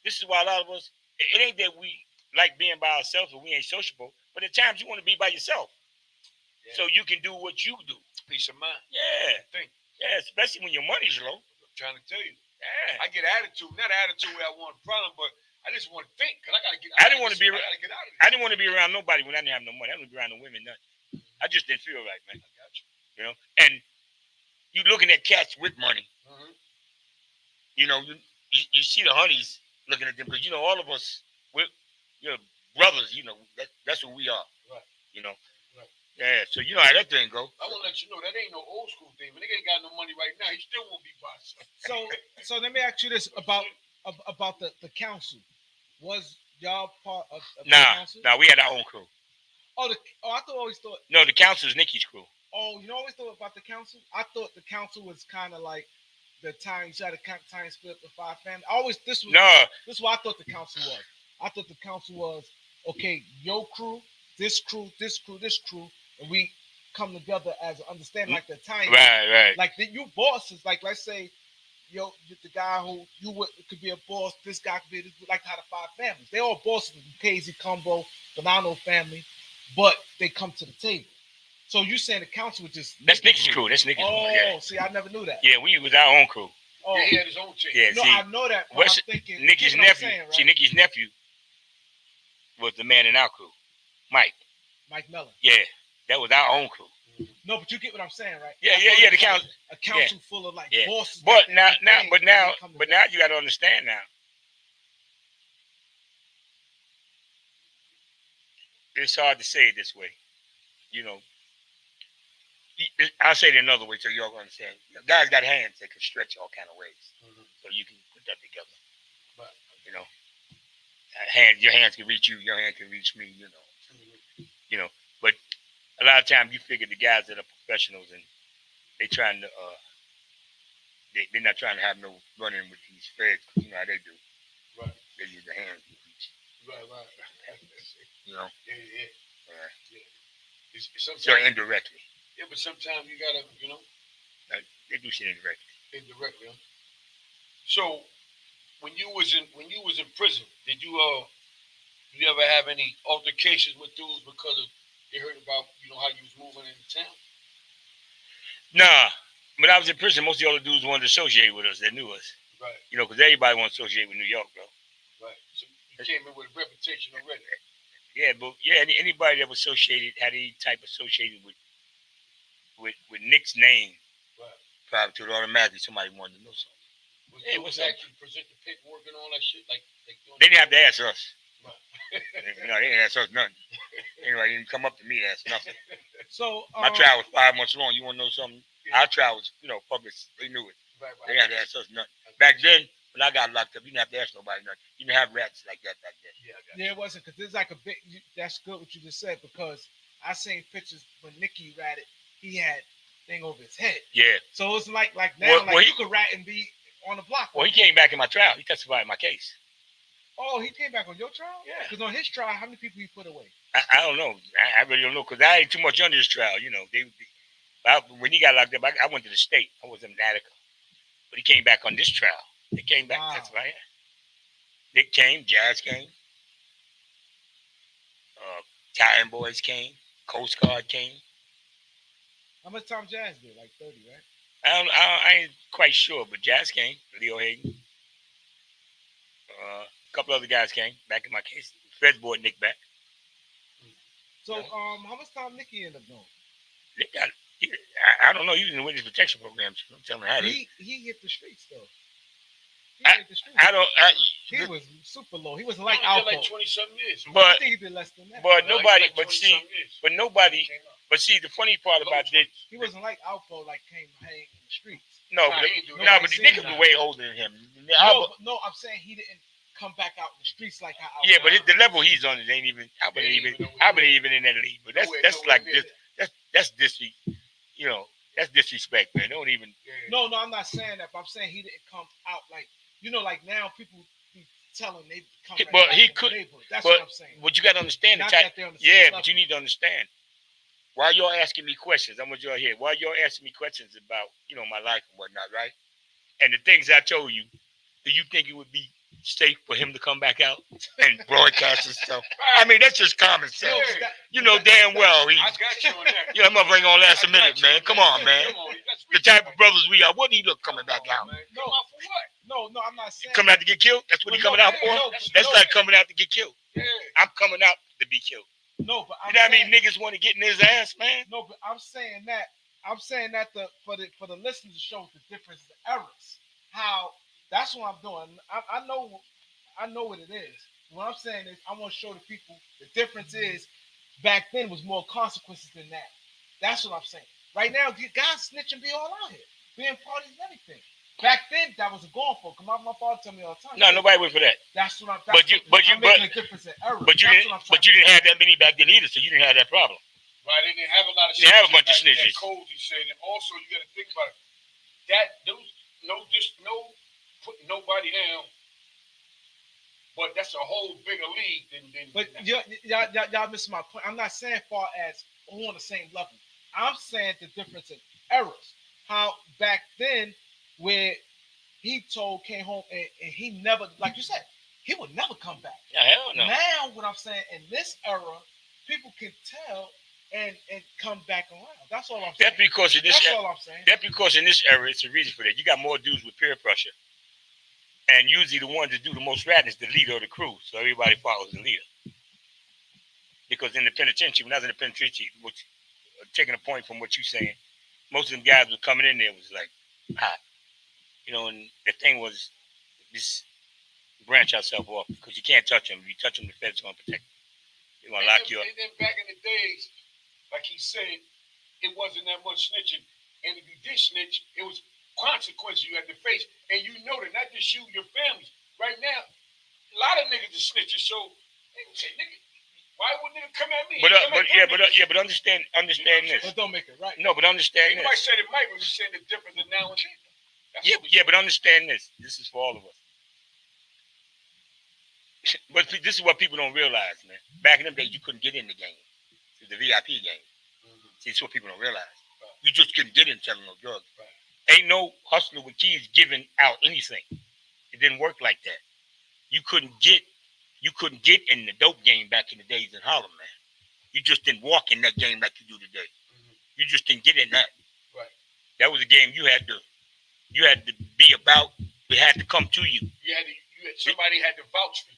Speaker 5: This is why a lot of us. It ain't that we like being by ourselves or we ain't sociable, but at times you want to be by yourself, so you can do what you do.
Speaker 3: Peace of mind.
Speaker 5: Yeah.
Speaker 3: Think.
Speaker 5: Yeah, especially when your money's low.
Speaker 3: I'm trying to tell you.
Speaker 5: Yeah.
Speaker 3: I get attitude, not attitude where I want a problem, but I just want to think because I gotta get.
Speaker 5: I didn't want to be.
Speaker 3: I gotta get out of this.
Speaker 5: I didn't want to be around nobody when I didn't have no money. I didn't want to be around no women, nothing. I just didn't feel right, man.
Speaker 3: I got you.
Speaker 5: You know, and you looking at cats with money.
Speaker 3: Mm-hmm.
Speaker 5: You know, you see the honeys looking at them because you know all of us, we're brothers. You know, that's who we are.
Speaker 3: Right.
Speaker 5: You know.
Speaker 3: Right.
Speaker 5: Yeah. So you know how that thing go.
Speaker 3: I want to let you know that ain't no old school thing. But nigga ain't got no money right now. He still won't be boss.
Speaker 4: So let me ask you this about the council. Was y'all part of the council?
Speaker 5: Nah, we had our own crew.
Speaker 4: I always thought.
Speaker 5: No, the council is Nicky's crew.
Speaker 4: Oh, you always thought about the council? I thought the council was kind of like the time you had a time split up the 5 families. This is what I thought the council was. I thought the council was okay. Your crew, this crew, and we come together as an understanding, like the time.
Speaker 5: Right.
Speaker 4: Like you bosses, like let's say, the guy who could be a boss. This guy could be like how the 5 families. They all bosses. Casey, Combo, Bonanno family, but they come to the table. So you saying the council was just
Speaker 5: that's Nicky's crew. That's Nicky's crew.
Speaker 4: Oh, see, I never knew that.
Speaker 5: Yeah, we was our own crew.
Speaker 4: Oh,
Speaker 3: yeah, he had his own team.
Speaker 5: Yeah,
Speaker 4: no,
Speaker 5: see,
Speaker 4: I know that. But I'm thinking
Speaker 5: Nicky's nephew.
Speaker 4: Saying, right?
Speaker 5: See, Nicky's nephew was the man in our crew, Mike
Speaker 4: Mellon.
Speaker 5: Yeah, that was our own crew.
Speaker 4: No, but you get what I'm saying, right?
Speaker 5: Yeah. The council,
Speaker 4: a council full of like bosses.
Speaker 5: But now you got to understand now. It's hard to say it this way, you know. I'll say it another way so y'all can understand. Guys got hands that can stretch all kind of ways, so you can put that together. But you know, your hands can reach you, your hand can reach me. You know. But a lot of times you figure the guys that are professionals and they trying to they're not trying to have no running with these feds. You know how they do.
Speaker 3: Right.
Speaker 5: They use their hands to reach.
Speaker 3: Right.
Speaker 5: You know.
Speaker 3: Yeah.
Speaker 5: So indirectly.
Speaker 3: Yeah, but sometimes you gotta,
Speaker 5: they do shit indirectly.
Speaker 3: Huh? So, when you was in prison, did you ever have any altercations with dudes because of they heard about how you was moving into town?
Speaker 5: Nah, when I was in prison, most of the other dudes wanted to associate with us. They knew us.
Speaker 3: Right.
Speaker 5: Because everybody wants to associate with New York, bro.
Speaker 3: Right. So you came in with a reputation already.
Speaker 5: Yeah, but anybody that was had any type associated with Nick's name,
Speaker 3: right,
Speaker 5: prior to it, automatically somebody wanted to know something.
Speaker 3: Hey, what's actually present the paperwork and all that shit? Like
Speaker 5: they didn't have to ask us.
Speaker 3: Right.
Speaker 5: No, they didn't ask us nothing. Anyway, you didn't come up to me. That's nothing.
Speaker 4: So
Speaker 5: My trial was 5 months long. You want to know something?
Speaker 4: Yeah.
Speaker 5: Our trial was, public. They knew it.
Speaker 4: Right.
Speaker 5: They had to ask us nothing. Back then, when I got locked up, you didn't have to ask nobody nothing. You didn't have rats like that back then.
Speaker 4: Yeah, it wasn't, because there's like a big. That's good what you just said, because I seen pictures when Nicky ratted. He had thing over his head.
Speaker 5: Yeah.
Speaker 4: So it's like now,
Speaker 5: Well,
Speaker 4: you could rat and be on the block.
Speaker 5: Well, he came back in my trial. He testified in my case.
Speaker 4: Oh, he came back on your trial?
Speaker 5: Yeah.
Speaker 4: Because on his trial, how many people he put away?
Speaker 5: I don't know. I really don't know, because I ain't too much under his trial. When he got locked up, I went to the state. I was in Attica. But he came back on this trial. They came back.
Speaker 4: Wow.
Speaker 5: That's right. Nick came. Jazz came. Italian Boys came. Coast Guard came.
Speaker 4: How much time Jazz did? Like 30, right?
Speaker 5: I ain't quite sure, but Jazz came. Leo Hayden. A couple other guys came back in my case. Feds brought Nick back.
Speaker 4: So, how much time Nicky ended up doing?
Speaker 5: Nick got. I don't know. He was in the witness protection program. So I'm telling how
Speaker 4: He hit the streets though. He was super low. He wasn't like Alpo.
Speaker 3: Like 20-something years.
Speaker 4: I think he did less than that.
Speaker 5: But nobody.
Speaker 3: Like
Speaker 5: But see, the funny part about this,
Speaker 4: he wasn't like Alpo, like came hanging in the streets.
Speaker 5: No, but the niggas were way older than him.
Speaker 4: No, I'm saying he didn't come back out in the streets like how.
Speaker 5: Yeah, but the level he's on, it ain't even. I believe even in that league. But that's like this. That's that's disrespect, man. Don't even.
Speaker 4: No, I'm not saying that. But I'm saying he didn't come out like like now people be telling they come.
Speaker 5: But he could.
Speaker 4: That's what I'm saying.
Speaker 5: But you got to understand the type. Yeah, but you need to understand. While you're asking me questions, I want y'all here. While you're asking me questions about my life and whatnot, right? And the things I told you, do you think it would be safe for him to come back out and broadcast and stuff? I mean, that's just common sense. You know damn well
Speaker 3: I got you on that.
Speaker 5: I'm not bring on last minute, man. Come on, man. The type of brothers we are. What do you look coming back out?
Speaker 4: No, I'm not saying.
Speaker 5: Coming out to get killed? That's what he coming out for? That's like coming out to get killed. I'm coming out to be killed.
Speaker 4: No, but
Speaker 5: you know what I mean? Niggas want to get in his ass, man.
Speaker 4: No, but I'm saying that for the listeners to show the difference, the errors. How that's what I'm doing. I know what it is. What I'm saying is I want to show the people the difference is back then was more consequences than that. That's what I'm saying. Right now, guys snitching be all out here, being parties and everything. Back then, that was a going for. Come on, my father tell me all the time.
Speaker 5: No, nobody went for that.
Speaker 4: That's what I'm.
Speaker 5: But you didn't have that many back then either, so you didn't have that problem.
Speaker 3: Right, they didn't have a lot of.
Speaker 5: You didn't have a bunch of snitches.
Speaker 3: Codes, he said, and also you got to think about it. That no putting nobody down, but that's a whole bigger league than.
Speaker 4: But y'all missing my point. I'm not saying far as on the same level. I'm saying the difference in errors. How back then, where he came home and he never, like you said, he would never come back.
Speaker 5: Yeah, hell no.
Speaker 4: Now, what I'm saying, in this era, people can tell and come back around. That's all I'm saying.
Speaker 5: That's because in this.
Speaker 4: That's all I'm saying.
Speaker 5: That's because in this era, it's a reason for that. You got more dudes with peer pressure, and usually the ones that do the most ratting is the leader of the crew, so everybody follows the leader. Because in the penitentiary, when I was in the penitentiary, which taking a point from what you're saying, most of them guys were coming in there was like hot. And the thing was, just branch yourself off because you can't touch them. If you touch them, the feds are going to protect you. They're going to lock you up.
Speaker 3: And then back in the days, like he said, it wasn't that much snitching. And if you did snitch, it was consequences you had to face. And you know that, not just you, your families. Right now, a lot of niggas are snitching. So, nigga say, nigga, why would nigga come at me?
Speaker 5: But understand this.
Speaker 4: But don't make it right.
Speaker 5: No, but understand this.
Speaker 3: You might say it might, but you saying the difference of now and then.
Speaker 5: But understand this. This is for all of us. But this is what people don't realize, man. Back in them days, you couldn't get in the game. It was the VIP game. Mm-hmm. See, it's what people don't realize. Right. You just couldn't get in selling no drugs. Right. Ain't no hustler with keys giving out anything. It didn't work like that. You couldn't get in the dope game back in the days in Harlem, man. You just didn't walk in that game like you do today. Mm-hmm. You just didn't get in that. Right. That was a game you had to be about. It had to come to you.
Speaker 3: Somebody had to vouch for you.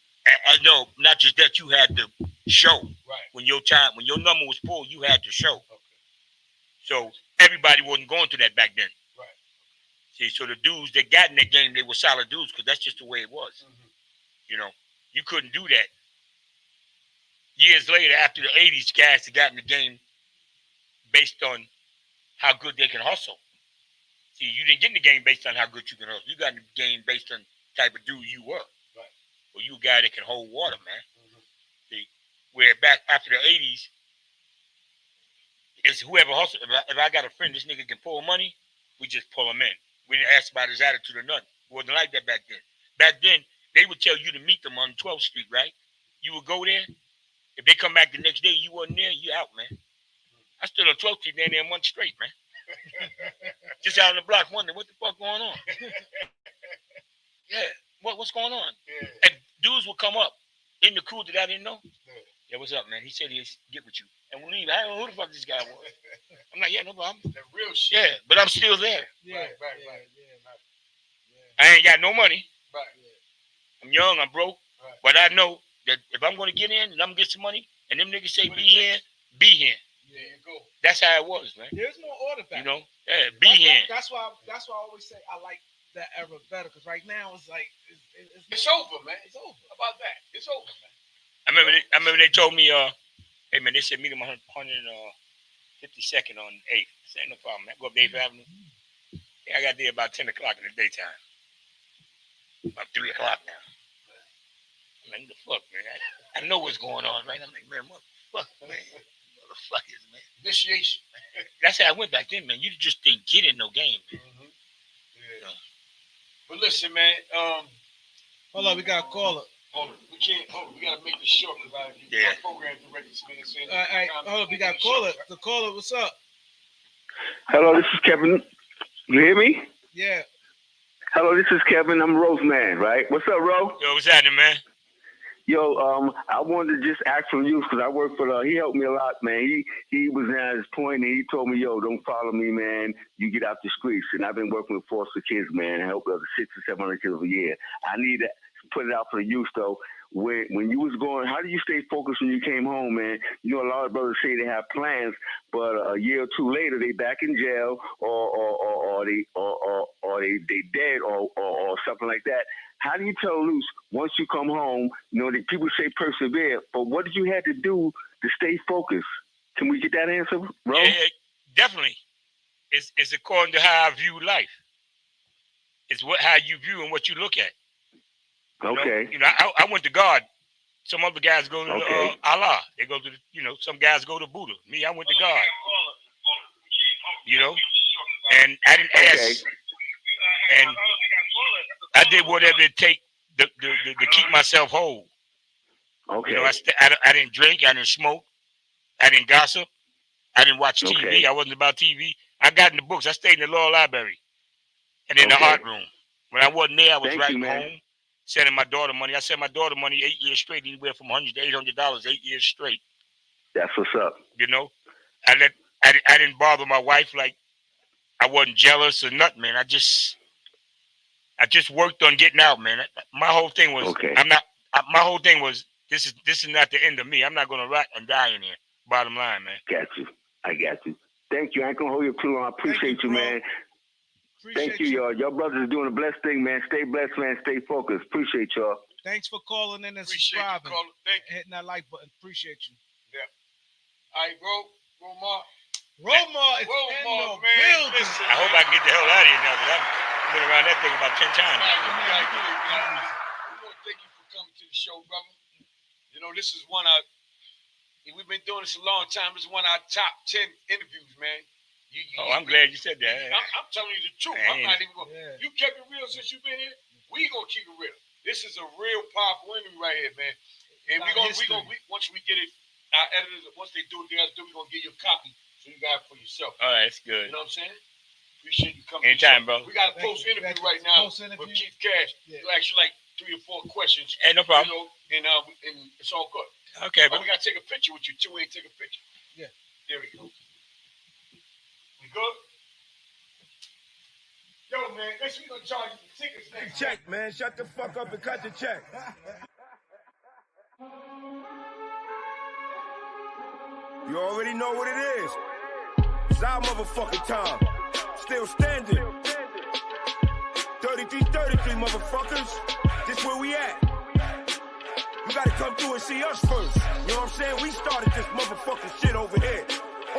Speaker 5: No, not just that. You had to show.
Speaker 3: Right.
Speaker 5: When your number was pulled, you had to show. Okay. So everybody wasn't going to that back then.
Speaker 3: Right.
Speaker 5: See, so the dudes that got in that game, they were solid dudes because that's just the way it was. Mm-hmm. You couldn't do that years later, after the 80s, guys that got in the game based on how good they can hustle. See, you didn't get in the game based on how good you can hustle. You got in the game based on the type of dude you were.
Speaker 3: Right.
Speaker 5: Well, you a guy that can hold water, man. See, where back after the 80s, it's whoever hustles. If I got a friend, this nigga can pull money, we just pull him in. We didn't ask about his attitude or nothing. It wasn't like that back then. Back then, they would tell you to meet them on 12th Street, right? You would go there. If they come back the next day, you wasn't there, you out, man. I stood on 12th Street there a month straight, man. Just out on the block wondering what the fuck going on. Yeah, what's going on?
Speaker 3: Yeah.
Speaker 5: And dudes would come up in the crew that I didn't know. Yeah, what's up, man? He said he'd get with you. And we leave. I don't know who the fuck this guy was. I'm like, yeah, no problem.
Speaker 3: That real shit.
Speaker 5: Yeah, but I'm still there.
Speaker 3: Yeah, right.
Speaker 5: I ain't got no money.
Speaker 3: Right.
Speaker 5: I'm young, I'm broke.
Speaker 3: Right.
Speaker 5: But I know that if I'm going to get in and I'm going to get some money, and them niggas say be here, be here.
Speaker 3: There you go.
Speaker 5: That's how it was, man.
Speaker 4: There's no order back.
Speaker 5: You know? Yeah, be here.
Speaker 4: That's why I always say I like that era better, because right now it's like
Speaker 3: it's over, man.
Speaker 4: It's over.
Speaker 3: How about that? It's over, man.
Speaker 5: I remember they told me, hey man, they said meet them on 152nd on 8th. I said no problem, man. Go up 8th Avenue. Yeah, I got there about 10 o'clock in the daytime. About 3 o'clock now. I'm like, what the fuck, man? I know what's going on, right? I'm like, man, motherfucker, man. Motherfuckers, man.
Speaker 3: Initiation.
Speaker 5: That's how I went back then, man. You just didn't get in no game, man.
Speaker 3: Yeah. But listen, man.
Speaker 4: Hold on, we got a caller.
Speaker 3: Hold on. We can't. We gotta make this short because our program director's been saying.
Speaker 4: All right, hold on. We got a caller. The caller, what's up?
Speaker 9: Hello, this is Kevin. You hear me?
Speaker 4: Yeah.
Speaker 9: Hello, this is Kevin. I'm Ro's man, right? What's up, Ro?
Speaker 5: Yo, what's happening, man?
Speaker 9: Yo, I wanted to just ask from you because I work for he helped me a lot, man. He was at his point and he told me, yo, don't follow me, man. You get out the streets. And I've been working with foster kids, man. I help over 600 to 700 kids a year. I need to put it out for the youth, though. When you was going, how do you stay focused when you came home, man? You know, a lot of brothers say they have plans, but a year or two later, they back in jail or they dead or something like that. How do you tell loose once you come home? You know, that people say persevere, but what did you have to do to stay focused? Can we get that answer, bro?
Speaker 5: Yeah, definitely. It's according to how I view life. It's how you view and what you look at.
Speaker 9: Okay.
Speaker 5: You know, I went to God. Some other guys go to Allah. They go to, some guys go to Buddha. Me, I went to God. You know, and I didn't ask. And I did whatever it take to keep myself whole.
Speaker 9: Okay.
Speaker 5: You know, I didn't drink. I didn't smoke. I didn't gossip. I didn't watch TV.
Speaker 9: Okay.
Speaker 5: I wasn't about TV. I got in the books. I stayed in the law library and in the art room. When I wasn't there, I was writing home, sending my daughter money. I sent my daughter money 8 years straight, anywhere from $100 to $800, 8 years straight.
Speaker 9: That's what's up.
Speaker 5: You know, I didn't bother my wife. Like, I wasn't jealous or nothing, man. I just worked on getting out, man. My whole thing was, my whole thing was, this is not the end of me. I'm not gonna rot and die in here. Bottom line, man.
Speaker 9: Got you. I got you. Thank you. I ain't gonna hold you too long. I appreciate you, man. Thank you, y'all. Y'all brothers are doing a blessed thing, man. Stay blessed, man. Stay focused. Appreciate y'all.
Speaker 4: Thanks for calling in and subscribing. Hitting that like button. Appreciate you.
Speaker 3: Yeah. All right, Romar
Speaker 4: is in the building.
Speaker 3: Listen,
Speaker 5: I hope I can get the hell out of here now, because I've been around that thing about 10 times.
Speaker 3: Thank you for coming to the show, brother. You know, this is we've been doing this a long time. This is one of our top 10 interviews, man.
Speaker 5: I'm glad you said that.
Speaker 3: I'm telling you the truth.
Speaker 5: Man.
Speaker 3: I'm not even going. You kept it real since you've been here. We gonna keep it real. This is a real powerful interview right here, man. And once we get it, our editors, once they do what they got to do, we're gonna give you a copy so you got it for yourself.
Speaker 5: All right, that's good.
Speaker 3: You know what I'm saying? Appreciate you coming.
Speaker 5: Anytime, bro.
Speaker 3: We got a post interview right now with Keith Cash. He'll ask you like 3 or 4 questions.
Speaker 5: Hey, no problem.
Speaker 3: You know, and it's all good.
Speaker 5: Okay,
Speaker 3: but
Speaker 5: bro.
Speaker 3: we gotta take a picture with you too. We ain't take a picture.
Speaker 4: Yeah.
Speaker 3: There we go. We good? Yo, man, next week we gonna charge you the tickets next.
Speaker 1: Check, man. Shut the fuck up and cut the check. You already know what it is. It's our motherfucking time. Still standing. 33, motherfuckers. This where we at. You got gotta come through and see us first. You know what I'm saying? We started this motherfucking shit over here.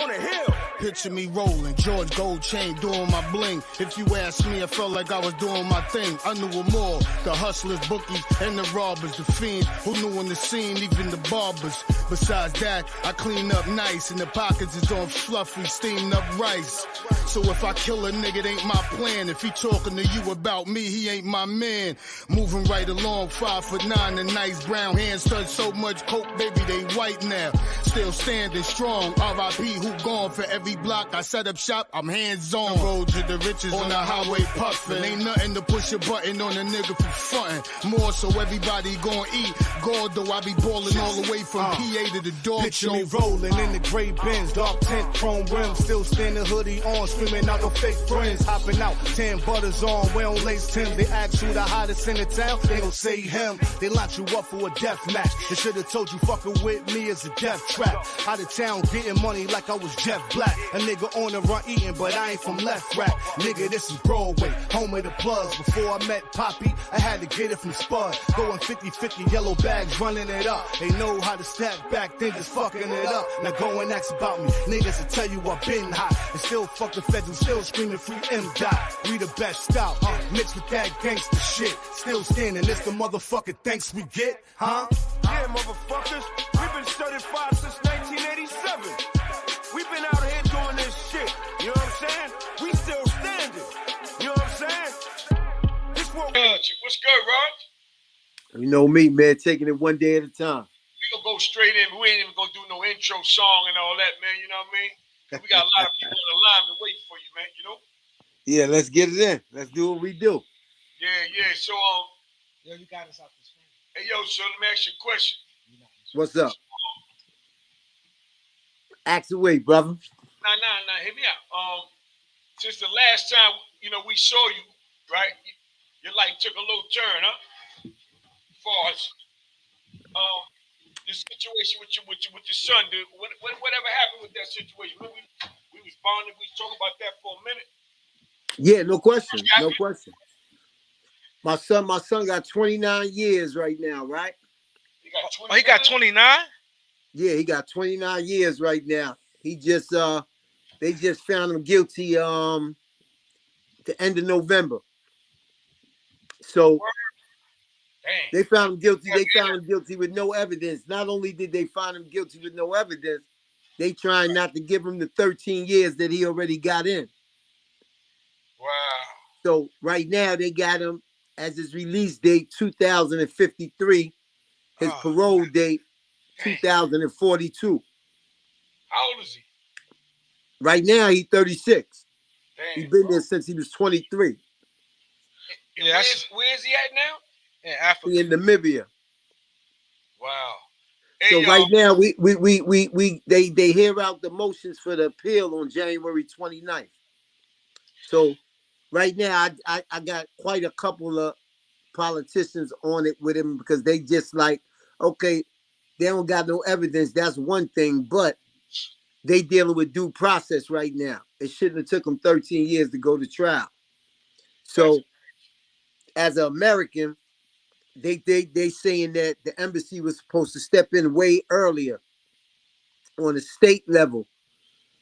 Speaker 1: On a hill.
Speaker 2: Picture me rolling, George Gold chain doing my bling. If you ask me, I felt like I was doing my thing. I knew them all, the hustlers, bookies, and the robbers, the fiends who knew on the scene, even the barbers. Besides that, I clean up nice, and the pockets is on fluffy, steamed up rice. So if I kill a nigga, it ain't my plan. If he talking to you about me, he ain't my man. Moving right along, 5'9", and nice brown hands touch so much coke, baby, they white now. Still standing strong, R.I.P. who gone for every block I set up shop, I'm hands-on. Road to the riches on the highway puffin'. Ain't nothing to push a button on a nigga for frontin'. More so everybody gon' eat. God, though I be ballin' all the way from PA to the dog
Speaker 4: Picture
Speaker 2: show.
Speaker 4: me rolling in the gray Benz, dark tint, chrome rims, still standing hoodie on, screaming out no fake friends, hopping out, 10 butters on, we don't lace Tim. They ask you the hottest in the town, they gon' say him. They lock you up for a death match. They should've told you fucking with me is a death trap. Out of town getting money like I was Jeff Black. A nigga on the run eating, but I ain't from left rack. Nigga, this is Broadway, home of the plugs. Before I met Poppy, I had to get it from Spud. Going 50-50, yellow bags, running it up. They know how to stack back, then just fucking it up. Now go and ask about me. Niggas will tell you I've been hot. And still fuck the feds and still screaming free M-Dot. We the best out, mixed with that gangster shit. Still standing, it's the motherfucking thanks we get, huh?
Speaker 1: Yeah, motherfuckers. We've been certified since 1987. We've been out here doing this shit. You know what I'm saying? We still standing. You know what I'm saying? This what
Speaker 3: What's good, Rod?
Speaker 10: You know me, man, taking it one day at a time.
Speaker 3: We gonna go straight in. We ain't even gonna do no intro song and all that, man. You know what I mean? We got a lot of people on the line and waiting for you, man. You know?
Speaker 10: Yeah, let's get it in. Let's do what we do.
Speaker 3: Yeah. So
Speaker 4: Yo, you got us out this thing.
Speaker 3: hey, yo. So let me ask you a question.
Speaker 10: What's up? Ask away, brother.
Speaker 3: Nah. Hit me out. Since the last time we saw you, right? Your life took a little turn, huh? As far as this situation with your son, dude. Whatever happened with that situation? We was bonded. We was talking about that for a minute.
Speaker 10: Yeah, no question. No question. My son got 29 years right now, right?
Speaker 3: He got 29?
Speaker 10: Yeah, he got 29 years right now. He just they just found him guilty the end of November. So they found him guilty. They found him guilty with no evidence. Not only did they find him guilty with no evidence, they trying not to give him the 13 years that he already got in.
Speaker 3: Wow.
Speaker 10: So right now they got him as his release date 2053, his parole date 2042.
Speaker 3: How old is he?
Speaker 10: Right now he's 36.
Speaker 3: Damn,
Speaker 10: He's been there since he was 23.
Speaker 3: Yeah, where is he at now? In Africa.
Speaker 10: He in Namibia.
Speaker 3: Wow.
Speaker 10: So
Speaker 3: Hey,
Speaker 10: right now they hear out the motions for the appeal on January 29th. So right now I got quite a couple of politicians on it with him because they just like, okay, they don't got no evidence. That's one thing, but they dealing with due process right now. It shouldn't have took them 13 years to go to trial. So as an American, they saying that the embassy was supposed to step in way earlier on a state level.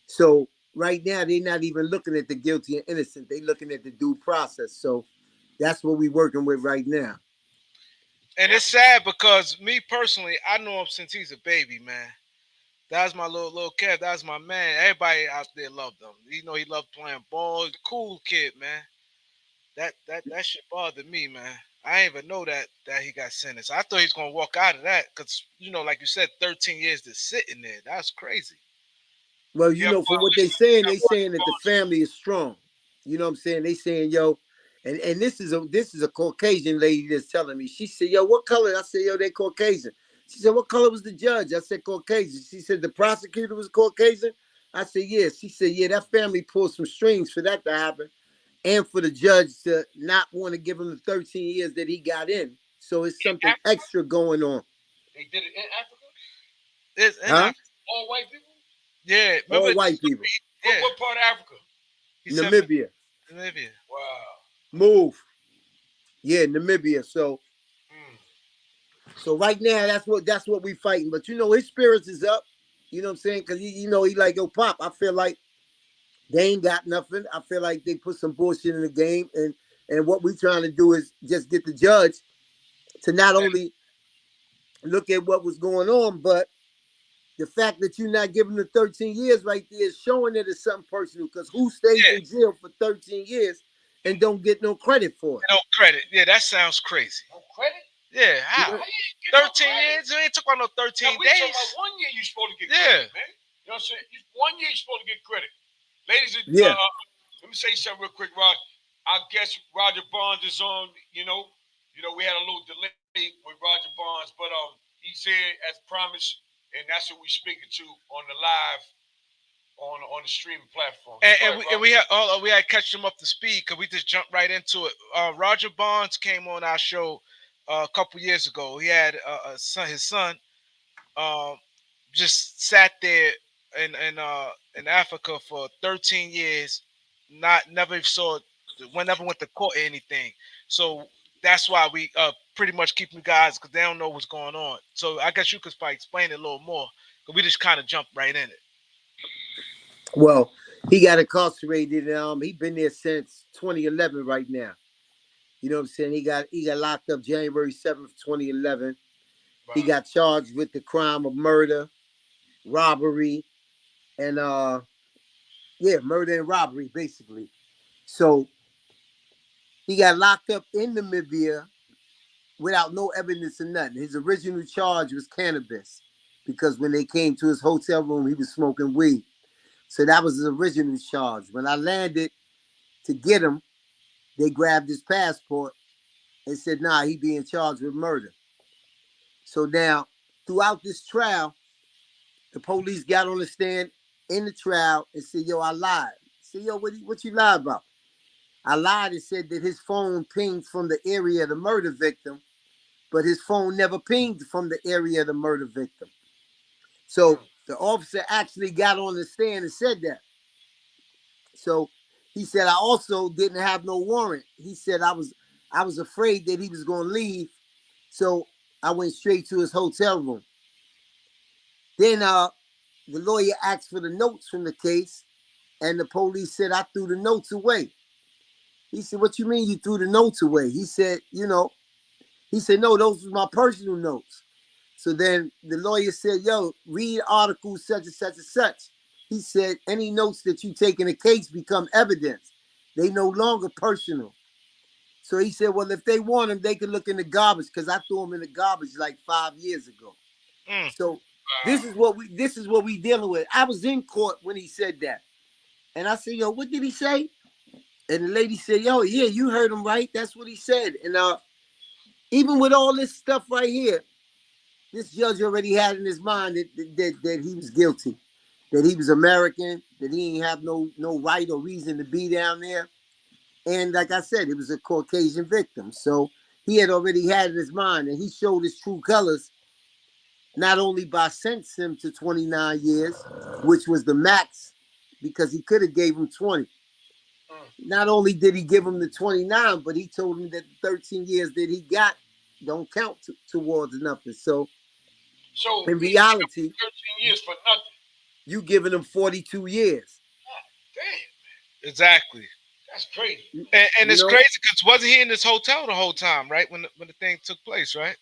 Speaker 10: So right now they're not even looking at the guilty and innocent. They looking at the due process. So that's what we're working with right now.
Speaker 4: And it's sad because me personally, I know him since he's a baby, man. That's my little kid. That's my man. Everybody out there loved him. You know, he loved playing ball. Cool kid, man. That shit bothered me, man. I didn't even know that he got sentenced. I thought he was gonna walk out of that because, like you said, 13 years to sit in there. That's crazy.
Speaker 10: Well, from what they saying that the family is strong. You know what I'm saying? They saying, yo, and this is a Caucasian lady that's telling me. She said, yo, what color? I said, yo, they Caucasian. She said, what color was the judge? I said, Caucasian. She said, the prosecutor was Caucasian? I said, yes. She said, yeah, that family pulled some strings for that to happen and for the judge to not want to give him the 13 years that he got in. So it's something extra going on.
Speaker 3: They did it in Africa?
Speaker 10: Huh?
Speaker 3: All white people?
Speaker 4: Yeah.
Speaker 10: All white people.
Speaker 3: Yeah. What part of Africa?
Speaker 10: Namibia.
Speaker 4: Namibia.
Speaker 3: Wow.
Speaker 10: Move. Yeah, Namibia. So So right now, that's what we fighting. But you know, his spirits is up. You know what I'm saying? Because he like, yo, Pop. I feel like they ain't got nothing. I feel like they put some bullshit in the game, and what we trying to do is just get the judge to not only look at what was going on, but the fact that you're not giving the 13 years right there is showing that it's something personal. Because who stays in jail for 13 years and don't get no credit for it?
Speaker 4: No credit. Yeah, that sounds crazy.
Speaker 3: No credit?
Speaker 4: Yeah, how? 13 years? It ain't took about no 13
Speaker 3: we
Speaker 4: days.
Speaker 3: talking about 1 year you supposed to get credit, man. You know what I'm saying? 1 year you supposed to get credit. Ladies and let me say something real quick, Rod. I guess Rodger Barnes is on, we had a little delay with Rodger Barnes, but he's here as promised, and that's what we're speaking to on the live on the streaming platform.
Speaker 4: And we had to catch him up to speed because we just jumped right into it. Rodger Barnes came on our show a couple years ago. He had his son just sat there in Africa for 13 years, never went to court or anything. So that's why we pretty much keep you guys, because they don't know what's going on. So I guess you could probably explain it a little more, because we just kind of jumped right in it.
Speaker 10: Well, he got incarcerated. He been there since 2011 right now. You know what I'm saying? He got locked up January 7th, 2011. Wow. He got charged with the crime of murder, robbery, and murder and robbery, basically. So he got locked up in Namibia without no evidence of nothing. His original charge was cannabis, because when they came to his hotel room, he was smoking weed. So that was his original charge. When I landed to get him, they grabbed his passport and said, nah, he being charged with murder. So now, throughout this trial, the police got on the stand in the trial and said, yo, I lied. I said, yo, what you lied about? I lied and said that his phone pinged from the area of the murder victim, but his phone never pinged from the area of the murder victim. So the officer actually got on the stand and said that. So he said, I also didn't have no warrant. He said, I was afraid that he was going to leave, so I went straight to his hotel room. Then the lawyer asked for the notes from the case, and the police said, I threw the notes away. He said, what you mean you threw the notes away? He said, no, those were my personal notes. So then the lawyer said, yo, read article such and such and such. He said, any notes that you take in a case become evidence. They no longer personal. So he said, well, if they want them, they can look in the garbage, because I threw them in the garbage like 5 years ago. So this is what we dealing with. I was in court when he said that. And I said, yo, what did he say? And the lady said, yo, yeah, you heard him right. That's what he said. And even with all this stuff right here, this judge already had in his mind that he was guilty, that he was American, that he didn't have no right or reason to be down there. And like I said, it was a Caucasian victim. So he had already had in his mind, and he showed his true colors, not only by sentencing him to 29 years, which was the max, because he could have gave him 20. Not only did he give him the 29, but he told him that the 13 years that he got don't count towards nothing. So in reality,
Speaker 3: 13 years for nothing.
Speaker 10: You giving him 42 years.
Speaker 3: Damn.
Speaker 4: Exactly.
Speaker 3: That's crazy.
Speaker 4: And it's crazy because wasn't he in this hotel the whole time, right? When the thing took place, right?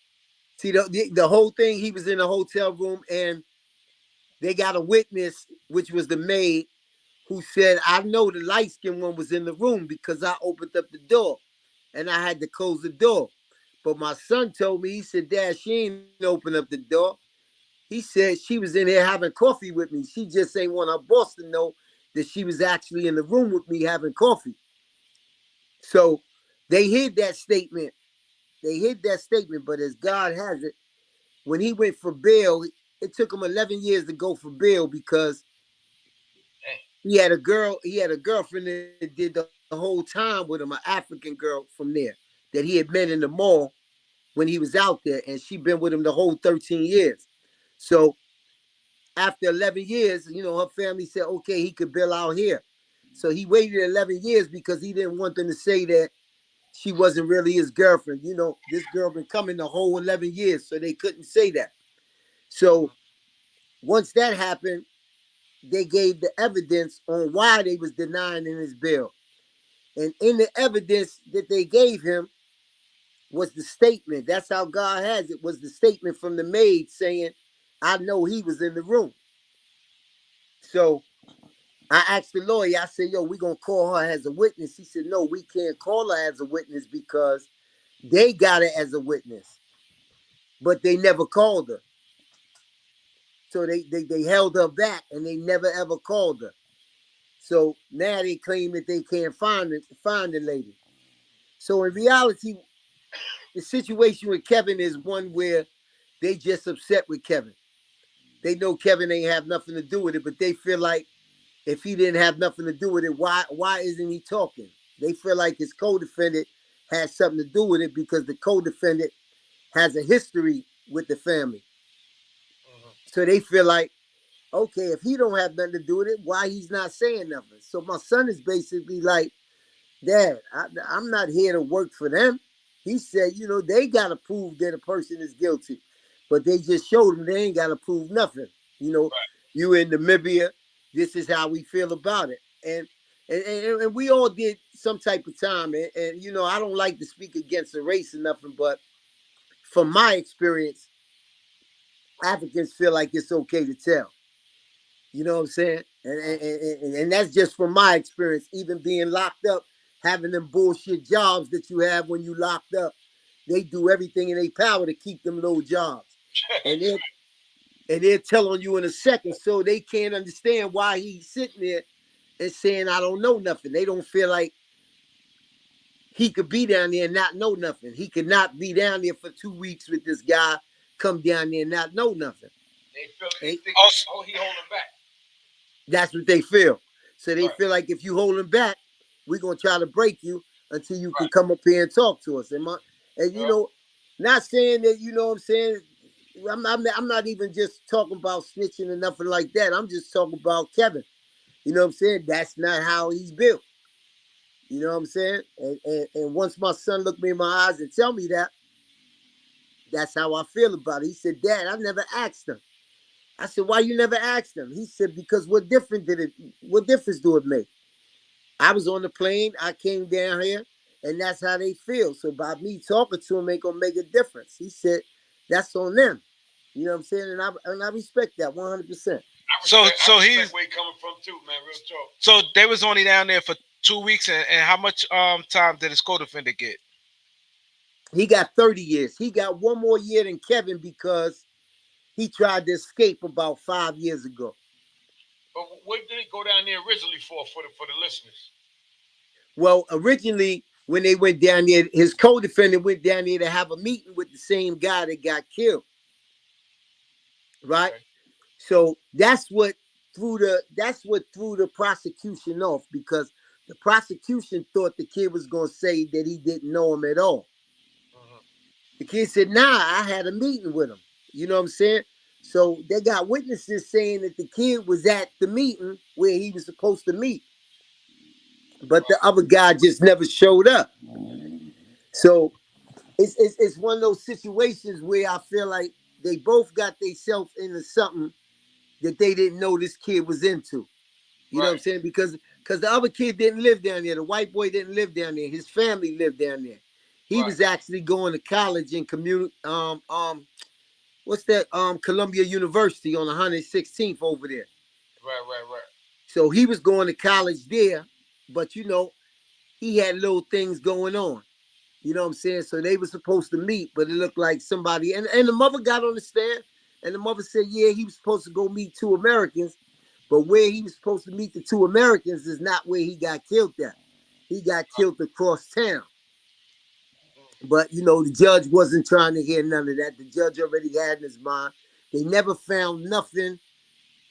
Speaker 10: See, the whole thing, he was in a hotel room, and they got a witness, which was the maid, who said, I know the light-skinned one was in the room because I opened up the door, and I had to close the door. But my son told me, he said, Dad, she ain't open up the door. He said she was in here having coffee with me. She just ain't want her boss to know that she was actually in the room with me having coffee. So they hid that statement. But as God has it, when he went for bail, it took him 11 years to go for bail because he had a girlfriend that did the whole time with him, an African girl from there that he had met in the mall when he was out there, and she been with him the whole 13 years. So after 11 years, her family said, okay, he could bail out here. So he waited 11 years because he didn't want them to say that she wasn't really his girlfriend. You know, this girl been coming the whole 11 years, so they couldn't say that. So once that happened, they gave the evidence on why they was denying in his bill. And in the evidence that they gave him was the statement. That's how God has it, was the statement from the maid saying, I know he was in the room. So I asked the lawyer, I said, yo, we going to call her as a witness. He said, no, we can't call her as a witness because they got her as a witness, but they never called her. So they held her back and they never ever called her. So now they claim that they can't find the lady. So in reality, the situation with Kevin is one where they just upset with Kevin. They know Kevin ain't have nothing to do with it, but they feel like if he didn't have nothing to do with it, why isn't he talking? They feel like his co-defendant has something to do with it because the co-defendant has a history with the family. So they feel like, okay, if he don't have nothing to do with it, why he's not saying nothing? So my son is basically like, Dad, I'm not here to work for them. He said, you know, they got to prove that a person is guilty. But they just showed him they ain't got to prove nothing. You know, you in Namibia, this is how we feel about it. And we all did some type of time. And, you know, I don't like to speak against a race or nothing, but from my experience, Africans feel like it's okay to tell. You know what I'm saying? And that's just from my experience, even being locked up, having them bullshit jobs that you have when you locked up. They do everything in their power to keep them low jobs. And they'll tell on you in a second, so they can't understand why he's sitting there and saying, I don't know nothing. They don't feel like he could be down there and not know nothing. He could not be down there for 2 weeks with this guy, come down there and not know nothing.
Speaker 3: They think, oh, he holding back.
Speaker 10: That's what they feel. So they feel like if you hold him back, we're going to try to break you until you can come up here and talk to us. And you know, not saying that, you know what I'm saying, I'm not even just talking about snitching or nothing like that. I'm just talking about Kevin. You know what I'm saying? That's not how he's built. You know what I'm saying? And once my son looked me in my eyes and tell me that, that's how I feel about it. He said, Dad, I never asked him. I said, why you never asked him? He said, because what difference do it make? I was on the plane, I came down here, and that's how they feel. So by me talking to him ain't gonna make a difference. He said, that's on them. You know what I'm saying? And I respect that 100%.
Speaker 4: So
Speaker 3: he's where he coming from too, man. Real talk.
Speaker 4: So they was only down there for 2 weeks, and how much time did his co-defendant get?
Speaker 10: He got 30 years. He got 1 more year than Kevin because he tried to escape about 5 years ago.
Speaker 3: But what did he go down there originally for the listeners?
Speaker 10: Well, originally, when they went down there, his co-defendant went down there to have a meeting with the same guy that got killed. Right? Okay. So that's what threw the prosecution off, because the prosecution thought the kid was going to say that he didn't know him at all. The kid said, nah, I had a meeting with him. You know what I'm saying? So they got witnesses saying that the kid was at the meeting where he was supposed to meet. But the other guy just never showed up. So it's one of those situations where I feel like they both got themselves into something that they didn't know this kid was into. You know what I'm saying? Because the other kid didn't live down there. The white boy didn't live down there. His family lived down there. He was actually going to college in Columbia University on 116th over there.
Speaker 3: Right.
Speaker 10: So he was going to college there, but you know, he had little things going on. You know what I'm saying? So they were supposed to meet, but it looked like somebody, and the mother got on the stand, and the mother said, yeah, he was supposed to go meet 2 Americans, but where he was supposed to meet the 2 Americans is not where he got killed at. He got killed across town. But, you know, the judge wasn't trying to hear none of that. The judge already had in his mind. They never found nothing.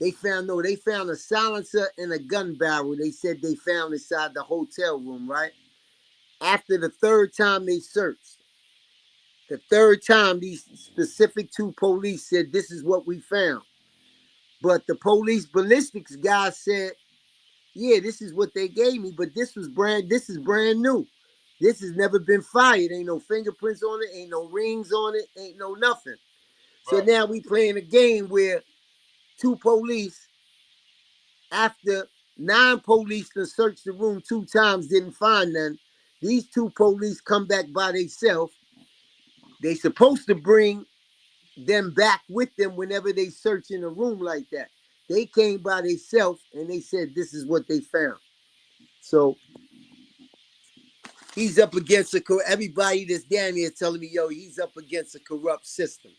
Speaker 10: They found a silencer and a gun barrel. They said they found inside the hotel room, right? After the 3rd time they searched, the 3rd time these specific 2 police said, this is what we found. But the police ballistics guy said, yeah, this is what they gave me, but this is brand new. This has never been fired. Ain't no fingerprints on it. Ain't no rings on it. Ain't no nothing. So now we playing a game where 2 police, after 9 police to search the room 2 times, didn't find none. These 2 police come back by themselves. They supposed to bring them back with them whenever they search in a room like that. They came by themselves and they said this is what they found. So he's up against everybody that's down there telling me, yo, he's up against a corrupt system.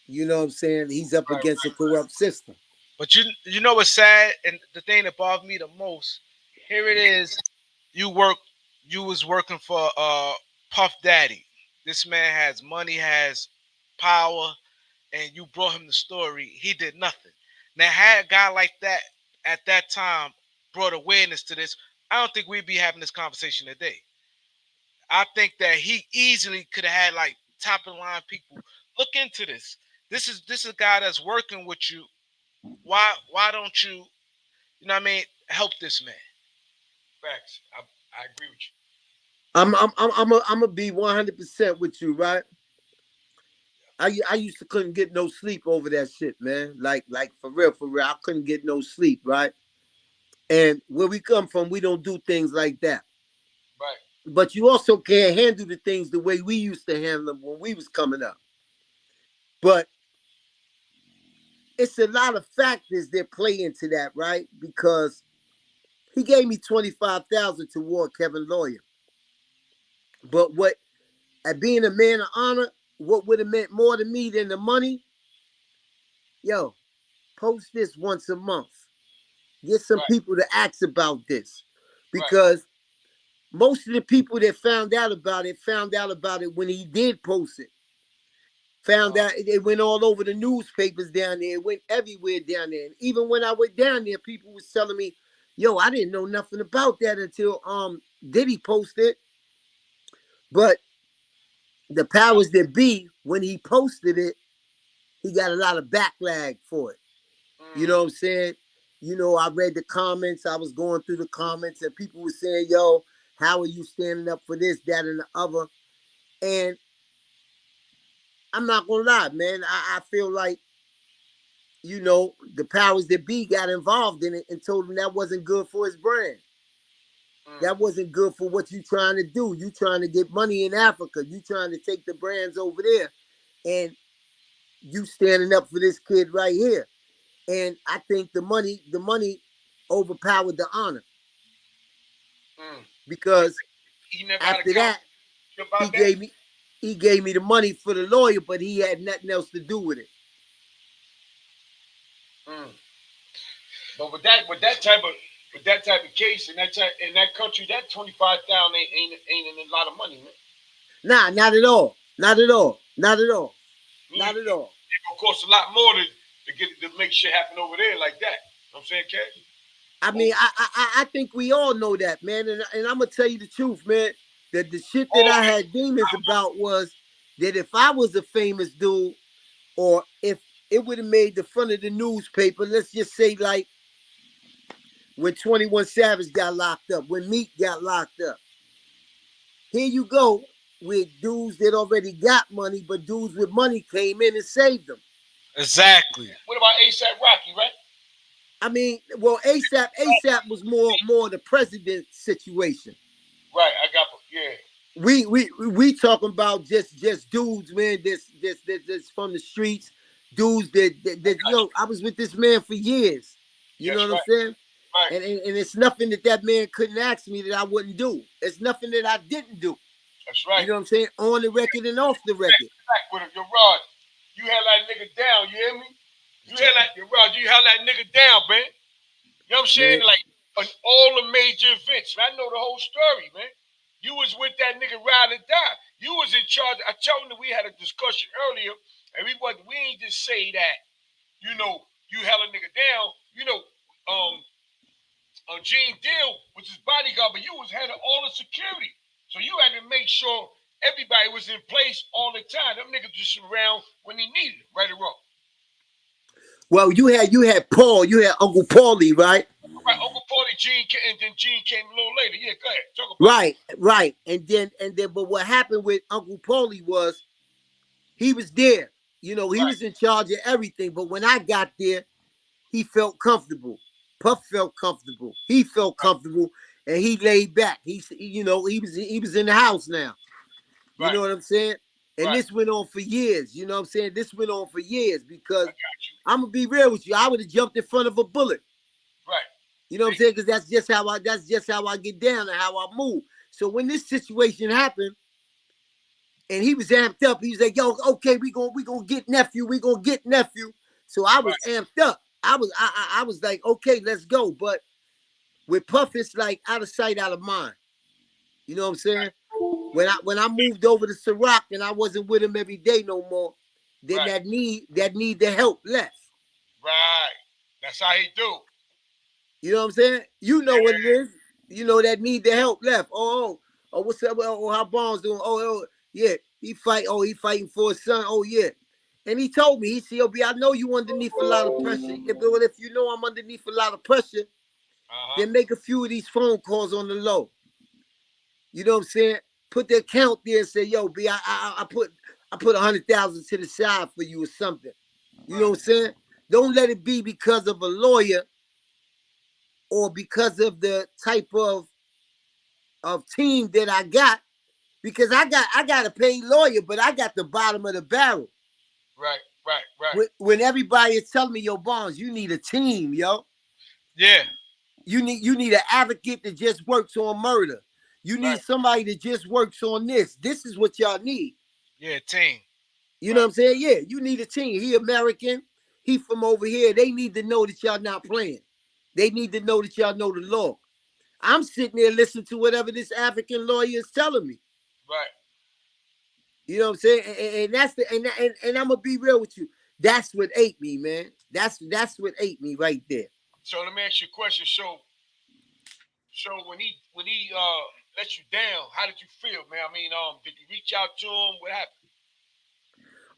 Speaker 10: You know what I'm saying? He's up against a corrupt system.
Speaker 4: But you know what's sad, and the thing that bothered me the most, here it is, you was working for Puff Daddy. This man has money, has power, and you brought him the story. He did nothing. Now, had a guy like that at that time brought awareness to this, I don't think we'd be having this conversation today. I think that he easily could have had like top of the line people look into this. This is a guy that's working with you. Why don't you, you know what I mean, help this man?
Speaker 3: Facts. I agree with you.
Speaker 10: I'm gonna be 100% with you, right? I used to couldn't get no sleep over that shit, man. Like for real, I couldn't get no sleep, right? And where we come from, we don't do things like that.
Speaker 3: Right.
Speaker 10: But you also can't handle the things the way we used to handle them when we was coming up. But it's a lot of factors that play into that, right? Because he gave me $25,000 toward Kevin Lawyer. But at being a man of honor, what would have meant more to me than the money? Yo, post this once a month. Get some people to ask about this. Because most of the people that found out about it when he did post it. Found out it went all over the newspapers down there. It went everywhere down there. And even when I went down there, people was telling me, yo, I didn't know nothing about that until Diddy posted. But the powers that be, when he posted it, he got a lot of backlash for it. You know what I'm saying? You know, I read the comments. I was going through the comments and people were saying, yo, how are you standing up for this, that, and the other? And I'm not going to lie, man. I feel like, you know, the powers that be got involved in it and told him that wasn't good for his brand. That wasn't good for what you trying to do. You trying to get money in Africa. You trying to take the brands over there. And you standing up for this kid right here. And I think the money overpowered the honor. Because after that, he gave me the money for the lawyer, but he had nothing else to do with it.
Speaker 3: But with that type of case in that country, that 25,000 ain't a lot of money, man.
Speaker 10: Nah, not at all. Not at all. Not at all. Not at all.
Speaker 3: It will cost a lot more to make shit happen over there like that. You know what I'm saying, Cassie?
Speaker 10: I mean, I think we all know that, man. And I'm gonna tell you the truth, man. That the shit that I had demons about was that if I was a famous dude, or if it would have made the front of the newspaper, let's just say like when 21 Savage got locked up, when Meek got locked up. Here you go with dudes that already got money, but dudes with money came in and saved them.
Speaker 4: Exactly.
Speaker 3: What about A$AP Rocky, right?
Speaker 10: I mean, well, A$AP was more the president situation.
Speaker 3: Right, I got, yeah.
Speaker 10: We talking about just dudes, man. That's from the streets, dudes that yo. I was with this man for years. You know what I'm saying?
Speaker 3: Right.
Speaker 10: And it's nothing that man couldn't ask me that I wouldn't do. It's nothing that I didn't do.
Speaker 3: That's right.
Speaker 10: You know what I'm saying? On the record and off the record.
Speaker 3: With him, Rod, you held that nigga down. You hear me? You held that nigga down, man. You know what I'm saying?
Speaker 10: Man.
Speaker 3: Like on all the major events. Man, I know the whole story, man. You was with that nigga ride or die. You was in charge. I told him that we had a discussion earlier, and we ain't just say that, you know, you held a nigga down. You know, Gene Deal was his bodyguard, but you was head of all the security. So you had to make sure everybody was in place all the time. Them niggas just around when they needed it, right or wrong.
Speaker 10: Well, you had Paul, you had Uncle Paulie, right?
Speaker 3: Right, Uncle Paulie, Gene Gene came a little later. Yeah, go ahead. Talk about
Speaker 10: Right. And then, but what happened with Uncle Paulie was he was there. You know, he was in charge of everything. But when I got there, he felt comfortable. Puff felt comfortable. He felt comfortable, and he laid back. He was in the house now. You know what I'm saying? And this went on for years. You know what I'm saying? This went on for years because I'm gonna be real with you. I would have jumped in front of a bullet.
Speaker 3: Right.
Speaker 10: You know what I'm saying? Because that's just how I get down and how I move. So when this situation happened, and he was amped up, he was like, "Yo, okay, we gonna get nephew. We gonna get nephew." So I was amped up. I was like, "Okay, let's go." But with Puff, it's like out of sight, out of mind. You know what I'm saying? When I moved over to Ciroc and I wasn't with him every day no more, then that need to help left.
Speaker 3: Right. That's how he do.
Speaker 10: You know what I'm saying? You know what it is. You know that need to help left. Oh, what's up? Oh, how Barnes doing? Oh, yeah. He fighting for his son. Oh, yeah. And he told me, he said, "Yo, B, I know you underneath a lot of pressure. If you know I'm underneath a lot of pressure, then make a few of these phone calls on the low." You know what I'm saying? Put the account there and say, "Yo, B, I put 100,000 to the side for you or something." You know what I'm saying? Don't let it be because of a lawyer or because of the type of team that I got. Because I got a paid lawyer, but I got the bottom of the barrel.
Speaker 3: Right.
Speaker 10: When everybody is telling me, "Yo, Barnes, you need a team, yo."
Speaker 4: Yeah.
Speaker 10: You need an advocate that just works on murder. You need somebody that just works on this. This is what y'all need.
Speaker 4: Yeah, team.
Speaker 10: You know what I'm saying? Yeah, you need a team. He American. He from over here. They need to know that y'all not playing. They need to know that y'all know the law. I'm sitting there listening to whatever this African lawyer is telling me.
Speaker 3: Right.
Speaker 10: You know what I'm saying? And that's and I'm gonna be real with you. That's what ate me, man. That's what ate me right there.
Speaker 3: So let me ask you a question. So when he let you down, how did you feel, man? I mean, did you reach out to him? What happened?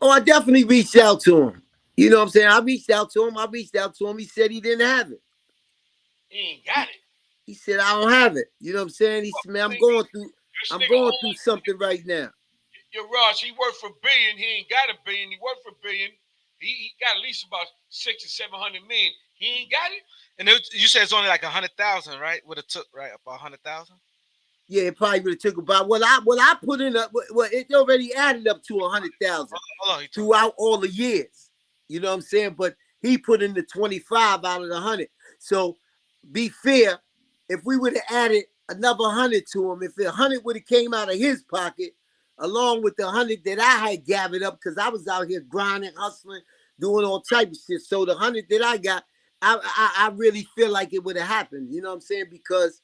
Speaker 10: Oh, I definitely reached out to him. You know what I'm saying? I reached out to him. He said he didn't have it.
Speaker 3: He ain't got it.
Speaker 10: He said, "I don't have it." You know what I'm saying? He said, "Man, I'm going through something right now."
Speaker 3: Yo, Raj, he worked for $1 billion. He ain't got $1 billion. He worked for $1 billion. He got at least about 600 or 700 million. He ain't got it.
Speaker 4: And you said it's only like 100,000, right? Would have took about 100,000.
Speaker 10: Yeah, it probably would have took about what I put in. It already added up to 100,000 throughout all the years. You know what I'm saying? But he put in the 25 out of the 100. So, be fair, if we would have added another 100 to him, if the 100 would have came out of his pocket, along with the 100 that I had gathered up, because I was out here grinding, hustling, doing all type of shit. So the 100 that I got, I really feel like it would have happened. You know what I'm saying? Because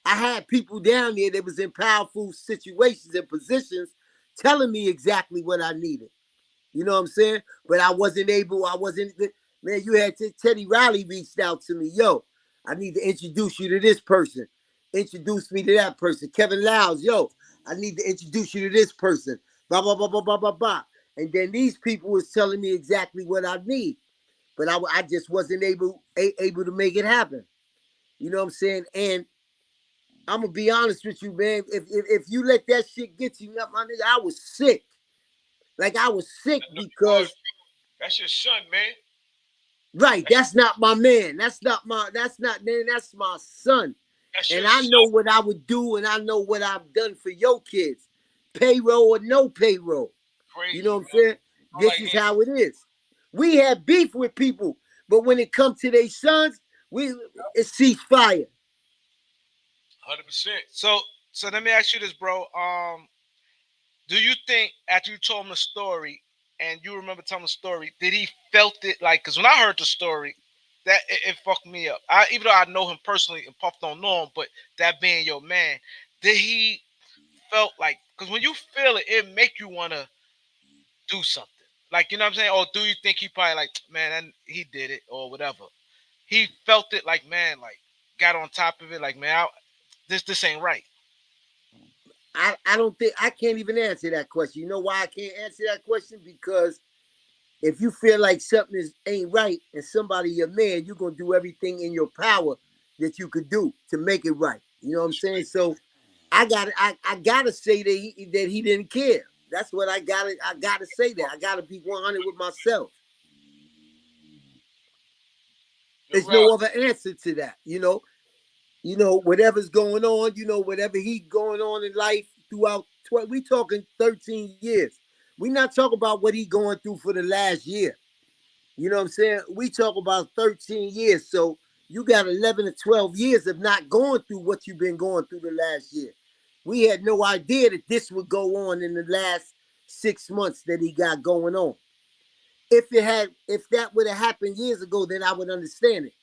Speaker 10: I had people down there that was in powerful situations and positions telling me exactly what I needed. You know what I'm saying? But I wasn't, man, you had Teddy Riley reached out to me. "Yo, I need to introduce you to this person. Introduce me to that person." Kevin Lyles, "Yo, I need to introduce you to this person." Blah, blah, blah, blah, blah, blah, blah. And then these people was telling me exactly what I need. But I just wasn't able to make it happen. You know what I'm saying? And I'm gonna be honest with you, man. If you let that shit get you, my nigga, I was sick. Like I was sick because
Speaker 3: that's your son, man.
Speaker 10: Right, that's not my man. That's my son. And I know what I would do, and I know what I've done for your kids. Payroll or no payroll.
Speaker 3: Crazy,
Speaker 10: you know what I'm saying? This is how it is. We have beef with people, but when it comes to their sons, it cease fire.
Speaker 3: 100%.
Speaker 4: So let me ask you this, bro. Do you think after you told him the story, and you remember telling the story, did he felt it like? Because when I heard the story, that it fucked me up. Even though I know him personally and Puff don't know him, but that being your man, did he felt like? Because when you feel it, it make you want to do something. Like, you know what I'm saying? Or do you think he probably like, man, he did it or whatever? He felt it like, man, like got on top of it, like, man, this ain't right.
Speaker 10: I don't think I can't even answer that question. You know why I can't answer that question? Because if you feel like something ain't right and somebody your man, you're gonna do everything in your power that you could do to make it right. You know what I'm saying? So I gotta say that he didn't care. That's what I gotta say that. I gotta be 100 with myself. There's no other answer to that, you know. Whatever's going on, whatever he going on in life throughout. We talking 13 years. We not talking about what he going through for the last year. You know what I'm saying? We talk about 13 years. So you got 11 to 12 years of not going through what you've been going through the last year. We had no idea that this would go on in the last 6 months that he got going on. If that would have happened years ago, then I would understand it.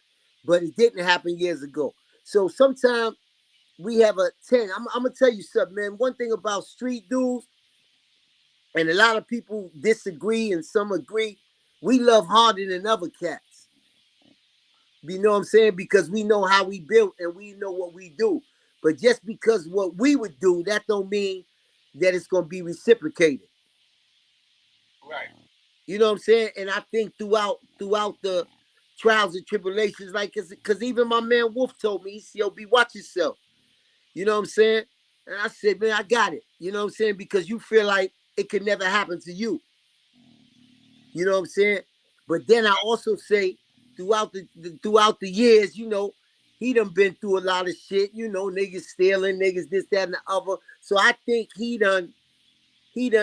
Speaker 10: But it didn't happen years ago. So sometimes we have a 10. I'm gonna tell you something, man. One thing about street dudes, and a lot of people disagree and some agree, we love harder than other cats. You know what I'm saying? Because we know how we built and we know what we do. But just because what we would do, that don't mean that it's gonna be reciprocated.
Speaker 3: Right.
Speaker 10: You know what I'm saying? And I think throughout the trials and tribulations, like, because even my man Wolf told me, he said, "Yo, watch yourself." You know what I'm saying? And I said, "Man, I got it." You know what I'm saying? Because you feel like it could never happen to you. You know what I'm saying? But then I also say, throughout the years, he done been through a lot of shit. Niggas stealing, niggas this, that, and the other. So I think he done. What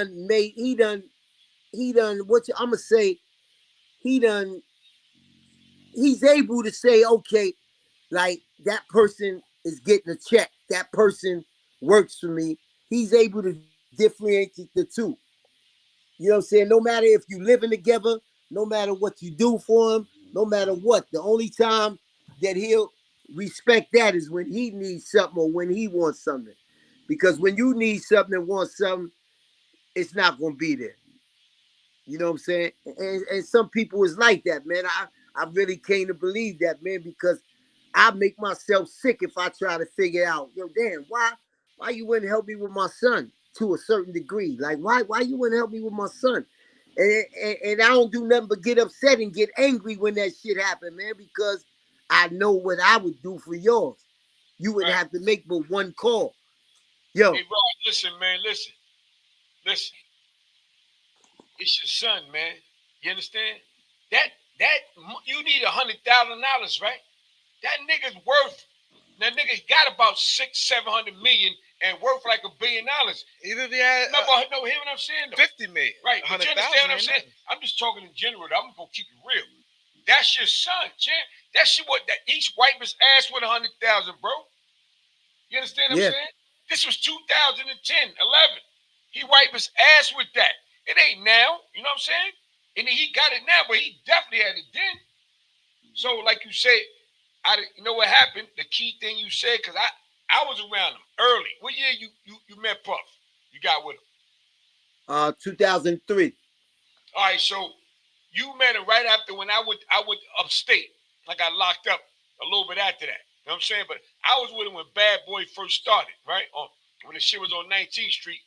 Speaker 10: I'm gonna say? He's able to say, okay, like, that person is getting a check. That person works for me. He's able to differentiate the two. You know what I'm saying? No matter if you living together, no matter what you do for him, no matter what, the only time that he'll respect that is when he needs something or when he wants something. Because when you need something and want something, it's not going to be there. You know what I'm saying? And some people is like that, man. I really came to believe that, man, because I make myself sick if I try to figure out, yo, damn, why you wouldn't help me with my son to a certain degree? Like, why you wouldn't help me with my son? And I don't do nothing but get upset and get angry when that shit happen, man, because I know what I would do for yours. You would have to make but one call. Yo.
Speaker 3: Hey, Rod, listen, man, listen. It's your son, man. You understand? That you need $100,000, right? That nigga's worth. That nigga got about $600-700 million and worth like $1 billion.
Speaker 4: Even if he had
Speaker 3: no, hear what I'm saying? Though.
Speaker 4: 50 million,
Speaker 3: right? But you understand what I'm saying? I'm just talking in general. I'm gonna keep it real. That's your son, champ. That shit. Each wipe his ass with $100,000, bro. You understand what I'm saying? This was 2010, 11. He wiped his ass with that. It ain't now. You know what I'm saying? And he got it now, but he definitely had it then. So, like you said, you know what happened? The key thing you said, because I was around him early. What year you met Puff? You got with him?
Speaker 10: 2003.
Speaker 3: All right, so you met him right after when I would upstate. I got locked up a little bit after that. You know what I'm saying? But I was with him when Bad Boy first started, right? When the shit was on 19th Street.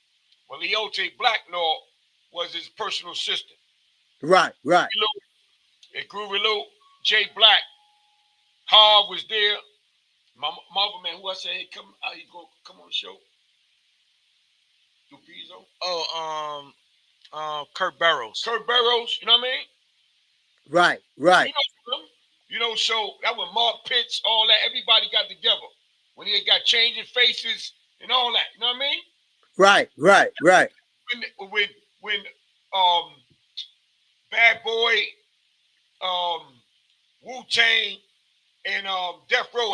Speaker 3: Well, Leote Blacknall was his personal assistant.
Speaker 10: Right.
Speaker 3: It grew Lou, Jay Black, Harv was there. My other man, who I said, hey, come on the show. Dupizo.
Speaker 4: Kurt Barrows.
Speaker 3: You know what I mean?
Speaker 10: Right.
Speaker 3: So that was Mark Pitts, all that. Everybody got together when he got changing faces and all that. You know what I mean?
Speaker 10: Right.
Speaker 3: When Bad Boy, Wu-Tang, and Death Row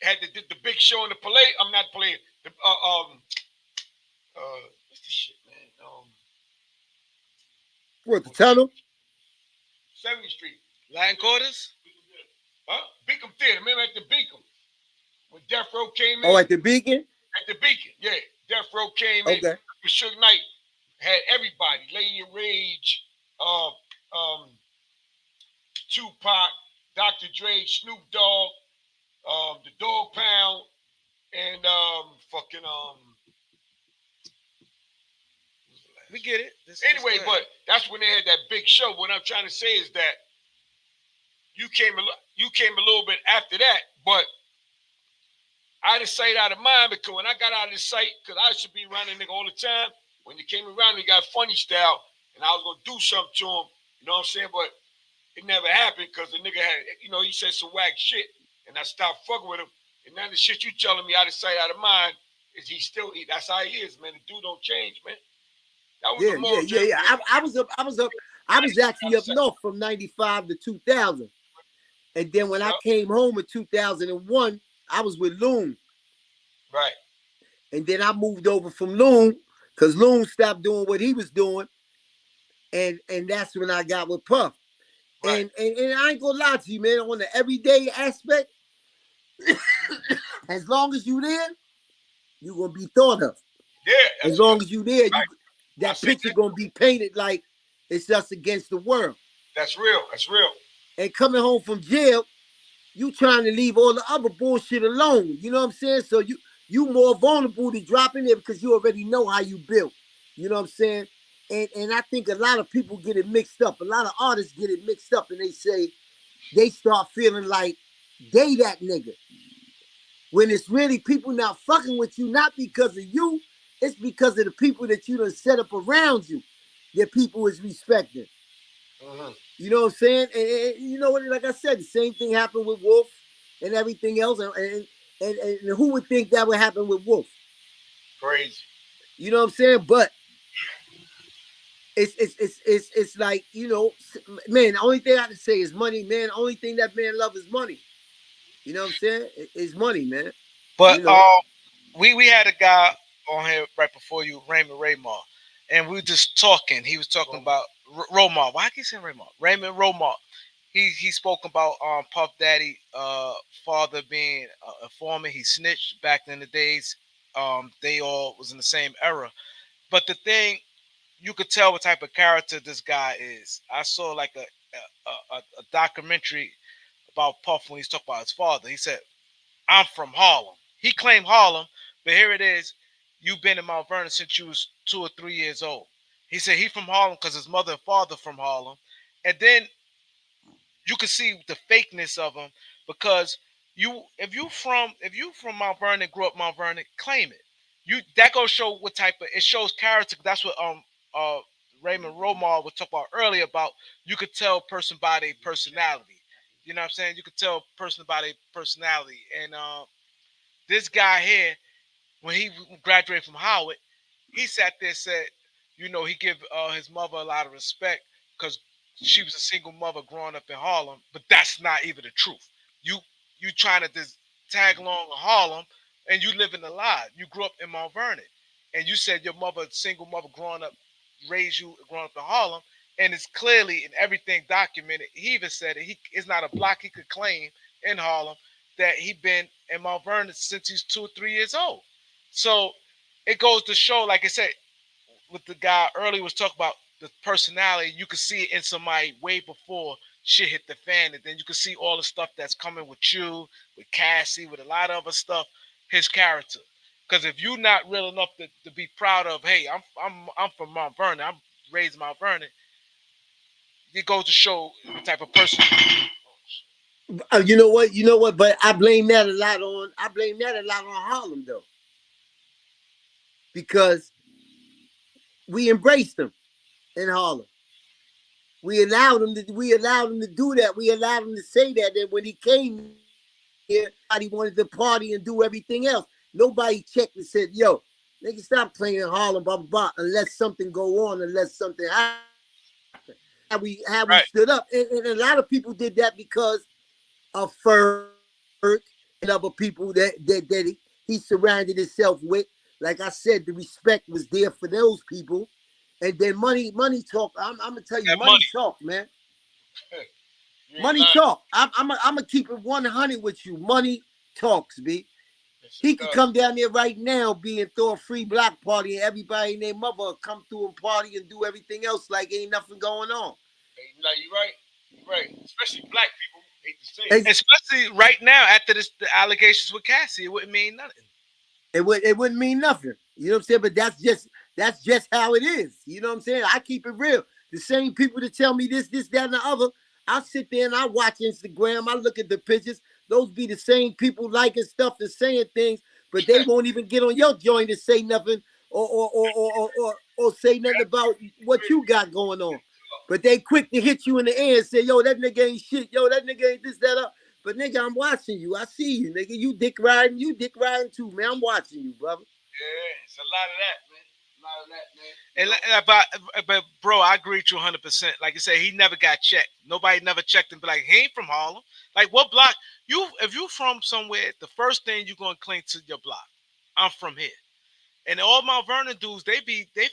Speaker 3: had the big show in the Palais. I'm not Palais. What's the shit, man?
Speaker 10: What, the tunnel?
Speaker 3: 70th Street.
Speaker 4: Latin Quarters?
Speaker 3: Huh? Beacon Theater. Remember at the Beacon? When Death Row came in?
Speaker 10: Oh, at the Beacon?
Speaker 3: At the Beacon, yeah. Death Row came in.
Speaker 10: Okay.
Speaker 3: Suge Knight had everybody. Lady of Rage, Tupac, Dr. Dre, Snoop Dogg, the Dog Pound, and
Speaker 4: we get it.
Speaker 3: Anyway, but that's when they had that big show. What I'm trying to say is that you came a little bit after that, but out of sight, out of mind, because when I got out of sight, because I should be around the nigga all the time, when he came around, he got funny style, and I was going to do something to him, you know what I'm saying? But it never happened because the nigga had, you know, he said some whack shit, and I stopped fucking with him. And now the shit you telling me out of sight, out of mind, is that's how he is, man. The dude don't change, man. That was
Speaker 10: I was actually up north from 95 to 2000. And then when I came home in 2001, I was with Loon.
Speaker 3: Right.
Speaker 10: And then I moved over from Loon because Loon stopped doing what he was doing. And that's when I got with Puff. Right. And I ain't gonna lie to you, man, on the everyday aspect, as long as you there, you're gonna be thought of.
Speaker 3: Yeah.
Speaker 10: As long as you there, that picture gonna be painted like it's just against the world.
Speaker 3: That's real. That's real.
Speaker 10: And coming home from jail, you trying to leave all the other bullshit alone. You know what I'm saying? So you more vulnerable to drop in there because you already know how you built. You know what I'm saying? And I think a lot of people get it mixed up. A lot of artists get it mixed up and they start feeling like they that nigga. When it's really people not fucking with you, not because of you, it's because of the people that you done set up around you that people is respecting.
Speaker 3: Mm-hmm.
Speaker 10: You know what I'm saying? And you know what? Like I said, the same thing happened with Wolf and everything else. And who would think that would happen with Wolf?
Speaker 3: Crazy.
Speaker 10: You know what I'm saying? But it's like, you know, man, the only thing I can say is money, man. The only thing that man love is money. You know what I'm saying? It's money, man.
Speaker 4: But
Speaker 10: you know?
Speaker 4: We had a guy on here right before you, Raymond Romar, and we were just talking. He was talking about Romar. Why keep saying Raymond? Raymond Romar. He spoke about Puff Daddy father being a informant. He snitched back in the days. They all was in the same era. But the thing, you could tell what type of character this guy is. I saw like a documentary about Puff when he's talking about his father. He said, "I'm from Harlem." He claimed Harlem, but here it is. You've been in Mount Vernon since you was 2 or 3 years old. He said he from Harlem because his mother and father from Harlem. And then you can see the fakeness of him because if you from Mount Vernon, grew up Mount Vernon, claim it. That goes show what type of, it shows character. That's what Raymond Romar was talking about earlier about you could tell person by their personality. You know what I'm saying? You could tell person by their personality. And this guy here, when he graduated from Howard, he sat there and said, you know, he give his mother a lot of respect because she was a single mother growing up in Harlem, but that's not even the truth. You trying to just tag along in Harlem and you living a lie. You grew up in Mount Vernon and you said your mother, single mother growing up, raised you growing up in Harlem, and it's clearly in everything documented. He even said it. It's not a block he could claim in Harlem that he been in Mount Vernon since he's 2 or 3 years old. So it goes to show, like I said, what the guy earlier was talking about, the personality, you could see it in somebody way before shit hit the fan, and then you can see all the stuff that's coming with you, with Cassie, with a lot of other stuff, his character. Because if you're not real enough to be proud of, hey, I'm from Mount Vernon, I'm raised in Mount Vernon, it goes to show the type of person.
Speaker 10: You know what? But I blame that a lot on Harlem though, because we embraced them in Harlem. We allowed him to do that. We allowed him to say that. And when he came here, he wanted to party and do everything else. Nobody checked and said, "Yo, nigga, stop playing Harlem, blah blah blah," unless something go on, unless something happen. How we stood up, and a lot of people did that because of Ferg and other people that he surrounded himself with. Like I said, the respect was there for those people. And then money talk. I'm gonna tell you, money talk, man. Money talk. I'm gonna keep it 100 with you. Money talks, B. He could come down there right now, throw a free block party, and everybody and their mother come through and party and do everything else like ain't nothing going on.
Speaker 3: You're right. Especially black people. Hate to say it.
Speaker 4: Especially right now after the allegations with Cassie, it wouldn't mean nothing.
Speaker 10: It wouldn't mean nothing. You know what I'm saying? But that's just how it is. You know what I'm saying? I keep it real. The same people that tell me this, that, and the other, I'll sit there and I watch Instagram. I look at the pictures. those be the same people liking stuff and saying things, but they won't even get on your joint to say nothing or say nothing about what you got going on. But they quick to hit you in the ear and say, yo, that nigga ain't shit. Yo, that nigga ain't this, that, up. But nigga, I'm watching you. I see you, nigga. You dick riding too, man. I'm watching you, brother.
Speaker 3: Yeah, it's a lot of that, man. A lot of that, man.
Speaker 4: But bro, I agree with you 100%. Like you said, he never got checked. Nobody never checked him. Be like, he ain't from Harlem. Like, what block? If you from somewhere, the first thing you're gonna cling to your block. I'm from here. And all Mount Vernon dudes, they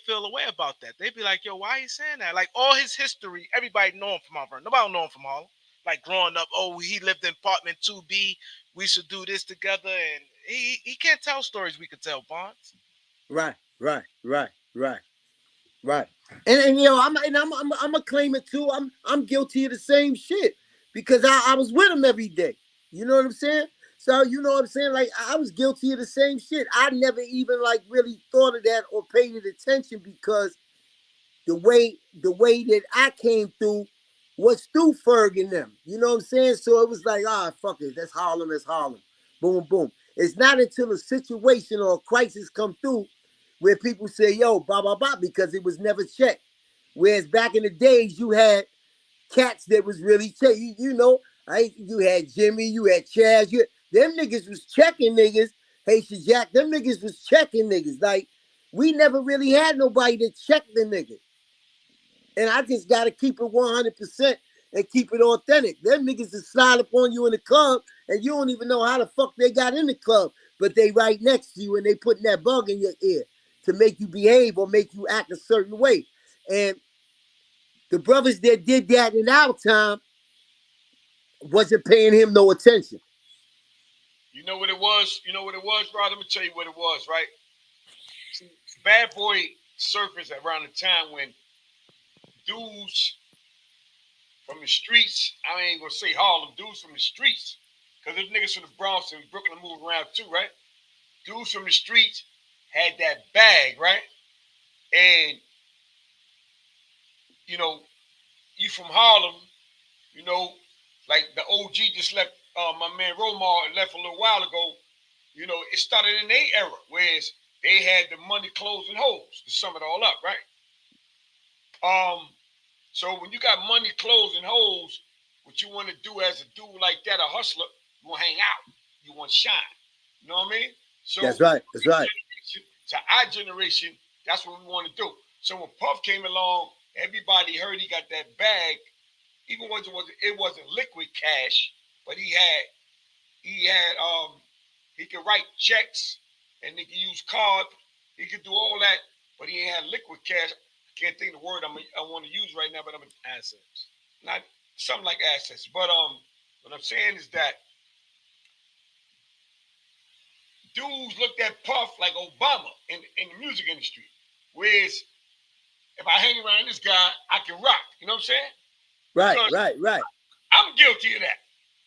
Speaker 4: feel away about that. They be like, yo, why he saying that? Like, all his history, everybody know him from Mount Vernon. Nobody don't know him from Harlem. Like, growing up, oh, he lived in apartment 2B. We should do this together. And he can't tell stories we could tell, Bonds.
Speaker 10: Right. And yo, I'm gonna claim it too. I'm guilty of the same shit because I was with him every day. You know what I'm saying? So you know what I'm saying? Like I was guilty of the same shit. I never even like really thought of that or paid it attention because the way that I came through was through Ferg and them. You know what I'm saying? So it was like, fuck it, that's Harlem. Boom, boom. It's not until a situation or a crisis come through where people say, yo, blah, blah, blah, because it was never checked. Whereas back in the days, you had cats that was really checked. You know, you had Jimmy, you had Chaz, them niggas was checking niggas. Haitian Jack, them niggas was checking niggas. Like, we never really had nobody that checked the nigga. And I just got to keep it 100% and keep it authentic. Them niggas that slide up on you in the club and you don't even know how the fuck they got in the club, but they right next to you and they putting that bug in your ear to make you behave or make you act a certain way. And the brothers that did that in our time wasn't paying him no attention.
Speaker 3: You know what it was? Rod? Let me tell you what it was, right? See, Bad Boy surfaced around the time when dudes from the streets, I ain't gonna say Harlem, dudes from the streets, because there's niggas from the Bronx and Brooklyn move around too, right? Dudes from the streets had that bag, right? And, you know, you from Harlem, you know, like the OG just left, my man Romar left a little while ago, you know, it started in their era, whereas they had the money, clothes, and hoes to sum it all up, right? So when you got money, clothes, and hoes, what you want to do as a dude like that, a hustler, you want to hang out, you want to shine. You know what I mean? So
Speaker 10: that's right.
Speaker 3: To our generation, that's what we want to do. So when Puff came along, everybody heard he got that bag. Even when it wasn't liquid cash, but he could write checks and he could use cards. He could do all that, but he ain't had liquid cash. I can't think of the word I want to use right now, but assets. Not something like assets. But what I'm saying is that dudes looked at Puff like Obama in the music industry. Whereas if I hang around this guy, I can rock. You know what I'm saying?
Speaker 10: Right.
Speaker 3: I'm guilty of that.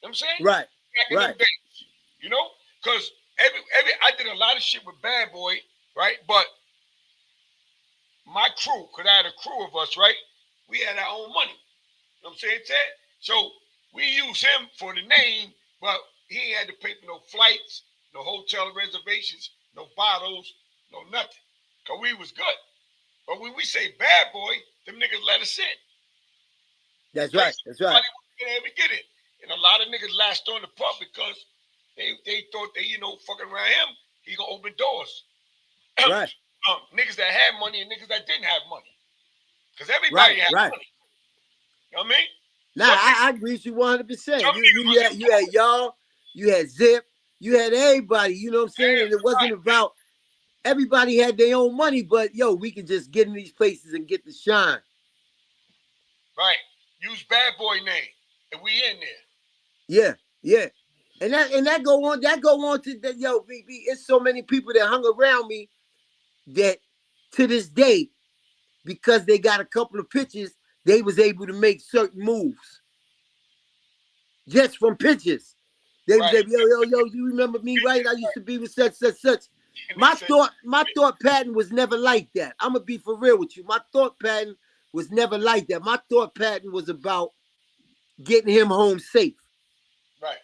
Speaker 3: You know what I'm saying?
Speaker 10: Right.
Speaker 3: Back in them days, you know? Because I did a lot of shit with Bad Boy, right? But my crew, because I had a crew of us, right? We had our own money. You know what I'm saying, Ted? So we used him for the name, but he ain't had to pay for no flights, no hotel reservations, no bottles, no nothing. Because we was good. But when we say Bad Boy, them niggas let us in.
Speaker 10: That's right.
Speaker 3: Nobody would get it. And a lot of niggas latched on the Puff because they thought they, fucking around him, he gonna open doors.
Speaker 10: Right.
Speaker 3: Niggas that had money and niggas that didn't have money. Because everybody had money. You know what I mean?
Speaker 10: Nah, I agree with you 100%. You had y'all, you had Zip, you had everybody, you know what I'm saying? And it wasn't about everybody had their own money, but yo, we could just get in these places and get the shine.
Speaker 3: Right. Use Bad Boy name. And we in there.
Speaker 10: Yeah. And that go on to that, yo, BB. It's so many people that hung around me that to this day, because they got a couple of pictures, they was able to make certain moves. Just from pictures. They was able, yo, you remember me, right? I used to be with such. My thought pattern was never like that. I'm gonna be for real with you. My thought pattern was never like that. My thought pattern was about getting him home safe.
Speaker 3: Right.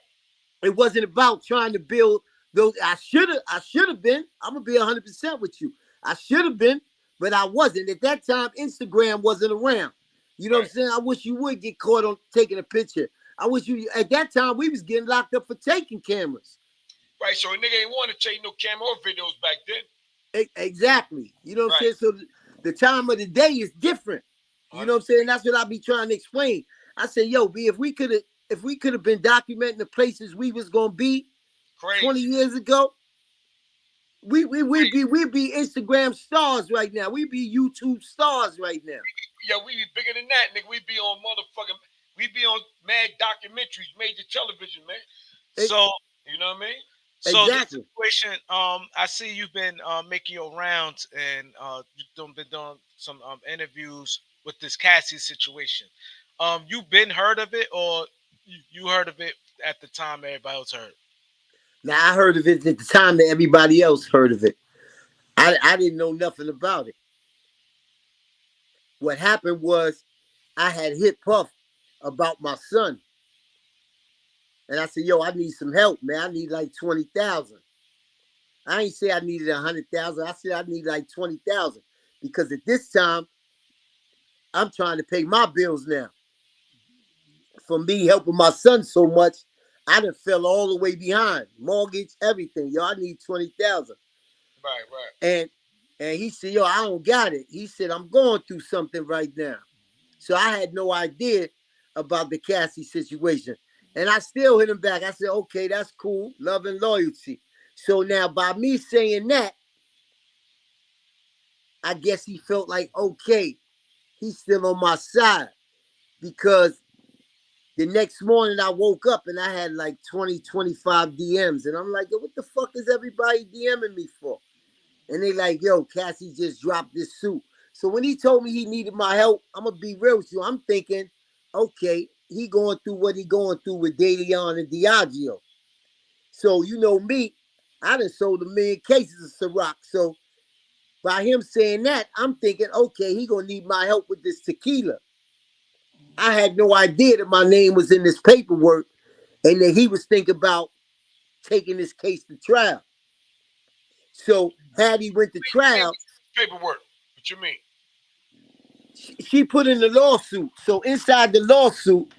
Speaker 10: It wasn't about trying to build those. I should have been. I'm gonna be 100% with you. I should have been, but I wasn't. At that time, Instagram wasn't around. You know what I'm saying? I wish you would get caught on taking a picture. I wish you at that time we was getting locked up for taking cameras.
Speaker 3: Right, so a nigga ain't want to take no camera or videos back then.
Speaker 10: Exactly. You know what I'm saying? So the time of the day is different. You know what I'm saying? That's what I be trying to explain. I say, yo, B, if we could have been documenting the places we was gonna be 20 years ago, we'd be Instagram stars right now. We'd be YouTube stars right now.
Speaker 3: Yeah, we be bigger than that, nigga. We be on motherfucking, we be on mad documentaries, major television, man.
Speaker 5: So
Speaker 3: you know what I mean?
Speaker 5: So
Speaker 10: exactly.
Speaker 5: The situation, I see you've been making your rounds and you've been doing some interviews with this Cassie situation. You've been heard of it, or you heard of it at the time everybody else heard?
Speaker 10: Now I heard of it at the time that everybody else heard of it. I didn't know nothing about it. What happened was I had hit Puff about my son. And I said, yo, I need some help, man. I need like 20,000. I ain't say I needed 100,000. I said I need like 20,000 because at this time I'm trying to pay my bills now. For me helping my son so much, I done fell all the way behind. Mortgage, everything. Yo, I need 20,000.
Speaker 3: Right.
Speaker 10: And he said, yo, I don't got it. He said, I'm going through something right now. So I had no idea about the Cassie situation. And I still hit him back. I said, okay, that's cool. Love and loyalty. So now by me saying that, I guess he felt like, okay, he's still on my side. Because the next morning I woke up and I had like 20, 25 DMs. And I'm like, yo, what the fuck is everybody DMing me for? And they like, yo, Cassie just dropped this suit. So when he told me he needed my help, I'm going to be real with you. I'm thinking, okay, he going through what he going through with DeLeon and Diageo. So you know me, I done sold 1 million cases of Ciroc. So by him saying that, I'm thinking, okay, he going to need my help with this tequila. I had no idea that my name was in this paperwork and that he was thinking about taking this case to trial. So had he went to trial.
Speaker 3: Paperwork. What you mean?
Speaker 10: She put in the lawsuit. So inside the lawsuit,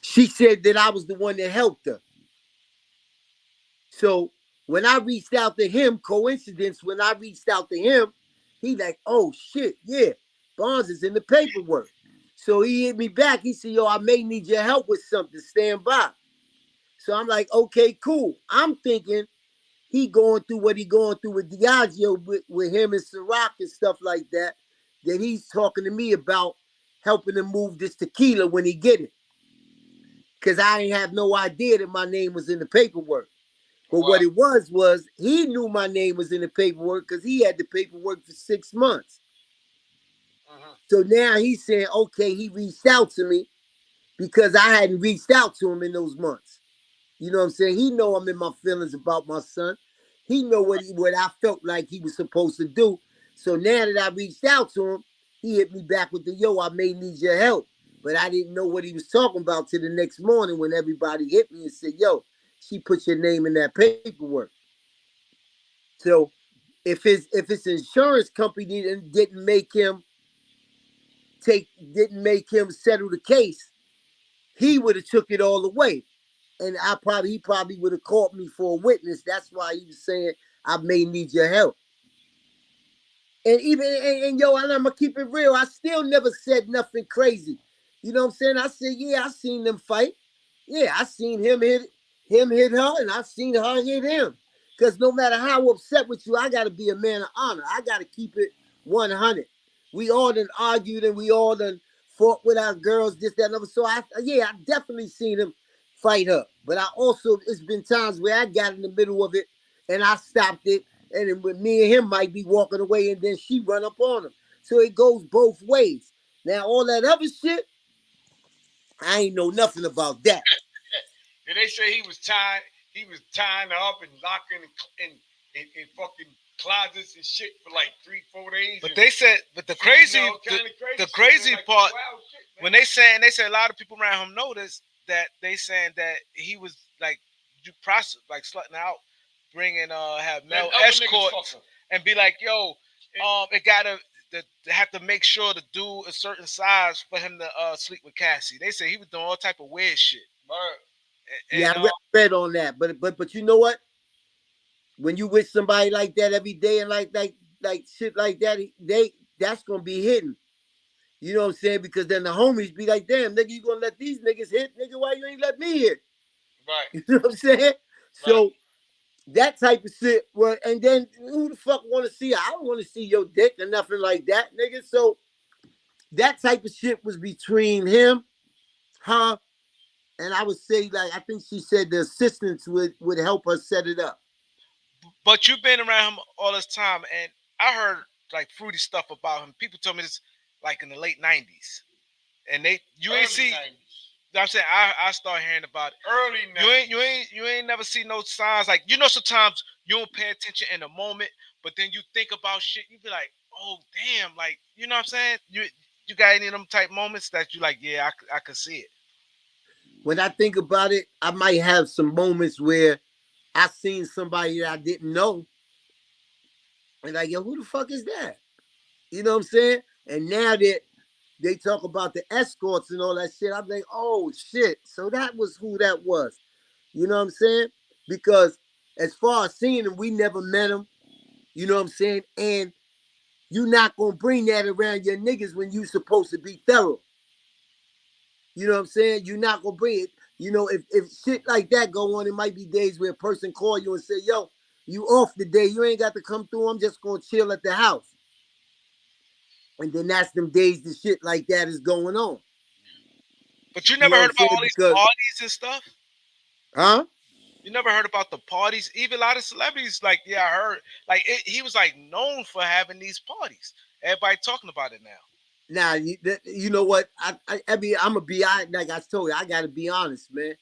Speaker 10: she said that I was the one that helped her. So when I reached out to him, coincidence, when I reached out to him, he like, oh shit, yeah, Barnes is in the paperwork. So he hit me back. He said, yo, I may need your help with something. Stand by. So I'm like, okay, cool. I'm thinking he going through what he going through with Diageo with him and Ciroc and stuff like that, that he's talking to me about helping him move this tequila when he get it. Because I ain't have no idea that my name was in the paperwork. But what it was he knew my name was in the paperwork because he had the paperwork for 6 months. So now he's saying, okay, he reached out to me because I hadn't reached out to him in those months. You know what I'm saying? He know I'm in my feelings about my son. He know what I felt like he was supposed to do. So now that I reached out to him, he hit me back with the, yo, I may need your help. But I didn't know what he was talking about till the next morning when everybody hit me and said, yo, she put your name in that paperwork. So if his insurance company didn't make him settle the case, he would have took it all away. And he probably would have called me for a witness. That's why he was saying, I may need your help. And yo, and I'm going to keep it real. I still never said nothing crazy. You know what I'm saying? I said, yeah, I seen them fight. Yeah, I seen him hit her, and I seen her hit him. Because no matter how upset with you, I got to be a man of honor. I got to keep it 100. We all done argued and we all done fought with our girls, this, that, and other. So I definitely seen him fight her. But it's been times where I got in the middle of it and I stopped it. And then with me and him might be walking away and then she run up on him. So it goes both ways. Now, all that other shit, I ain't know nothing about that.
Speaker 3: Did they say he was tying her up and locking in fucking closets and shit for like 3-4 days?
Speaker 4: But they said, but the crazy part, when they said a lot of people around him noticed that they saying that he was like do process like slutting out, bringing have male
Speaker 3: other niggas
Speaker 4: escorts
Speaker 3: fuck 'em.
Speaker 4: and be like, yo, it gotta they have to make sure to do a certain size for him to sleep with Cassie. They say he was doing all type of weird shit.
Speaker 10: Yeah, I read on that, but you know what? When you with somebody like that every day and like shit like that, that's gonna be hidden. You know what I'm saying? Because then the homies be like, damn, nigga, you gonna let these niggas hit? Nigga, why you ain't let me hit?
Speaker 3: Right.
Speaker 10: You know what I'm saying? Right. So that type of shit, well, and then who the fuck wanna see? I don't wanna see your dick or nothing like that, nigga. So that type of shit was between him, her, and I would say, like, I think she said the assistants would help us set it up.
Speaker 4: But you've been around him all this time, and I heard like fruity stuff about him. People told me this like in the late '90s, and you ain't see.
Speaker 3: 90s.
Speaker 4: I'm saying I start hearing about it.
Speaker 3: Early 90s.
Speaker 4: You ain't never see no signs like, you know, sometimes you don't pay attention in the moment, but then you think about shit. You be like, oh damn, like, you know what I'm saying? You got any of them type moments that you like, yeah, I could see it.
Speaker 10: When I think about it, I might have some moments where I seen somebody that I didn't know, and like, yo, who the fuck is that? You know what I'm saying? And now that they talk about the escorts and all that shit, I'm like, oh shit. So that was who that was. You know what I'm saying? Because as far as seeing him, we never met him. You know what I'm saying? And you're not gonna bring that around your niggas when you supposed to be thorough. You know what I'm saying? You're not gonna bring it. You know, if shit like that go on, it might be days where a person call you and say, yo, you off the day, you ain't got to come through, I'm just gonna chill at the house. And then that's them days the shit like that is going on.
Speaker 4: But you never heard about all these parties and stuff?
Speaker 10: Huh?
Speaker 4: You never heard about the parties? Even a lot of celebrities, like, yeah, I heard. Like, he was, like, known for having these parties. Everybody talking about it now.
Speaker 10: Now, you know what? I'm going to be, like I told you, I got to be honest, man.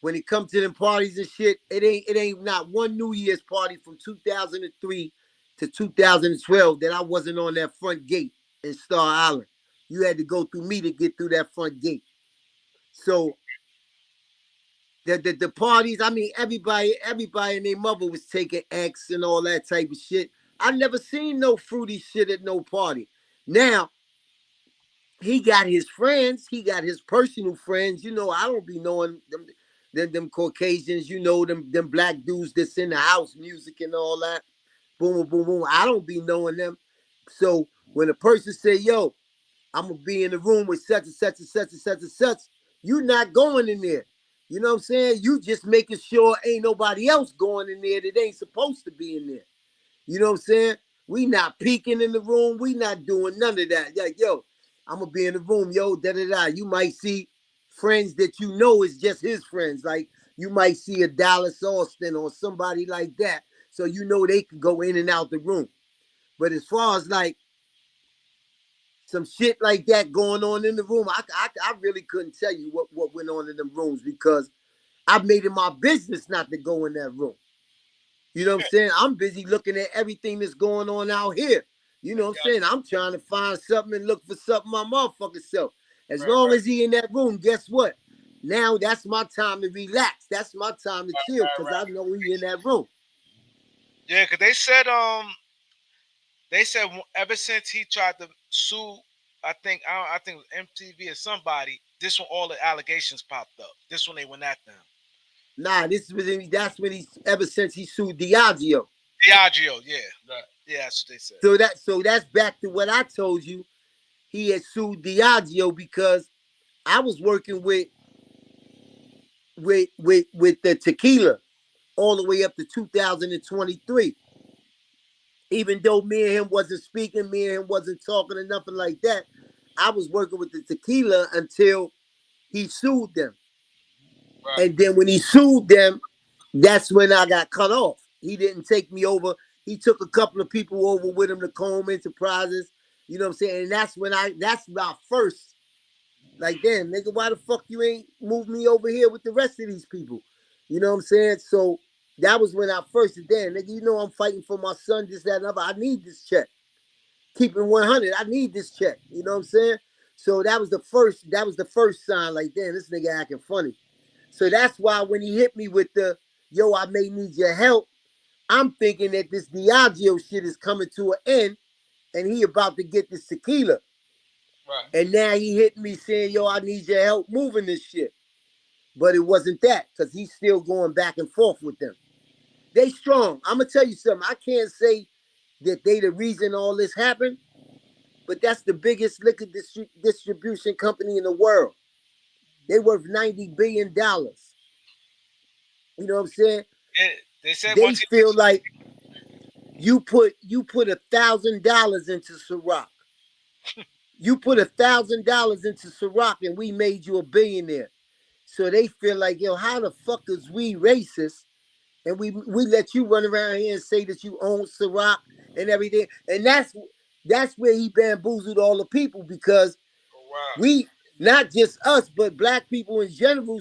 Speaker 10: When it comes to them parties and shit, it ain't not one New Year's party from 2003 to 2012 that I wasn't on that front gate in Star Island. You had to go through me to get through that front gate. So the parties, I mean, everybody and their mother was taking X and all that type of shit. I never seen no fruity shit at no party. Now, he got his friends, he got his personal friends. You know, I don't be knowing them Caucasians, you know, them black dudes that's in the house music and all that. Boom, boom, boom. I don't be knowing them. So when a person say, yo, I'm gonna be in the room with such and such and such and such and such, you not going in there. You know what I'm saying? You just making sure ain't nobody else going in there that ain't supposed to be in there. You know what I'm saying? We not peeking in the room. We not doing none of that. Like, yo, I'm gonna be in the room, yo, da-da-da. You might see friends that you know is just his friends. Like, you might see a Dallas Austin or somebody like that. So you know they can go in and out the room. But as far as like some shit like that going on in the room, I really couldn't tell you what went on in them rooms because I've made it my business not to go in that room. You know what I'm saying? I'm busy looking at everything that's going on out here. You know what I'm saying? I'm trying to find something and look for something my motherfucking self. As long as he in that room, guess what? Now that's my time to relax. That's my time to chill because I know he in that room.
Speaker 4: Yeah, because they said ever since he tried to sue, I think it was MTV or somebody, this one all the allegations popped up. This one they went at them.
Speaker 10: Nah, that's when he ever since he sued Diageo.
Speaker 4: Diageo, yeah. Right. Yeah, that's what they said.
Speaker 10: So that's back to what I told you. He had sued Diageo because I was working with the tequila all the way up to 2023. Even though me and him wasn't speaking, me and him wasn't talking or nothing like that, I was working with the tequila until he sued them. Right. And then when he sued them, that's when I got cut off. He didn't take me over. He took a couple of people over with him to Comb Enterprises. You know what I'm saying? And that's my first. Like, damn, nigga, why the fuck you ain't moved me over here with the rest of these people? You know what I'm saying? So that was when I first said, damn, nigga, you know I'm fighting for my son, this, that, and other. I need this check. Keeping 100, I need this check. You know what I'm saying? So that was the first sign, like, damn, this nigga acting funny. So that's why when he hit me with the, yo, I may need your help, I'm thinking that this Diageo shit is coming to an end and he about to get this tequila.
Speaker 3: Right.
Speaker 10: And now he hit me saying, yo, I need your help moving this shit. But it wasn't that, because he's still going back and forth with them. They strong. I'm going to tell you something. I can't say that they the reason all this happened, but that's the biggest liquor distribution company in the world. They worth $90 billion. You know what I'm saying?
Speaker 4: They said
Speaker 10: They
Speaker 4: once
Speaker 10: feel like you put $1,000 into Ciroc. You put $1,000 into Ciroc and we made you a billionaire. So they feel like, yo, how the fuck is we racist? And we let you run around here and say that you own Ciroc and everything. And that's where he bamboozled all the people, because we, not just us, but black people in general,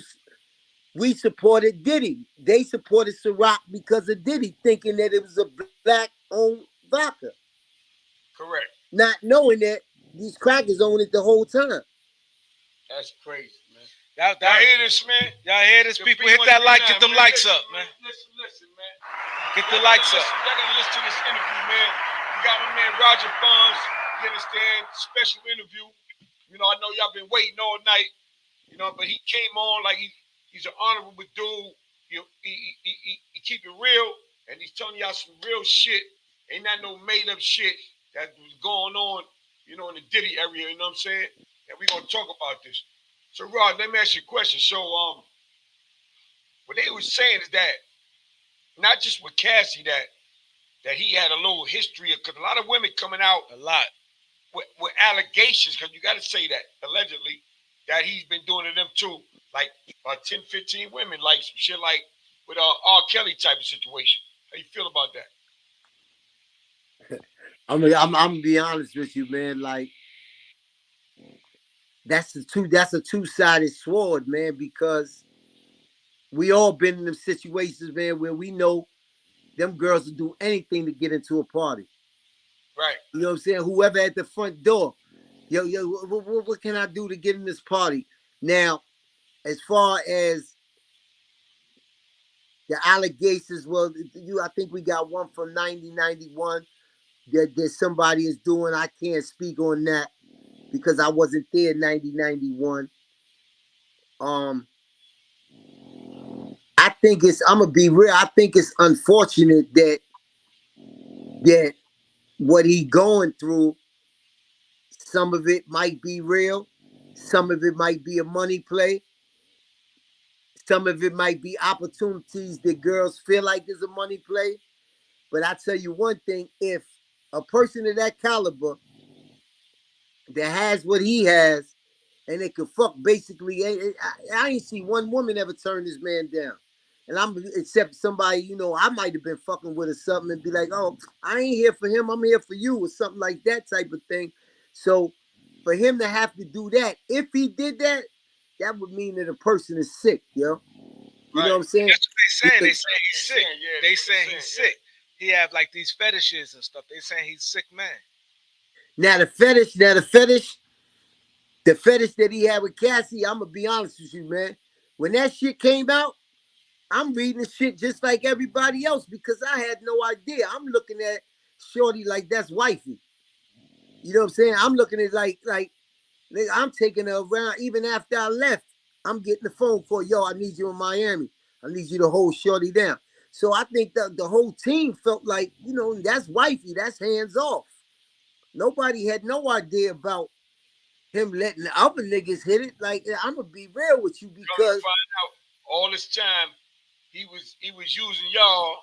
Speaker 10: we supported Diddy. They supported Ciroc because of Diddy, thinking that it was a black-owned vodka.
Speaker 3: Correct.
Speaker 10: Not knowing that these crackers own it the whole time.
Speaker 3: That's crazy, man.
Speaker 4: Y'all
Speaker 3: hear this, man?
Speaker 4: Y'all hear this? People, hit that like, get them likes up, man.
Speaker 3: Listen, man.
Speaker 4: Get the likes up.
Speaker 3: Y'all gotta listen to this interview, man. We got my man Rodger Barnes. You understand? Special interview. You know, I know y'all been waiting all night. You know, but he came on like he's an honorable dude. He keep it real, and he's telling y'all some real shit. Ain't that no made up shit that was going on, you know, in the Diddy area. You know what I'm saying? And we gonna talk about this. So, Rod, let me ask you a question. So, what they were saying is that not just with Cassie that he had a little history of, because a lot of women coming out with allegations, because you got to say that allegedly that he's been doing to them too, like about 10, 15 women, like some shit like with R. Kelly type of situation. How you feel about that?
Speaker 10: I'm gonna be honest with you, man. Like, that's a two-sided sword, man, because we all been in them situations, man, where we know them girls will do anything to get into a party.
Speaker 3: Right.
Speaker 10: You know what I'm saying? Whoever at the front door, yo, what can I do to get in this party? Now, as far as the allegations, well, I think we got one from 90-91 that somebody is doing. I can't speak on that because I wasn't there 90-91. I think I'm gonna be real. I think it's unfortunate that what he going through, some of it might be real, some of it might be a money play, some of it might be opportunities that girls feel like is a money play. But I tell you one thing, if a person of that caliber that has what he has, and they could fuck basically, I ain't seen one woman ever turn this man down. And except somebody, you know, I might have been fucking with or something and be like, oh, I ain't here for him, I'm here for you, or something like that type of thing. So for him to have to do that, if he did that, that would mean that a person is sick, yo. You know what I'm saying?
Speaker 4: That's what they saying. They say he's sick. They saying he's sick. He have like these fetishes and stuff. They saying he's sick, man.
Speaker 10: Now the fetish that he had with Cassie, I'm gonna be honest with you, man. When that shit came out, I'm reading the shit just like everybody else because I had no idea. I'm looking at Shorty like that's wifey. You know what I'm saying? I'm looking at like I'm taking her around even after I left. I'm getting the phone call, yo, I need you in Miami. I need you to hold Shorty down. So I think the whole team felt like, you know, that's wifey, that's hands off. Nobody had no idea about him letting the other niggas hit it. Like, I'm gonna be real with you because
Speaker 3: find out all this time he was using y'all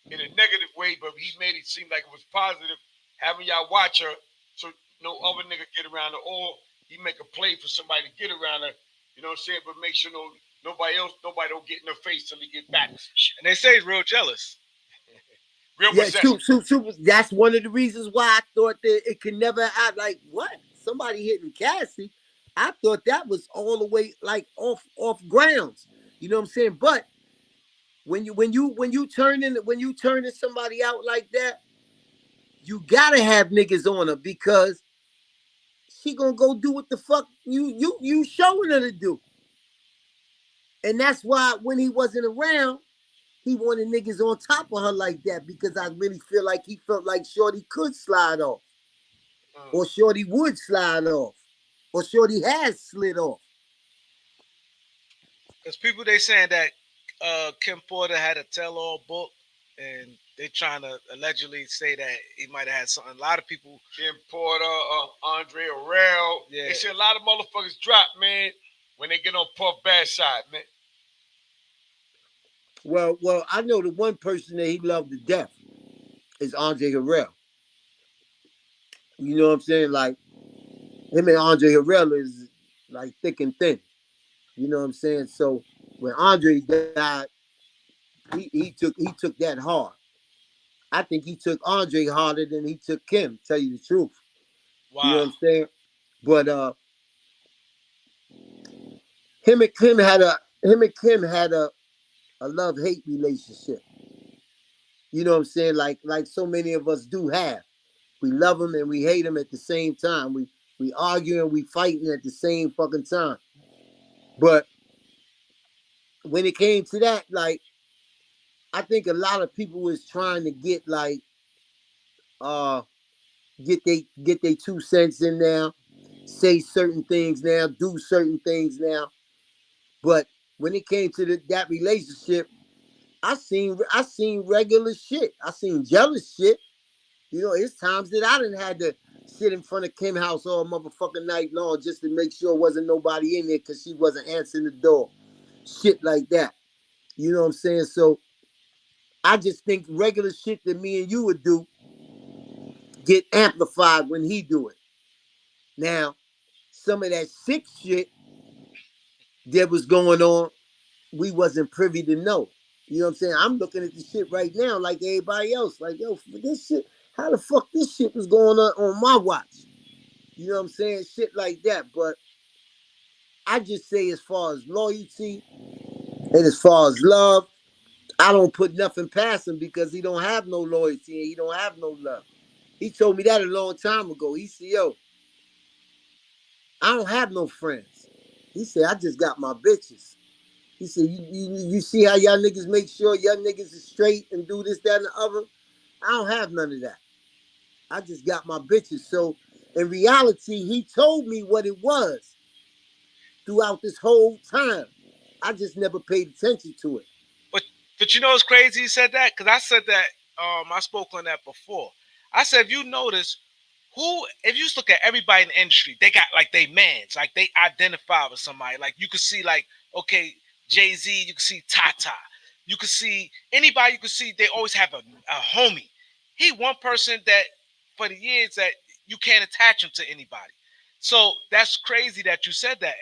Speaker 3: in a negative way, but he made it seem like it was positive, having y'all watch her so no other nigga get around her, or he make a play for somebody to get around her. You know what I'm saying? But make sure nobody don't get in her face till he get back.
Speaker 4: And they say he's real jealous.
Speaker 3: Real
Speaker 10: yeah,
Speaker 3: possessive.
Speaker 10: That's one of the reasons why I thought that it could never act like what? Somebody hitting Cassie. I thought that was all the way like off grounds. You know what I'm saying? But when you turning somebody out like that, you gotta have niggas on her because she gonna go do what the fuck you showing her to do. And that's why when he wasn't around, he wanted niggas on top of her like that, because I really feel like he felt like Shorty could slide off. Or Shorty would slide off. Or Shorty has slid off.
Speaker 4: Because people, they saying that Kim Porter had a tell-all book, and they trying to allegedly say that he might have had something. A lot of people.
Speaker 3: Kim Porter, Andre Harrell.
Speaker 4: Yeah.
Speaker 3: They say a lot of motherfuckers drop, man, when they get on Puff bad side, man.
Speaker 10: Well, I know the one person that he loved to death is Andre Harrell. You know what I'm saying? Like, him and Andre Harrell is like thick and thin. You know what I'm saying? So when Andre died, he took that hard. I think he took Andre harder than he took Kim, tell you the truth.
Speaker 4: Wow.
Speaker 10: You know what I'm saying? But him and Kim had a love-hate relationship. You know what I'm saying? Like so many of us do have. We love him and we hate him at the same time. We argue and we fighting at the same fucking time. But when it came to that, like, I think a lot of people was trying to get like get they 2 cents in now, say certain things now, do certain things now. But when it came to that relationship, I seen regular shit. I seen jealous shit. You know, it's times that I done had to sit in front of Kim house all motherfucking night long just to make sure wasn't nobody in there because she wasn't answering the door. Shit like that. You know what I'm saying? So I just think regular shit that me and you would do get amplified when he do it. Now, some of that sick shit that was going on, we wasn't privy to know. You know what I'm saying? I'm looking at the shit right now like everybody else. Like, yo, this shit, how the fuck this shit was going on my watch? You know what I'm saying? Shit like that. But I just say as far as loyalty and as far as love, I don't put nothing past him because he don't have no loyalty and he don't have no love. He told me that a long time ago. He said, yo, I don't have no friends. He said, I just got my bitches. He said, you see how y'all niggas make sure y'all niggas is straight and do this, that, and the other? I don't have none of that. I just got my bitches. So in reality, he told me what it was throughout this whole time. I just never paid attention to it.
Speaker 4: But you know what's crazy? He said that because I said that. I spoke on that before. I said, if you notice, if you just look at everybody in the industry, they got like they mans, like they identify with somebody. Like you could see, like, okay, Jay-Z, you can see Tata, you can see anybody, you can see they always have a homie. He one person that for the years that you can't attach him to anybody. So that's crazy that you said that.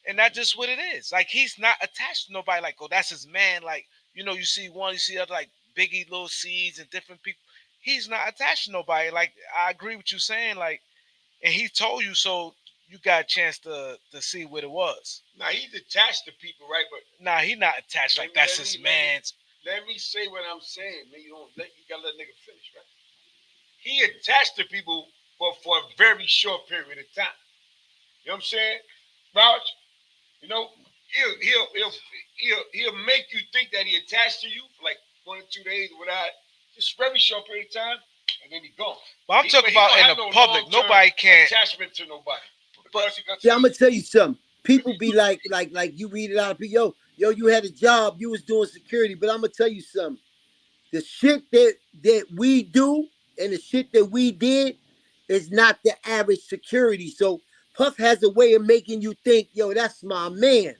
Speaker 4: And that's just what it is. Like, he's not attached to nobody. Like, oh, that's his man. Like, you know, you see one, you see other, like Biggie, Lil C's, and different people. He's not attached to nobody. Like, I agree with you saying, like, and he told you, so you got a chance to see what it was.
Speaker 3: Now, he's attached to people, right? But
Speaker 4: nah, he not attached like that's his man's.
Speaker 3: Let me say what I'm saying, man. You gotta let nigga finish, right? He attached to people for a very short period of time. You know what I'm saying, Rodger? You know, he'll make you think that he attached to you for like 1 or 2 days without just very short period of time, and then he gone.
Speaker 4: But I'm talking about in the public. Nobody can
Speaker 3: attachment to nobody.
Speaker 10: But see, I'm gonna tell you something. People be like you read it out of people. Yo, you had a job, you was doing security, but I'm gonna tell you something. The shit that we do and the shit that we did is not the average security. So Puff has a way of making you think, yo, that's my man.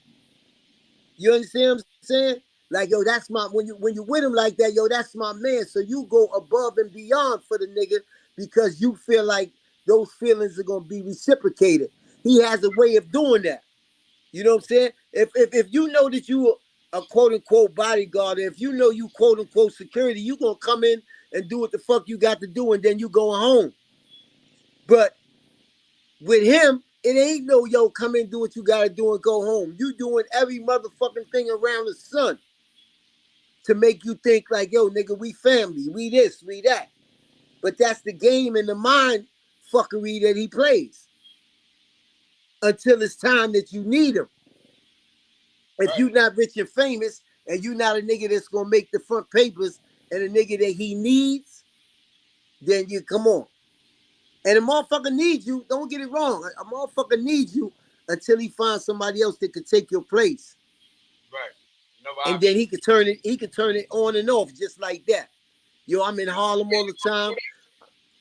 Speaker 10: You understand what I'm saying? Like, yo, that's my, when you with him like that, yo, that's my man. So you go above and beyond for the nigga because you feel like those feelings are gonna be reciprocated. He has a way of doing that. You know what I'm saying? If you know that you a quote unquote bodyguard, if you know you quote unquote security, you gonna come in and do what the fuck you got to do, and then you going home. But with him, it ain't no, yo, come in, do what you gotta do and go home. You doing every motherfucking thing around the sun to make you think like, yo, nigga, we family, we this, we that. But that's the game and the mind fuckery that he plays until it's time that you need him. If you not rich and famous, and you not a nigga that's gonna make the front papers, and a nigga that he needs, then you come on. And a motherfucker needs you. Don't get it wrong. A motherfucker needs you until he finds somebody else that could take your place.
Speaker 3: Right. No
Speaker 10: And
Speaker 3: option.
Speaker 10: then he could turn it. He could turn it on and off just like that. Yo, I'm in Harlem all the time.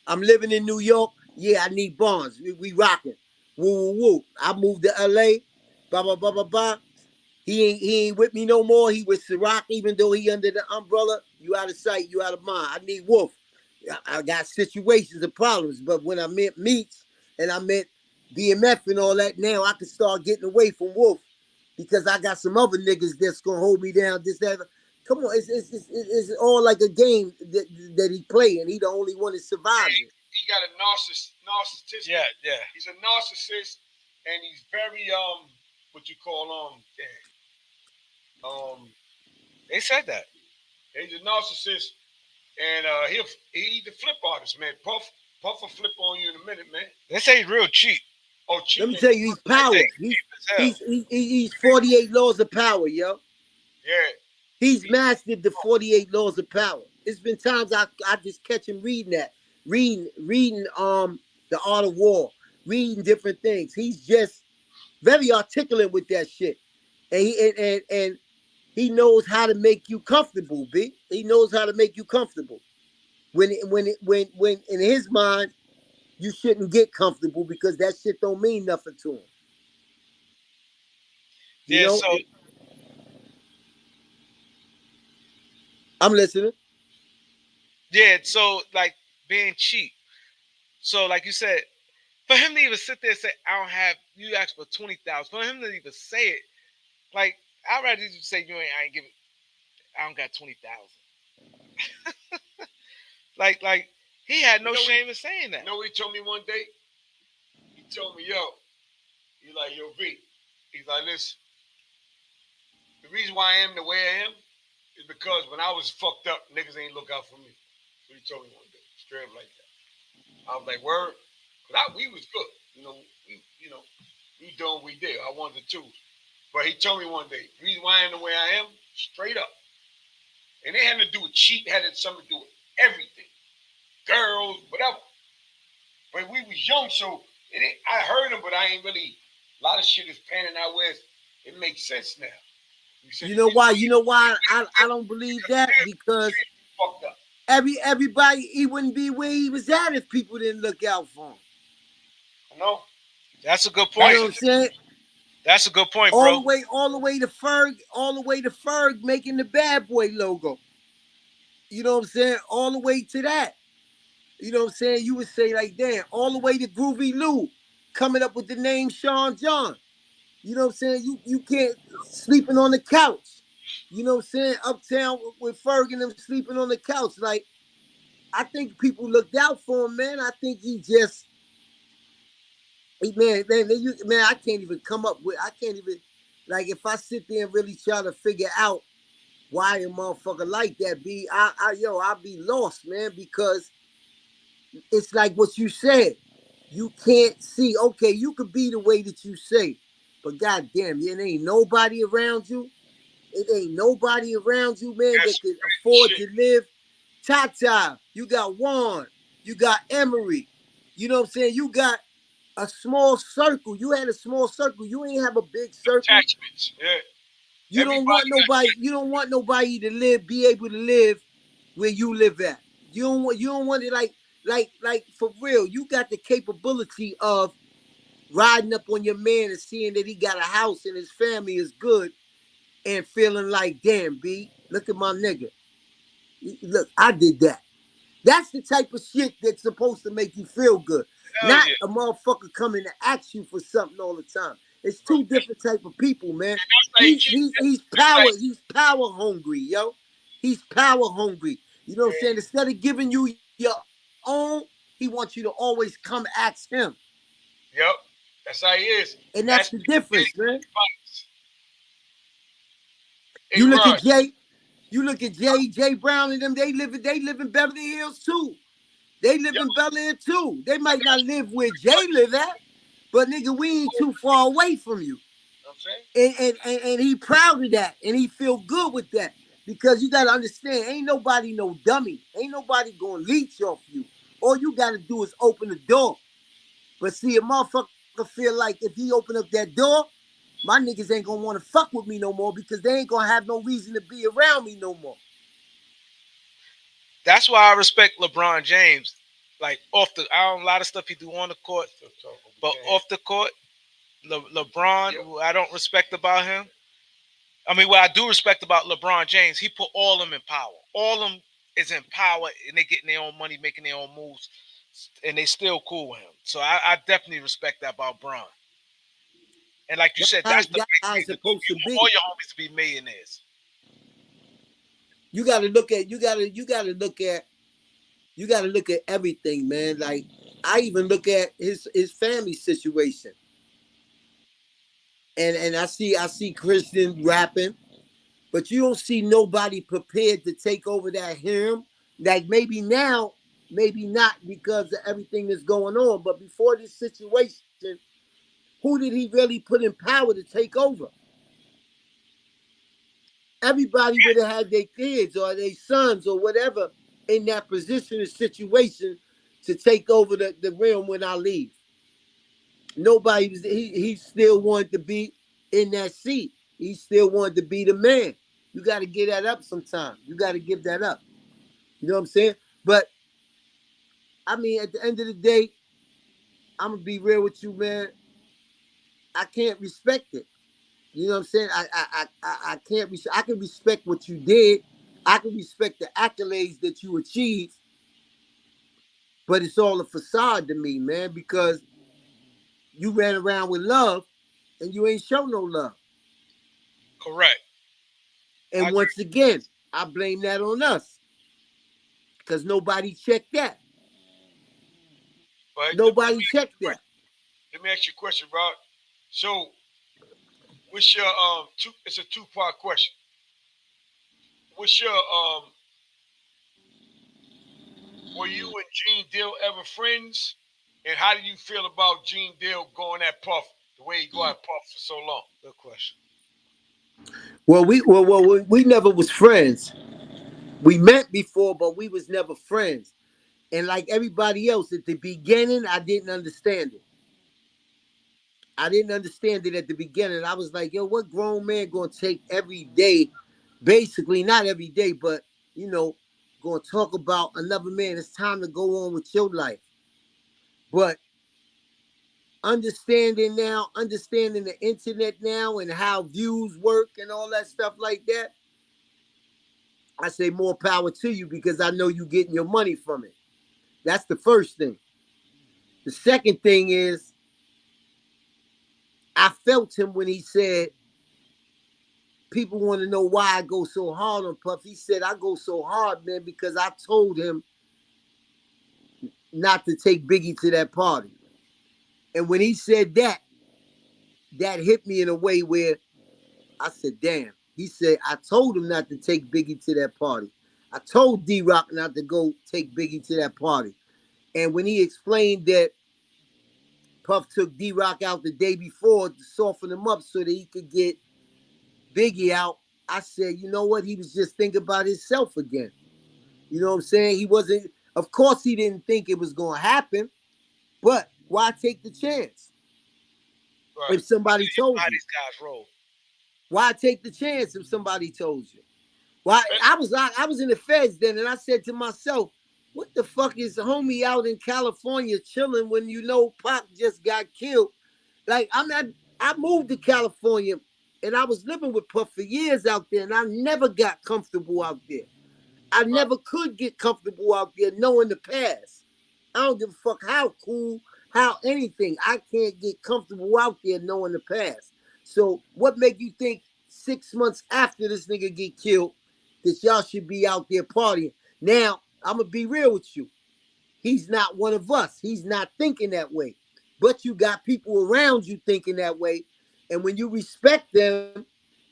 Speaker 10: I'm living in New York. Yeah, I need Barnes. We rocking. Woo, woo, woo. I moved to LA. Blah, blah, blah, blah, blah. He ain't with me no more. He with Ciroc, even though he under the umbrella. You out of sight, you out of mind. I need Wolf. I got situations and problems, but when I met Meats and I met BMF and all that, now I can start getting away from Wolf because I got some other niggas that's gonna hold me down. This, that. Come on, it's all like a game that he play, and he the only one that survives it.
Speaker 3: He got a narcissist.
Speaker 5: Yeah.
Speaker 3: He's a narcissist, and he's very what you call
Speaker 5: They said that.
Speaker 3: He's a narcissist, and he's the flip artist, man. Puff will flip on you in a minute, man.
Speaker 5: They say he's real cheap.
Speaker 3: Oh, cheap.
Speaker 10: Let me tell you, he's power. He's 48 laws of power, yo.
Speaker 3: Yeah.
Speaker 10: He's mastered the 48 laws of power. It's been times I just catch him reading that. Reading The Art of War, reading different things. He's just very articulate with that shit. And he knows how to make you comfortable, B. He knows how to make you comfortable. When in his mind, you shouldn't get comfortable because that shit don't mean nothing to him. You know?
Speaker 5: So
Speaker 10: I'm listening.
Speaker 5: Yeah, so like being cheap. So like you said, for him to even sit there and say, I don't have, you asked for 20,000, for him to even say it, like, I'd rather you say I don't got 20,000. like he had no shame in saying that.
Speaker 3: You know what he told me one day? He told me, he's like, yo, B. He's like, listen, the reason why I am the way I am is because when I was fucked up, niggas ain't look out for me. So he told me one day, straight up like that. I was like, word, because we was good. We doing what we did. I wanted to choose. But he told me one day, the reason why I am the way I am, straight up. And it had to do with cheat, had something to do with everything. Girls, whatever. But we was young, so I heard him, but I ain't really, a lot of shit is panning out where it makes sense now.
Speaker 10: You know why? I don't believe that? Because everybody, he wouldn't be where he was at if people didn't look out for him.
Speaker 3: No.
Speaker 5: That's a good point.
Speaker 10: You know what I'm saying?
Speaker 5: That's a good point, bro.
Speaker 10: All the way to Ferg making the bad boy logo. You know what I'm saying? All the way to that. You know what I'm saying? You would say like, damn, all the way to Groovy Lou coming up with the name Sean John. You know what I'm saying? You can't sleeping on the couch. You know what I'm saying? Uptown with Ferg and them sleeping on the couch. Like, I think people looked out for him, man. I think he just, man, I can't even come up with, I can't even, like, if I sit there and really try to figure out why a motherfucker like that be, I'll be lost, man, because it's like what you said. You can't see, okay, you could be the way that you say, but goddamn, it ain't nobody around you. It ain't nobody around you, man, that can afford to live. Tata, you got Juan, you got Emery. You know what I'm saying? You got a small circle. You had a small circle. You ain't have a big circle.
Speaker 3: Attachments, yeah.
Speaker 10: You don't want nobody to be able to live where you live at. You don't want it like for real. You got the capability of riding up on your man and seeing that he got a house and his family is good and feeling like, damn, B, look at my nigga. Look, I did that. That's the type of shit that's supposed to make you feel good. Not a motherfucker coming to ask you for something all the time. It's two different type of people, man. He's power hungry, yo. He's power hungry. You know what I'm saying? Instead of giving you your own, he wants you to always come ask him.
Speaker 3: Yep. That's how he is.
Speaker 10: And that's the difference, man. You look at Jay Brown and them, they live in Beverly Hills too. They live in Bel Air too. They might not live where Jay live at, but nigga, we ain't too far away from you.
Speaker 3: what I'm saying?
Speaker 10: And he proud of that, and he feel good with that. Because you gotta understand, ain't nobody no dummy. Ain't nobody gonna leech off you. All you gotta do is open the door. But see, a motherfucker feel like if he open up that door, my niggas ain't gonna want to fuck with me no more because they ain't gonna have no reason to be around me no more.
Speaker 4: That's why I respect LeBron James. Like off the, I don't a lot of stuff he do on the court, but off the court, LeBron, I don't respect about him. I mean, what I do respect about LeBron James, he put all of them in power. All of them is in power, and they getting their own money, making their own moves, and they still cool with him. So I definitely respect that about Bron. And like you said, that's the
Speaker 10: how it's supposed to be.
Speaker 4: All your homies to be millionaires.
Speaker 10: You gotta look at everything, man. Like I even look at his family situation. And I see Christian rapping, but you don't see nobody prepared to take over that him. Like maybe now, maybe not because of everything that's going on. But before this situation, who did he really put in power to take over? Everybody would have had their kids or their sons or whatever in that position or situation to take over the realm when I leave. Nobody was. He still wanted to be in that seat. He still wanted to be the man. You got to get that up sometime. You got to give that up. You know what I'm saying? But I mean, at the end of the day, I'm gonna be real with you, man. I can't respect it. You know what I'm saying? I can't. I can respect what you did. I can respect the accolades that you achieved. But it's all a facade to me, man, because you ran around with love and you ain't show no love.
Speaker 4: Correct.
Speaker 10: And once again, I blame that on us. Because nobody checked that.
Speaker 3: But
Speaker 10: nobody checked that.
Speaker 3: Let me ask you a question, Rod. So, what's your it's a two-part question. What's your were you and Gene Deal ever friends? And how do you feel about Gene Deal going at Puff the way he go at Puff for so long?
Speaker 4: Good question.
Speaker 10: Well, we never was friends. We met before, but we was never friends. And like everybody else, at the beginning, I didn't understand it. I didn't understand it at the beginning. I was like, yo, what grown man gonna take every day, basically, not every day, but, you know, gonna talk about another man? It's time to go on with your life. But understanding the internet now and how views work and all that stuff like that, I say more power to you because I know you getting your money from it. That's the first thing. The second thing is, I felt him when he said, people want to know why I go so hard on Puff. He said, I go so hard, man, because I told him not to take Biggie to that party. And when he said that, that hit me in a way where I said, damn. He said, I told him not to take Biggie to that party. I told D-Rock not to go take Biggie to that party. And when he explained that Puff took D-Rock out the day before to soften him up so that he could get Biggie out, I said, you know what? He was just thinking about himself again. You know what I'm saying? He wasn't, of course he didn't think it was going to happen, but why take the chance? Right. If somebody told you.
Speaker 4: These guys roll.
Speaker 10: Why take the chance if somebody told you? Why? I was in the feds then, and I said to myself, what the fuck is the homie out in California chilling when you know Pac just got killed? Like, I moved to California, and I was living with Puff for years out there, and I never got comfortable out there. I never could get comfortable out there knowing the past. I don't give a fuck how cool, how anything. I can't get comfortable out there knowing the past. So what make you think 6 months after this nigga get killed that y'all should be out there partying? Now, I'm going to be real with you. He's not one of us. He's not thinking that way. But you got people around you thinking that way. And when you respect them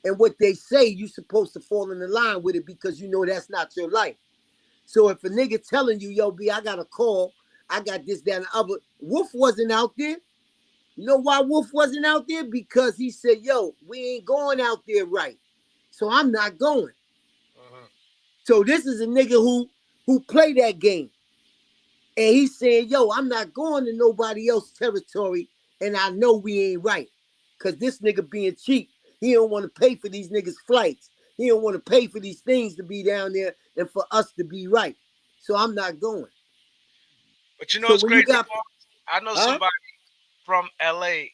Speaker 10: and what they say, you're supposed to fall in the line with it because you know that's not your life. So if a nigga telling you, yo, B, I got a call, I got this, that, and the other. Wolf wasn't out there. You know why Wolf wasn't out there? Because he said, yo, we ain't going out there right. So I'm not going. So this is a nigga who play that game. And he's saying, yo, I'm not going to nobody else's territory, and I know we ain't right. Because this nigga being cheap. He don't want to pay for these niggas' flights. He don't want to pay for these things to be down there and for us to be right. So I'm not going.
Speaker 4: But you know
Speaker 10: So
Speaker 4: it's
Speaker 10: when
Speaker 4: crazy.
Speaker 10: you got,
Speaker 4: I know somebody from LA,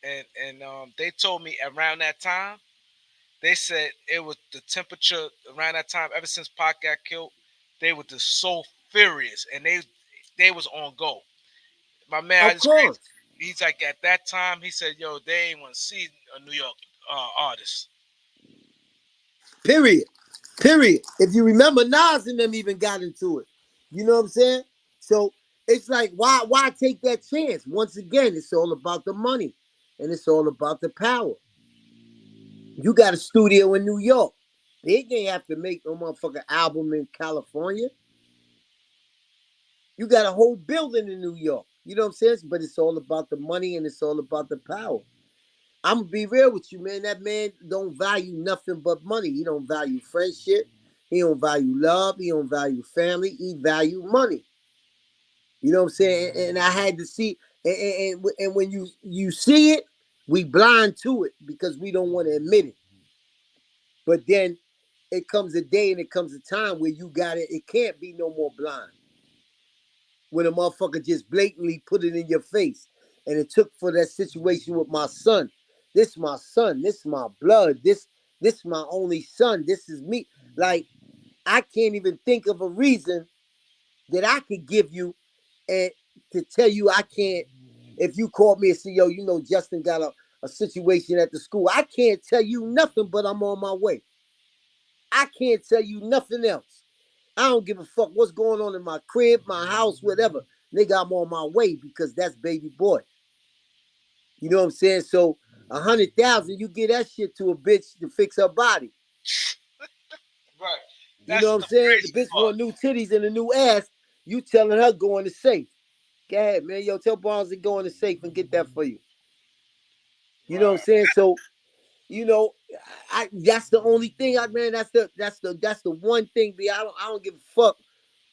Speaker 4: and they told me around that time, they said it was the temperature around that time. Ever since Pac got killed, they were just so furious, and they was on go. My man,
Speaker 10: of course.
Speaker 4: He's like, at that time, he said, yo, they ain't want to see a New York artist.
Speaker 10: Period. If you remember, Nas and them even got into it. You know what I'm saying? So it's like, why take that chance? Once again, it's all about the money, and it's all about the power. You got a studio in New York. They ain't have to make no motherfucking album in California. You got a whole building in New York. You know what I'm saying? But it's all about the money, and it's all about the power. I'm gonna be real with you, man. That man don't value nothing but money. He don't value friendship. He don't value love. He don't value family. He value money. You know what I'm saying? And I had to see, and when you see it, we blind to it because we don't want to admit it. But then it comes a day and it comes a time where you got it. It can't be no more blind. When a motherfucker just blatantly put it in your face. And it took for that situation with my son. This my son. This my blood. This my only son. This is me. Like, I can't even think of a reason that I could give you and to tell you I can't. If you called me and said, yo, you know, Justin got a situation at the school, I can't tell you nothing but I'm on my way. I can't tell you nothing else. I don't give a fuck what's going on in my crib, my house, whatever. Nigga, I'm on my way because that's baby boy. You know what I'm saying? So 100,000, you get that shit to a bitch to fix her body.
Speaker 4: Right.
Speaker 10: You know what I'm saying? The bitch want new titties and a new ass. You telling her go in the safe. Go ahead, man. Yo, tell Barnes to go in the safe and get that for you. You know what I'm saying? So, you know, that's the only thing, man. That's the one thing. I don't give a fuck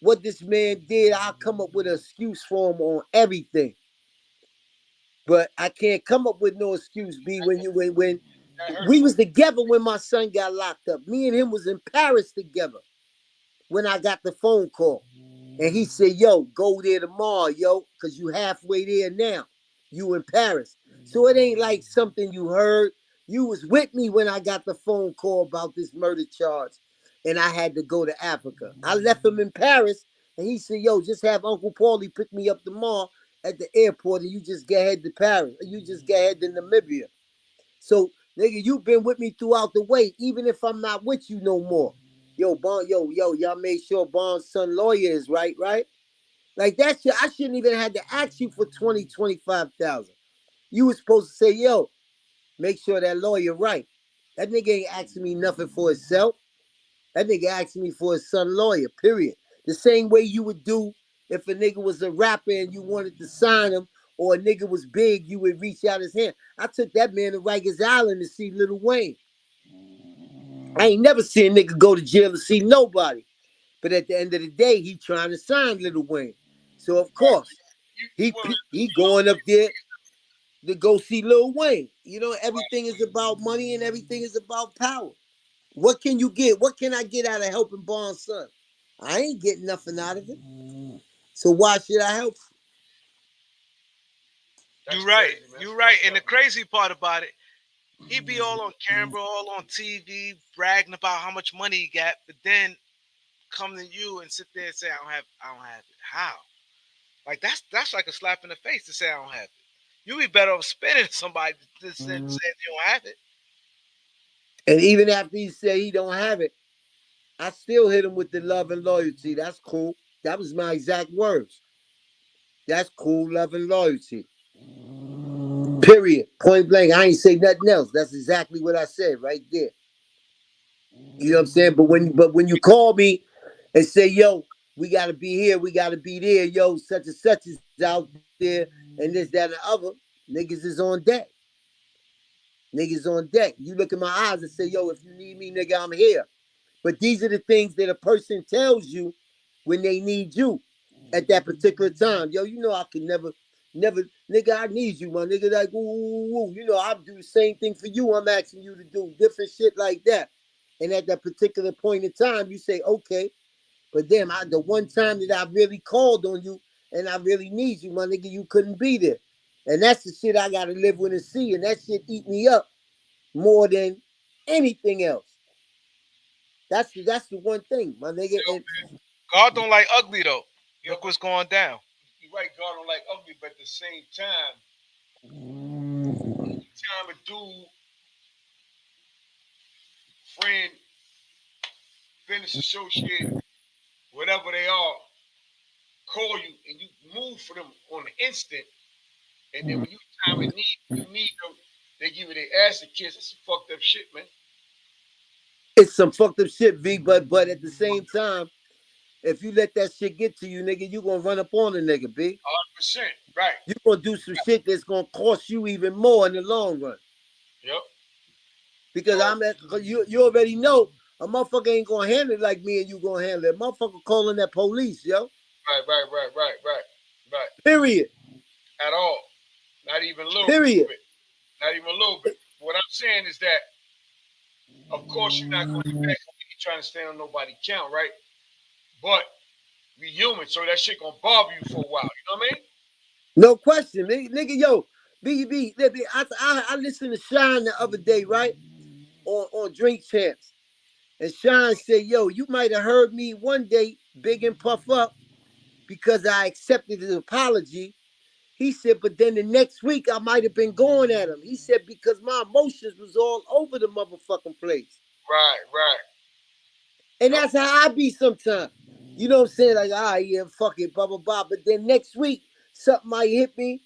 Speaker 10: what this man did. I'll come up with an excuse for him on everything. But I can't come up with no excuse, B, when we was together when my son got locked up. Me and him was in Paris together when I got the phone call. And he said, yo, go there tomorrow, yo, because you halfway there now. You in Paris. So it ain't like something you heard. You was with me when I got the phone call about this murder charge. And I had to go to Africa. I left him in Paris. And he said, yo, just have Uncle Paulie pick me up tomorrow at the airport. And you just get ahead to Paris. You just get ahead to Namibia. So, nigga, you've been with me throughout the way, even if I'm not with you no more. Yo, y'all made sure Barnes' son lawyer is right? Like that shit, I shouldn't even have to ask you for 25,000. You was supposed to say, yo, make sure that lawyer right. That nigga ain't asking me nothing for himself. That nigga asking me for his son lawyer, period. The same way you would do if a nigga was a rapper and you wanted to sign him, or a nigga was big, you would reach out his hand. I took that man to Rikers Island to see Lil Wayne. I ain't never seen a nigga go to jail to see nobody. But at the end of the day, he trying to sign Lil Wayne. So of course, he going up there to go see Lil Wayne. You know, everything is about money and everything is about power. What can you get? What can I get out of helping Barnes' son? I ain't getting nothing out of it. So why should I help?
Speaker 4: You're right. You're right. And the crazy part about it, he be all on camera, all on TV, bragging about how much money he got, but then come to you and sit there and say, I don't have it. How? Like that's like a slap in the face to say I don't have it. You be better off spending somebody than saying you don't have it.
Speaker 10: And even after he said he don't have it, I still hit him with the love and loyalty. That's cool. That was my exact words. That's cool, love and loyalty. Period. Point blank. I ain't say nothing else. That's exactly what I said right there. You know what I'm saying? But when you call me and say, yo, we gotta be here, we gotta be there, yo, such and such is out there, and this, that, and the other, Niggas is on deck. Niggas on deck. You look in my eyes and say, yo, if you need me, nigga, I'm here. But these are the things that a person tells you when they need you at that particular time. Yo, you know I can never, nigga, I need you, my nigga. Like, ooh. You know, I'll do the same thing for you. I'm asking you to do different shit like that. And at that particular point in time, you say, okay. But damn, the one time that I really called on you and I really need you, my nigga, you couldn't be there. And that's the shit I gotta live with and see. And that shit eat me up more than anything else. That's the one thing, my nigga. And
Speaker 4: God don't like ugly though. Look what's going down.
Speaker 3: You're right, God don't like ugly, but at the same time, a dude, friend, business associate, whatever they are, call you and you move for them on the instant, and then when you time of need, you need them, they give you their ass a kiss. That's some fucked up shit, man.
Speaker 10: it's some fucked up shit, V. But at the same time, if you let that shit get to you, nigga, you gonna run up on a nigga, B.
Speaker 3: 100%, right?
Speaker 10: You gonna do some shit that's gonna cost you even more in the long run.
Speaker 3: Yep.
Speaker 10: Because you already know a motherfucker ain't gonna handle it like me and you gonna handle it. Motherfucker calling that police, yo.
Speaker 3: Right.
Speaker 10: Period.
Speaker 3: At all. Not even a little
Speaker 10: Period.
Speaker 3: bit. Not even a little bit. What I'm saying is that, of course, you're not going back trying to stay on nobody's count, right? But we human, so that shit gonna bother you for a while. You know what I mean?
Speaker 10: No question, nigga. Yo, BB, I listened to Shine the other day, right? On Drink Champs. And Shine said, yo, you might have heard me one day big and puff up because I accepted his apology. He said, but then the next week I might have been going at him. He said, because my emotions was all over the motherfucking place.
Speaker 3: Right.
Speaker 10: And that's how I be sometimes. You know what I'm saying? Like, yeah, fuck it, blah, blah, blah. But then next week, something might hit me.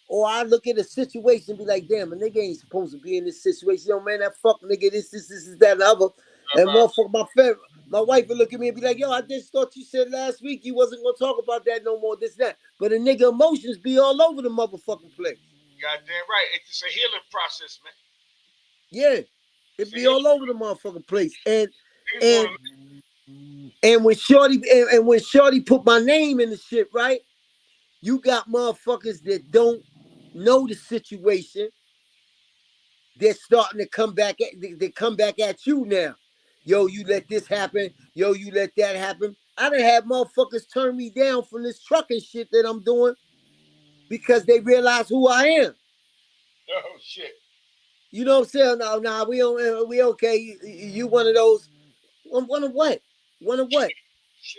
Speaker 10: Or I look at a situation and be like, damn, a nigga ain't supposed to be in this situation. Yo, man, that fuck nigga, this, that, and the other. And motherfucker, my wife would look at me and be like, yo, I just thought you said last week you wasn't going to talk about that no more, this, that. But a nigga emotions be all over the motherfucking place.
Speaker 3: Goddamn right. It's a healing process, man.
Speaker 10: Yeah. It be all over the motherfucking place. And when Shorty put my name in the shit, right? You got motherfuckers that don't know the situation. They're starting to come back at you now. Yo, you let this happen. Yo, you let that happen. I done had motherfuckers turn me down from this trucking shit that I'm doing because they realize who I am.
Speaker 3: Oh shit.
Speaker 10: You know what I'm saying? Nah, we okay. You one of those. One of what? One of what?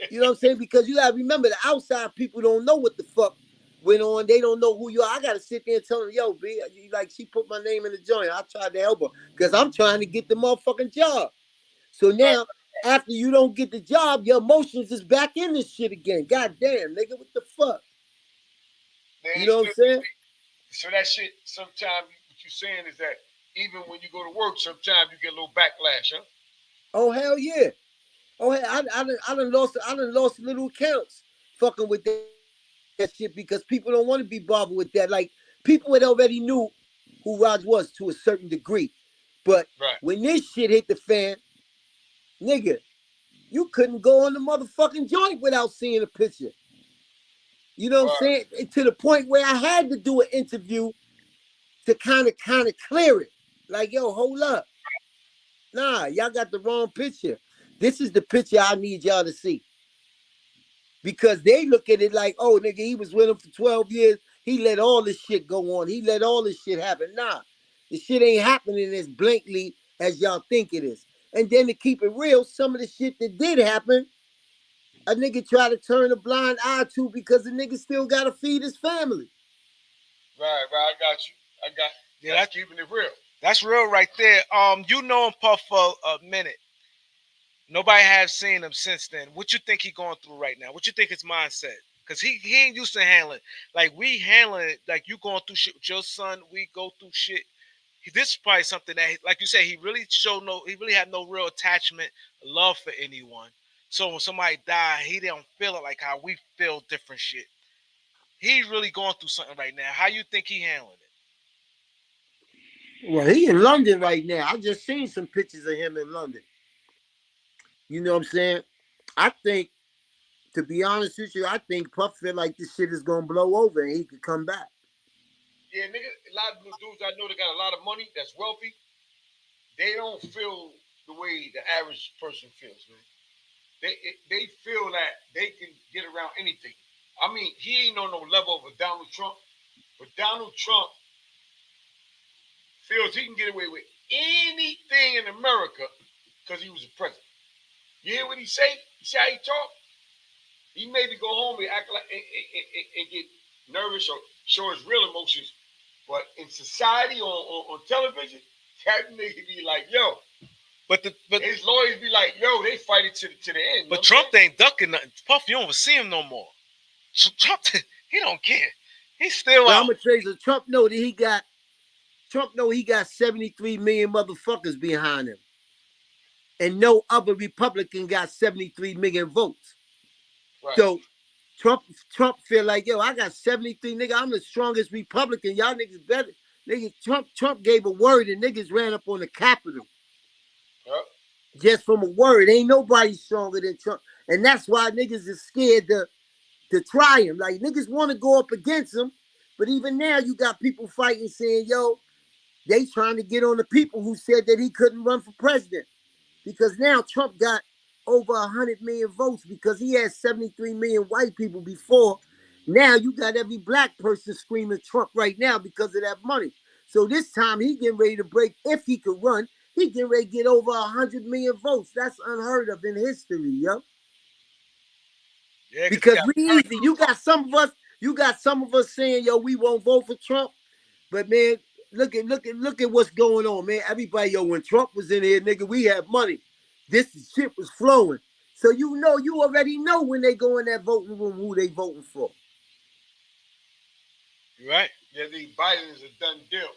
Speaker 10: You know what I'm saying? Because you gotta remember the outside people don't know what the fuck went on. They don't know who you are. I gotta sit there and tell them, yo, B, like she put my name in the joint. I tried to help her because I'm trying to get the motherfucking job. So now, after you don't get the job, your emotions is back in this shit again. God damn, nigga, what the fuck? You know what I'm saying?
Speaker 3: So that shit, sometimes what you're saying is that even when you go to work, sometimes you get a little backlash, huh?
Speaker 10: Oh hell yeah. Oh hell, I done lost little accounts fucking with that shit because people don't want to be bothered with that. Like people had already knew who Rodger was to a certain degree. But when this shit hit the fan, nigga, you couldn't go on the motherfucking joint without seeing a picture. You know what I'm saying? To the point where I had to do an interview to kind of clear it. Like, yo, hold up. Nah, y'all got the wrong picture. This is the picture I need y'all to see. Because they look at it like, oh, nigga, he was with him for 12 years. He let all this shit go on. He let all this shit happen. Nah, the shit ain't happening as blankly as y'all think it is. And then to keep it real, some of the shit that did happen, a nigga try to turn a blind eye to because the nigga still got to feed his family.
Speaker 3: Right. I got you. That's keeping it real.
Speaker 4: That's real right there. You know him, Puff, for a minute. Nobody has seen him since then. What you think he going through right now? What you think his mindset? Because he ain't used to handling. Like we handling it. Like you going through shit with your son. We go through shit. This is probably something that, like you said, he really had no real attachment, love for anyone. So when somebody died, he don't feel it like how we feel different shit. He really going through something right now. How you think he handling it?
Speaker 10: Well, he in London right now. I just seen some pictures of him in London. You know what I'm saying? I think, to be honest with you, I think Puff feel like this shit is gonna blow over and he could come back.
Speaker 3: Yeah, nigga, a lot of dudes I know that got a lot of money, that's wealthy, they don't feel the way the average person feels, man. They feel that they can get around anything. I mean, he ain't on no level of a Donald Trump, but Donald Trump feels he can get away with anything in America because he was a president. You hear what he say? You see how he talk? He maybe go home and act like and get nervous or show his real emotions, but in society on television, that nigga be like, yo.
Speaker 4: But
Speaker 3: his lawyers be like, yo, they fight it to the end.
Speaker 4: But Trump ain't ducking nothing. Puff, you don't even see him no more. So Trump, he don't care. He's still out.
Speaker 10: I'm gonna tell you, Trump know he got 73 million motherfuckers behind him. And no other Republican got 73 million votes. Right. So Trump feel like, yo, I got 73 nigga. I'm the strongest Republican. Y'all niggas better. Niggas, Trump gave a word and niggas ran up on the Capitol. Yep. Just from a word. Ain't nobody stronger than Trump. And that's why niggas is scared to try him. Like, niggas want to go up against him. But even now, you got people fighting saying, yo, they trying to get on the people who said that he couldn't run for president. Because now Trump got over 100 million votes because he had 73 million white people before. Now you got every black person screaming Trump right now because of that money. So this time he getting ready to break, if he could run, he getting ready to get over 100 million votes. That's unheard of in history, yo. Yeah, because we easy. You got some of us saying, yo, we won't vote for Trump. But man, look at what's going on, man. Everybody, yo, when Trump was in here, nigga, we had money. This shit was flowing. So you already know when they go in that voting room who they voting for.
Speaker 3: Right. Yeah, Biden is a done deal.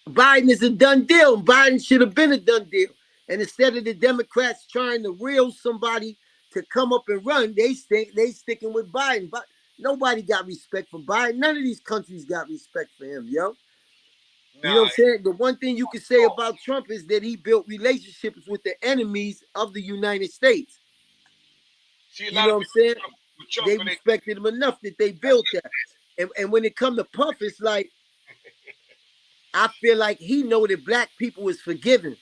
Speaker 10: Biden is a done deal. Biden should have been a done deal. And instead of the Democrats trying to reel somebody to come up and run, they sticking with Biden. But nobody got respect for Biden. None of these countries got respect for him, yo. You know what I'm saying? The one thing you can say about Trump is that he built relationships with the enemies of the United States. You know what I'm saying? They respected him enough that they built that. And when it comes to Puff, it's like, I feel like he know that black people is forgiven.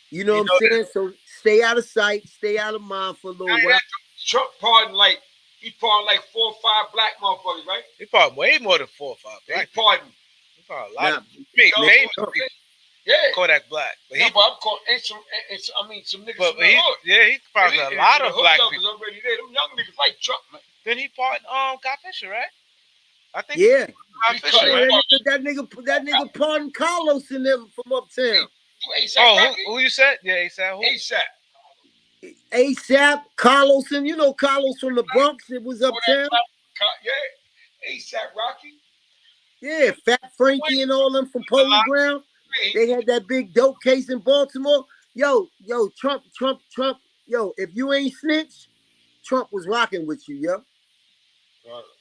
Speaker 10: You know what I'm saying? So stay out of sight, stay out of mind for a little while.
Speaker 3: Trump pardoned like 4 or 5 black motherfuckers, right?
Speaker 4: He pardoned way more than 4 or 5 black.
Speaker 3: He pardoned.
Speaker 4: A lot of people.
Speaker 3: Yeah.
Speaker 4: Kodak Black.
Speaker 3: But I'm calling some niggas
Speaker 4: but he pardoned a lot of black people.
Speaker 3: Already there. Them young niggas like Trump, man.
Speaker 4: Then he pardoned Guy Fisher, right? I think
Speaker 10: Guy
Speaker 4: Fisher,
Speaker 10: right? that nigga pardoned Carlos and them from uptown.
Speaker 4: Who you said? Yeah, ASAP.
Speaker 3: ASAP.
Speaker 10: ASAP, Carlos, and you know Carlos from the Bronx. It was uptown.
Speaker 3: Yeah. ASAP Rocky.
Speaker 10: Yeah, Fat Frankie and all them from Polo Ground. They had that big dope case in Baltimore. Yo, Trump. Yo, if you ain't snitch, Trump was rocking with you, yo.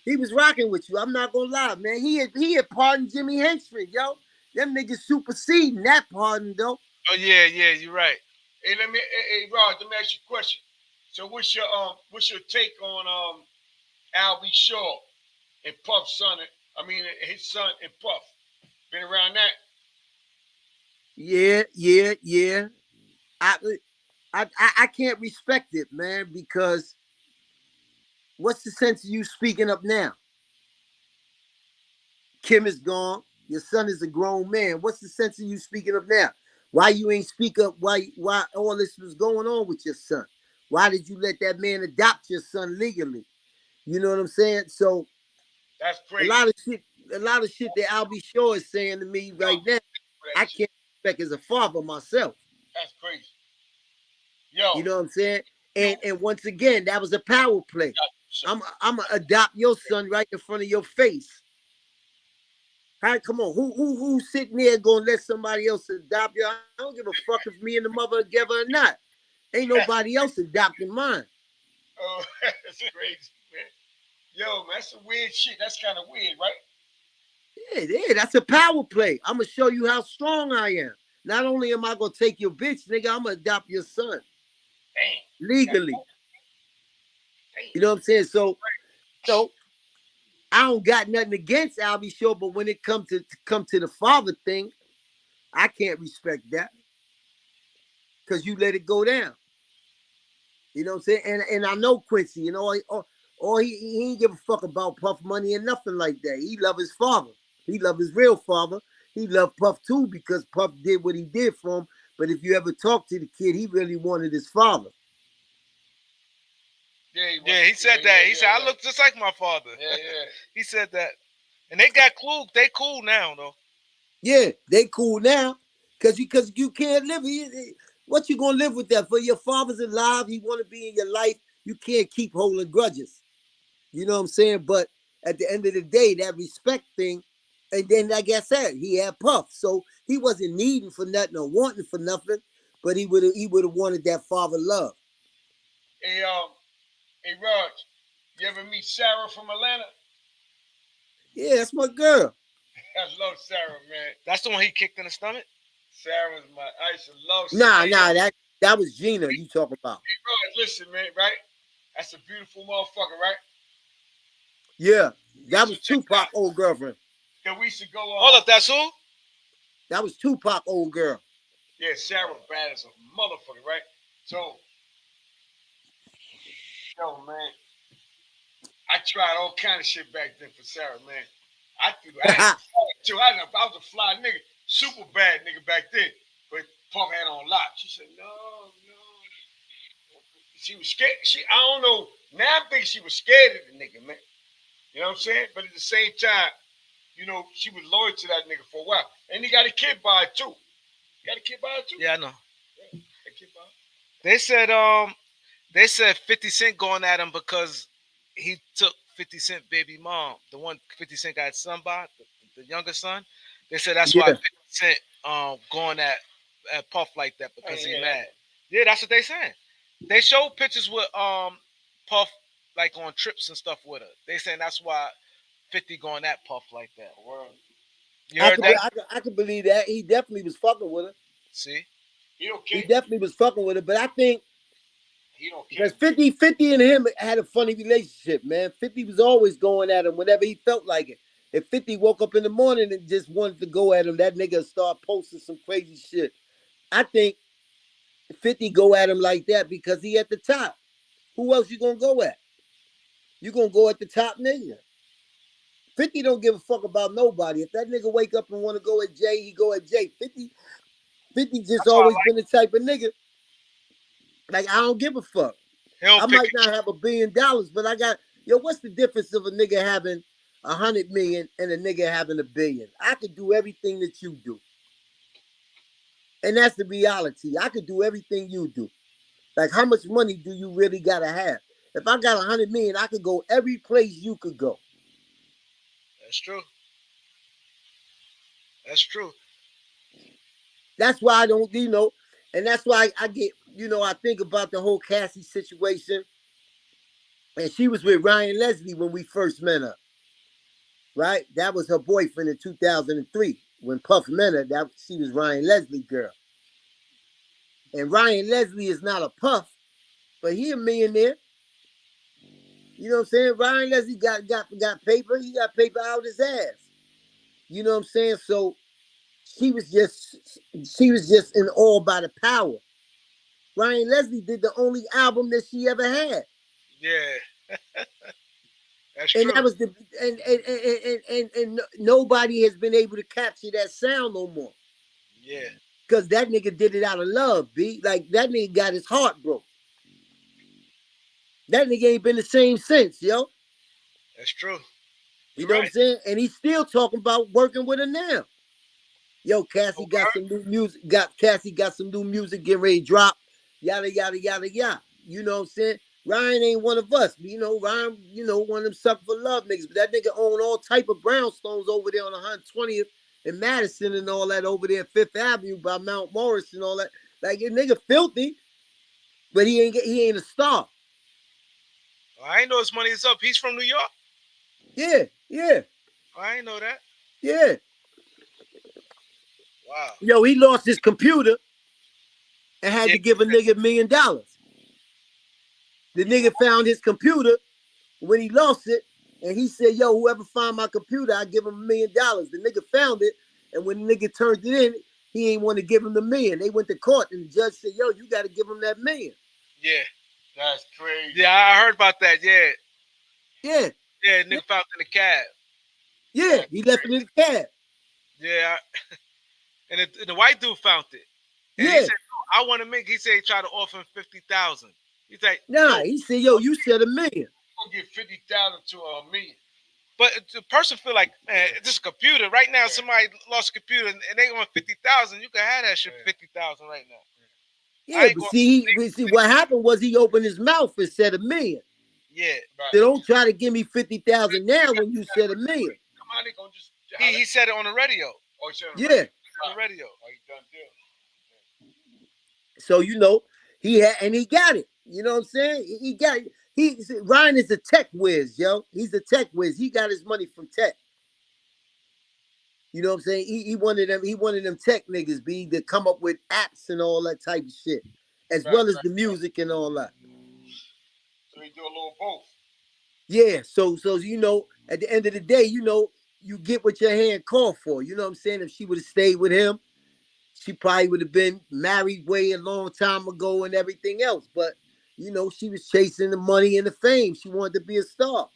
Speaker 10: He was rocking with you. I'm not gonna lie, man. He had pardoned Jimi Hendrix, yo. Them niggas superseding that pardon, though.
Speaker 4: Oh yeah, you're right.
Speaker 3: Hey, Rod, let me ask you a question. So what's your take on Al B. Shaw and Puff's son? His son and Puff. Been around that?
Speaker 10: Yeah. I can't respect it, man, because what's the sense of you speaking up now? Kim is gone. Your son is a grown man. What's the sense of you speaking up now? Why you ain't speak up? Why all this was going on with your son? Why did you let that man adopt your son legally? You know what I'm saying? So
Speaker 3: that's crazy.
Speaker 10: A lot of shit that Al B. Shaw is saying to me right now, I can't respect as a father myself.
Speaker 3: That's crazy. Yo.
Speaker 10: You know what I'm saying? And once again, that was a power play. I'm gonna adopt your son right in front of your face. All right, come on. Who's sitting there gonna let somebody else adopt you? I don't give a fuck if me and the mother are together or not. Ain't nobody else adopting mine.
Speaker 3: Oh, that's crazy, man. Yo, man, that's some weird shit. That's kind of weird, right?
Speaker 10: Yeah, that's a power play. I'm gonna show you how strong I am. Not only am I gonna take your bitch, nigga, I'm gonna adopt your son legally. You know what I'm saying? So, I don't got nothing against Albie Shore, but when it come to the father thing, I can't respect that because you let it go down. You know what I'm saying? And I know Quincy, you know, or he ain't give a fuck about Puff money and nothing like that. He love his father. He love his real father. He loved Puff too because Puff did what he did for him. But if you ever talk to the kid, he really wanted his father.
Speaker 4: Yeah, he said that. He said, I look just like my father.
Speaker 3: Yeah.
Speaker 4: He said that. And they got cool. They cool now, though.
Speaker 10: Yeah, they cool now. Because you can't live. What you going to live with that? For your father's alive, he want to be in your life. You can't keep holding grudges. You know what I'm saying? But at the end of the day, that respect thing, and then like I said, he had Puff. So he wasn't needing for nothing or wanting for nothing, but he would have wanted that father love.
Speaker 3: Hey, Rog, you ever meet Sarah from Atlanta?
Speaker 10: Yeah, that's my girl.
Speaker 3: I love Sarah, man.
Speaker 4: That's the one he kicked in the stomach?
Speaker 3: Sarah's I used to love Sarah.
Speaker 10: Nah, that was Gina you talking about.
Speaker 3: Hey, Rog, listen, man, right? That's a beautiful motherfucker, right?
Speaker 10: Yeah, that was Tupac old girlfriend.
Speaker 3: Then we should go on.
Speaker 4: Hold up, that's who?
Speaker 10: That was Tupac old girl.
Speaker 3: Yeah, Sarah bad as a motherfucker, right? So, yo, man, I tried all kind of shit back then for Sarah, man. I was a fly nigga, super bad nigga back then, but Puff had on lock. She said, no. She was scared. I don't know. Now I think she was scared of the nigga, man. You know what I'm saying? But at the same time, you know, she was loyal to that nigga for a while. And he got a kid by it, too.
Speaker 4: Yeah, I know. Yeah, a kid by it. They said 50 Cent going at him because he took 50 Cent baby mom, the one 50 Cent got son by, the younger son. They said that's why 50 Cent going at Puff like that because he mad. Yeah, that's what they saying. They showed pictures with Puff like on trips and stuff with her. They saying that's why 50 going at Puff like that. You heard that?
Speaker 10: I could believe that. He definitely was fucking with her.
Speaker 4: See?
Speaker 10: He definitely was fucking with her, but I think because 50 and him had a funny relationship, man. 50 was always going at him whenever he felt like it. If 50 woke up in the morning and just wanted to go at him, that nigga start posting some crazy shit. I think 50 go at him like that because he at the top. Who else you gonna go at? You gonna go at the top nigga. 50 don't give a fuck about nobody. If that nigga wake up and want to go at Jay, he go at Jay. 50 just always been the type of nigga. Like, I don't give a fuck. I might not have $1 billion, but I got, what's the difference of a nigga having 100 million and a nigga having $1 billion? I could do everything that you do. And that's the reality. I could do everything you do. Like, how much money do you really gotta have? If I got 100 million, I could go every place you could go.
Speaker 4: That's true. That's true.
Speaker 10: That's why I don't, and that's why I get, I think about the whole Cassie situation. And she was with Ryan Leslie when we first met her. Right? That was her boyfriend in 2003. When Puff met her, she was Ryan Leslie girl. And Ryan Leslie is not a Puff, but he a millionaire. You know what I'm saying? Ryan Leslie got paper. He got paper out his ass. You know what I'm saying? So she was just in awe by the power. Ryan Leslie did the only album that she ever had.
Speaker 4: Yeah. That's
Speaker 10: and
Speaker 4: true.
Speaker 10: That was and nobody has been able to capture that sound no more.
Speaker 4: Yeah.
Speaker 10: Because that nigga did it out of love, B. Like, that nigga got his heart broke. That nigga ain't been the same since, yo.
Speaker 4: That's true.
Speaker 10: You know what I'm saying? And he's still talking about working with her now. Yo, Cassie got some new music. Cassie got some new music getting ready to drop. Yada, yada, yada, yada. You know what I'm saying? Ryan ain't one of us. Ryan, one of them suck for love niggas. But that nigga own all type of brownstones over there on 120th and Madison and all that over there, 5th Avenue by Mount Morris and all that. Like, a nigga filthy, but he ain't a star.
Speaker 4: I ain't know his money is up. He's from New York?
Speaker 10: Yeah.
Speaker 4: I ain't know that.
Speaker 10: Yeah.
Speaker 4: Wow.
Speaker 10: Yo, he lost his computer and had to give a nigga $1 million. The nigga found his computer when he lost it, and he said, yo, whoever find my computer, I give him $1 million. The nigga found it, and when the nigga turned it in, he ain't want to give him the $1 million. They went to court, and the judge said, yo, you got to give him that $1 million.
Speaker 4: Yeah.
Speaker 3: That's crazy.
Speaker 4: Yeah, I heard about that. Yeah.
Speaker 10: Yeah.
Speaker 4: Yeah, nigga found it in the cab.
Speaker 10: Yeah, he left it in the cab.
Speaker 4: Yeah. And the white dude found it. And
Speaker 10: Yeah.
Speaker 4: he said, I want to make, he said he tried to offer him 50,000. He's like,
Speaker 10: nah, he said, yo, you said $1 million.
Speaker 3: Gonna get 50,000 to $1 million.
Speaker 4: But the person feel like, man, this is a computer. Right now, somebody lost a computer and they want 50,000. You can have that shit for 50,000 right now.
Speaker 10: Yeah, but see, what happened was he opened his mouth and said $1 million.
Speaker 4: Yeah.
Speaker 10: Right. So don't try to give me 50,000 now when you said $1 million.
Speaker 4: He said it on the radio.
Speaker 3: Oh, he said it
Speaker 4: on the radio.
Speaker 3: Oh, he done deal.
Speaker 10: So you know, he got it. You know what I'm saying? He got it. Ryan is a tech whiz, yo. He's a tech whiz. He got his money from tech. You know what I'm saying? He wanted them tech niggas to come up with apps and all that type of shit, as well as the music and all that.
Speaker 3: So he do a little both.
Speaker 10: Yeah. So you know, at the end of the day, you know, you get what your hand called for. You know what I'm saying? If she would have stayed with him, she probably would have been married way a long time ago and everything else. But you know, she was chasing the money and the fame. She wanted to be a star.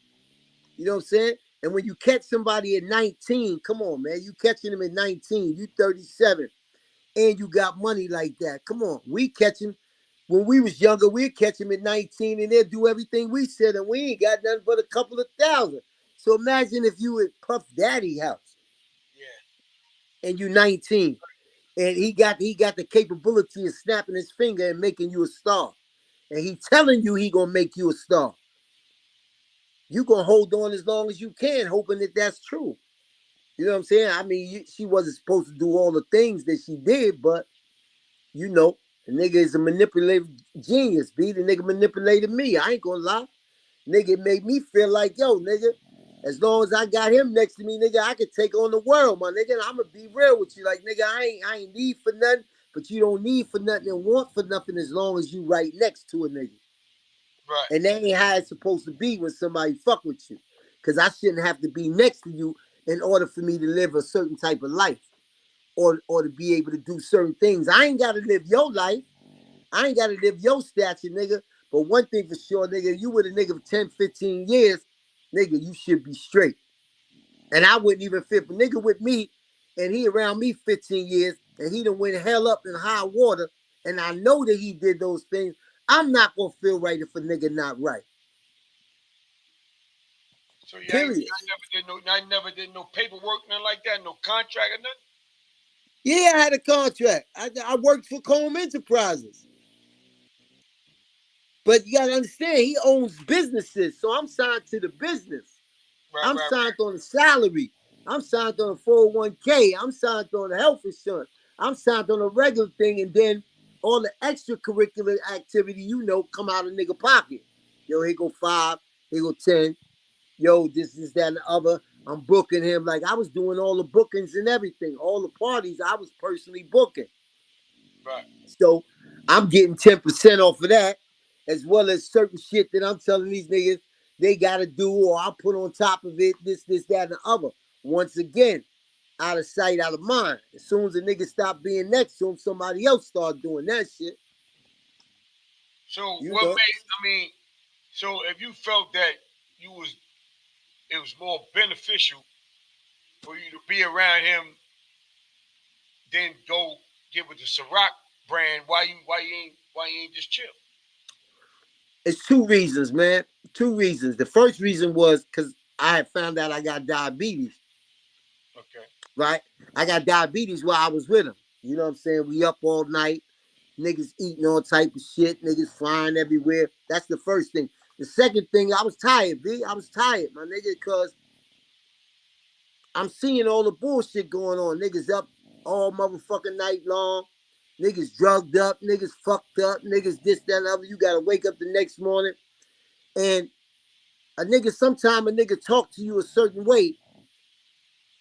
Speaker 10: You know what I'm saying? And when you catch somebody at 19, come on, man. You catching him at 19, you 37, and you got money like that. Come on. We catch him. When we was younger, we'd catch him at 19, and they'd do everything we said, and we ain't got nothing but a couple of thousand. So imagine if you at Puff Daddy house. Yeah. And you 19. And he got the capability of snapping his finger and making you a star. And he telling you he gonna make you a star. You gonna hold on as long as you can, hoping that that's true. You know what I'm saying? I mean, she wasn't supposed to do all the things that she did, but you know, the nigga is a manipulative genius. The nigga manipulated me. I ain't gonna lie. Nigga made me feel like, yo, nigga, as long as I got him next to me, nigga, I could take on the world, my nigga. And I'm gonna be real with you. Like, nigga, I ain't need for nothing, but you don't need for nothing and want for nothing as long as you right next to a nigga.
Speaker 3: Right.
Speaker 10: And that ain't how it's supposed to be when somebody fuck with you. Because I shouldn't have to be next to you in order for me to live a certain type of life or to be able to do certain things. I ain't got to live your life. I ain't got to live your stature, nigga. But one thing for sure, nigga, you with a nigga for 10, 15 years, nigga, you should be straight. And I wouldn't even fit. But nigga with me, and he around me 15 years, and he done went hell up in high water, and I know that he did those things. I'm not gonna feel right if a nigga not right.
Speaker 3: So period. I never did no paperwork, nothing like that, no contract or nothing?
Speaker 10: Yeah, I had a contract. I worked for Comb Enterprises. But you gotta understand, he owns businesses, so I'm signed to the business. I'm signed on a salary. I'm signed on a 401k. I'm signed on a health insurance. I'm signed on a regular thing, and then all the extracurricular activity, you know, come out of nigga pocket. Yo, here go 5, here go 10. Yo, this, that, and the other. I'm booking him. Like, I was doing all the bookings and everything. All the parties I was personally booking.
Speaker 3: Right.
Speaker 10: So I'm getting 10% off of that, as well as certain shit that I'm telling these niggas they gotta do, or I put on top of it, this, that, and the other. Once again, out of sight, out of mind. As soon as a nigga stop being next to him, somebody else start doing that shit.
Speaker 3: So so if you felt that it was more beneficial for you to be around him than go get with the Ciroc brand, why you ain't just chill?
Speaker 10: It's 2 reasons, man. 2 reasons. The first reason was because I had found out I got diabetes.
Speaker 3: Okay.
Speaker 10: Right? I got diabetes while I was with him. You know what I'm saying? We up all night. Niggas eating all type of shit. Niggas flying everywhere. That's the first thing. The second thing, I was tired, B. I was tired, my nigga, because I'm seeing all the bullshit going on. Niggas up all motherfucking night long. Niggas drugged up. Niggas fucked up. Niggas this, that, and other. You got to wake up the next morning. And sometime a nigga talk to you a certain way.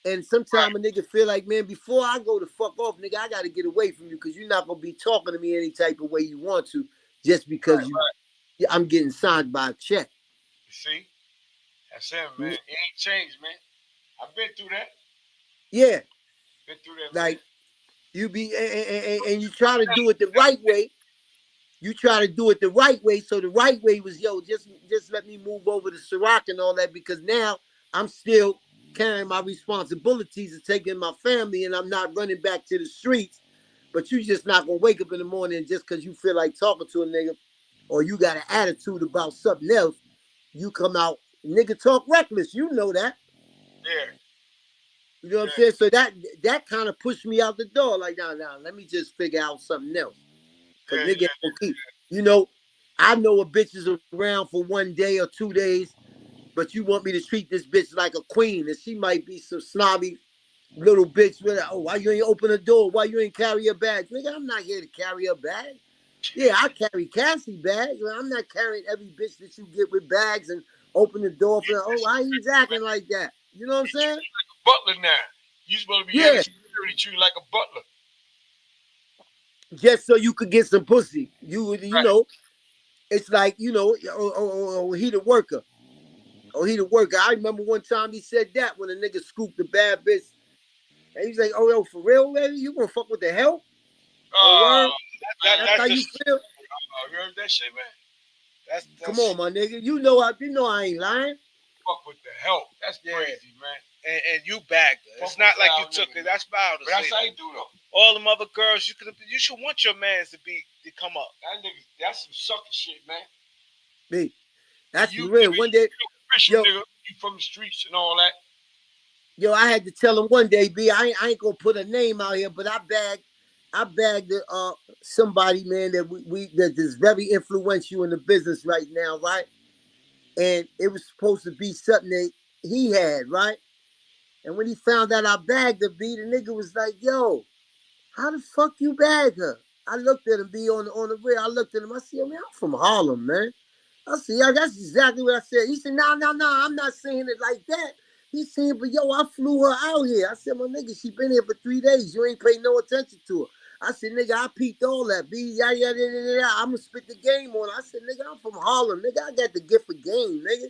Speaker 10: And sometimes a nigga feel like, man, before I go to fuck off, nigga, I gotta get away from you because you're not gonna be talking to me any type of way you want to, just because I'm getting signed by a check.
Speaker 3: You see, that's him, man. It ain't changed, man. I've been through that.
Speaker 10: Yeah,
Speaker 3: been through that,
Speaker 10: like
Speaker 3: man.
Speaker 10: you be and you try to do it the right way. You try to do it the right way. So the right way was, yo, just let me move over to Ciroc and all that, because now I'm still carrying my responsibilities of taking my family, and I'm not running back to the streets. But you just not gonna wake up in the morning just because you feel like talking to a nigga, or you got an attitude about something else. You come out, nigga talk reckless. You know that.
Speaker 3: Yeah.
Speaker 10: You know what I'm saying? So that kind of pushed me out the door. Like, nah, let me just figure out something else. Cause nigga gonna keep, you know, I know a bitch is around for 1 day or 2 days, but you want me to treat this bitch like a queen, and she might be some snobby little bitch with, oh, why you ain't open the door? Why you ain't carry a bag? Nigga, I'm not here to carry a bag. Yeah, I carry Cassie bags, but I'm not carrying every bitch that you get with bags and open the door for, oh, why he's acting like that? You know what I'm saying?
Speaker 3: Like a butler now. You supposed to be having security treated like a butler.
Speaker 10: Just so you could get some pussy. You know, it's like, you know, oh, he the worker. Oh, he the worker. I remember one time he said that when a nigga scooped the bad bitch. And he's like, oh, yo, for real, baby? You gonna fuck with the help? That's how you feel?
Speaker 3: You heard that shit, man? That's
Speaker 10: Come on, my nigga. You know I ain't lying.
Speaker 3: Fuck with the help. That's crazy, man.
Speaker 4: And you bagged her. It's not like you took it. That's foul to say.
Speaker 3: That's how you do though.
Speaker 4: All them other girls, you should want your mans to come up.
Speaker 3: That nigga, that's some sucker shit, man.
Speaker 10: Me. That's real. One day,
Speaker 3: yo, nigga, you from the streets and all that.
Speaker 10: Yo, I had to tell him one day, B, I ain't gonna put a name out here, but I bagged somebody, man, that is very influential in the business right now, right? And it was supposed to be something that he had, right? And when he found out I bagged her, B, the nigga was like, yo, how the fuck you bag her? I looked at him, B, on the rear. I looked at him. I said, man, I'm from Harlem, man. I said, yeah, that's exactly what I said. He said, no, I'm not saying it like that. He said, but yo, I flew her out here. I said, my nigga, she been here for 3 days. You ain't pay no attention to her. I said, nigga, I peeped all that, B. Yeah. I'm going to spit the game on her. I said, nigga, I'm from Harlem. Nigga, I got the gift of game, nigga.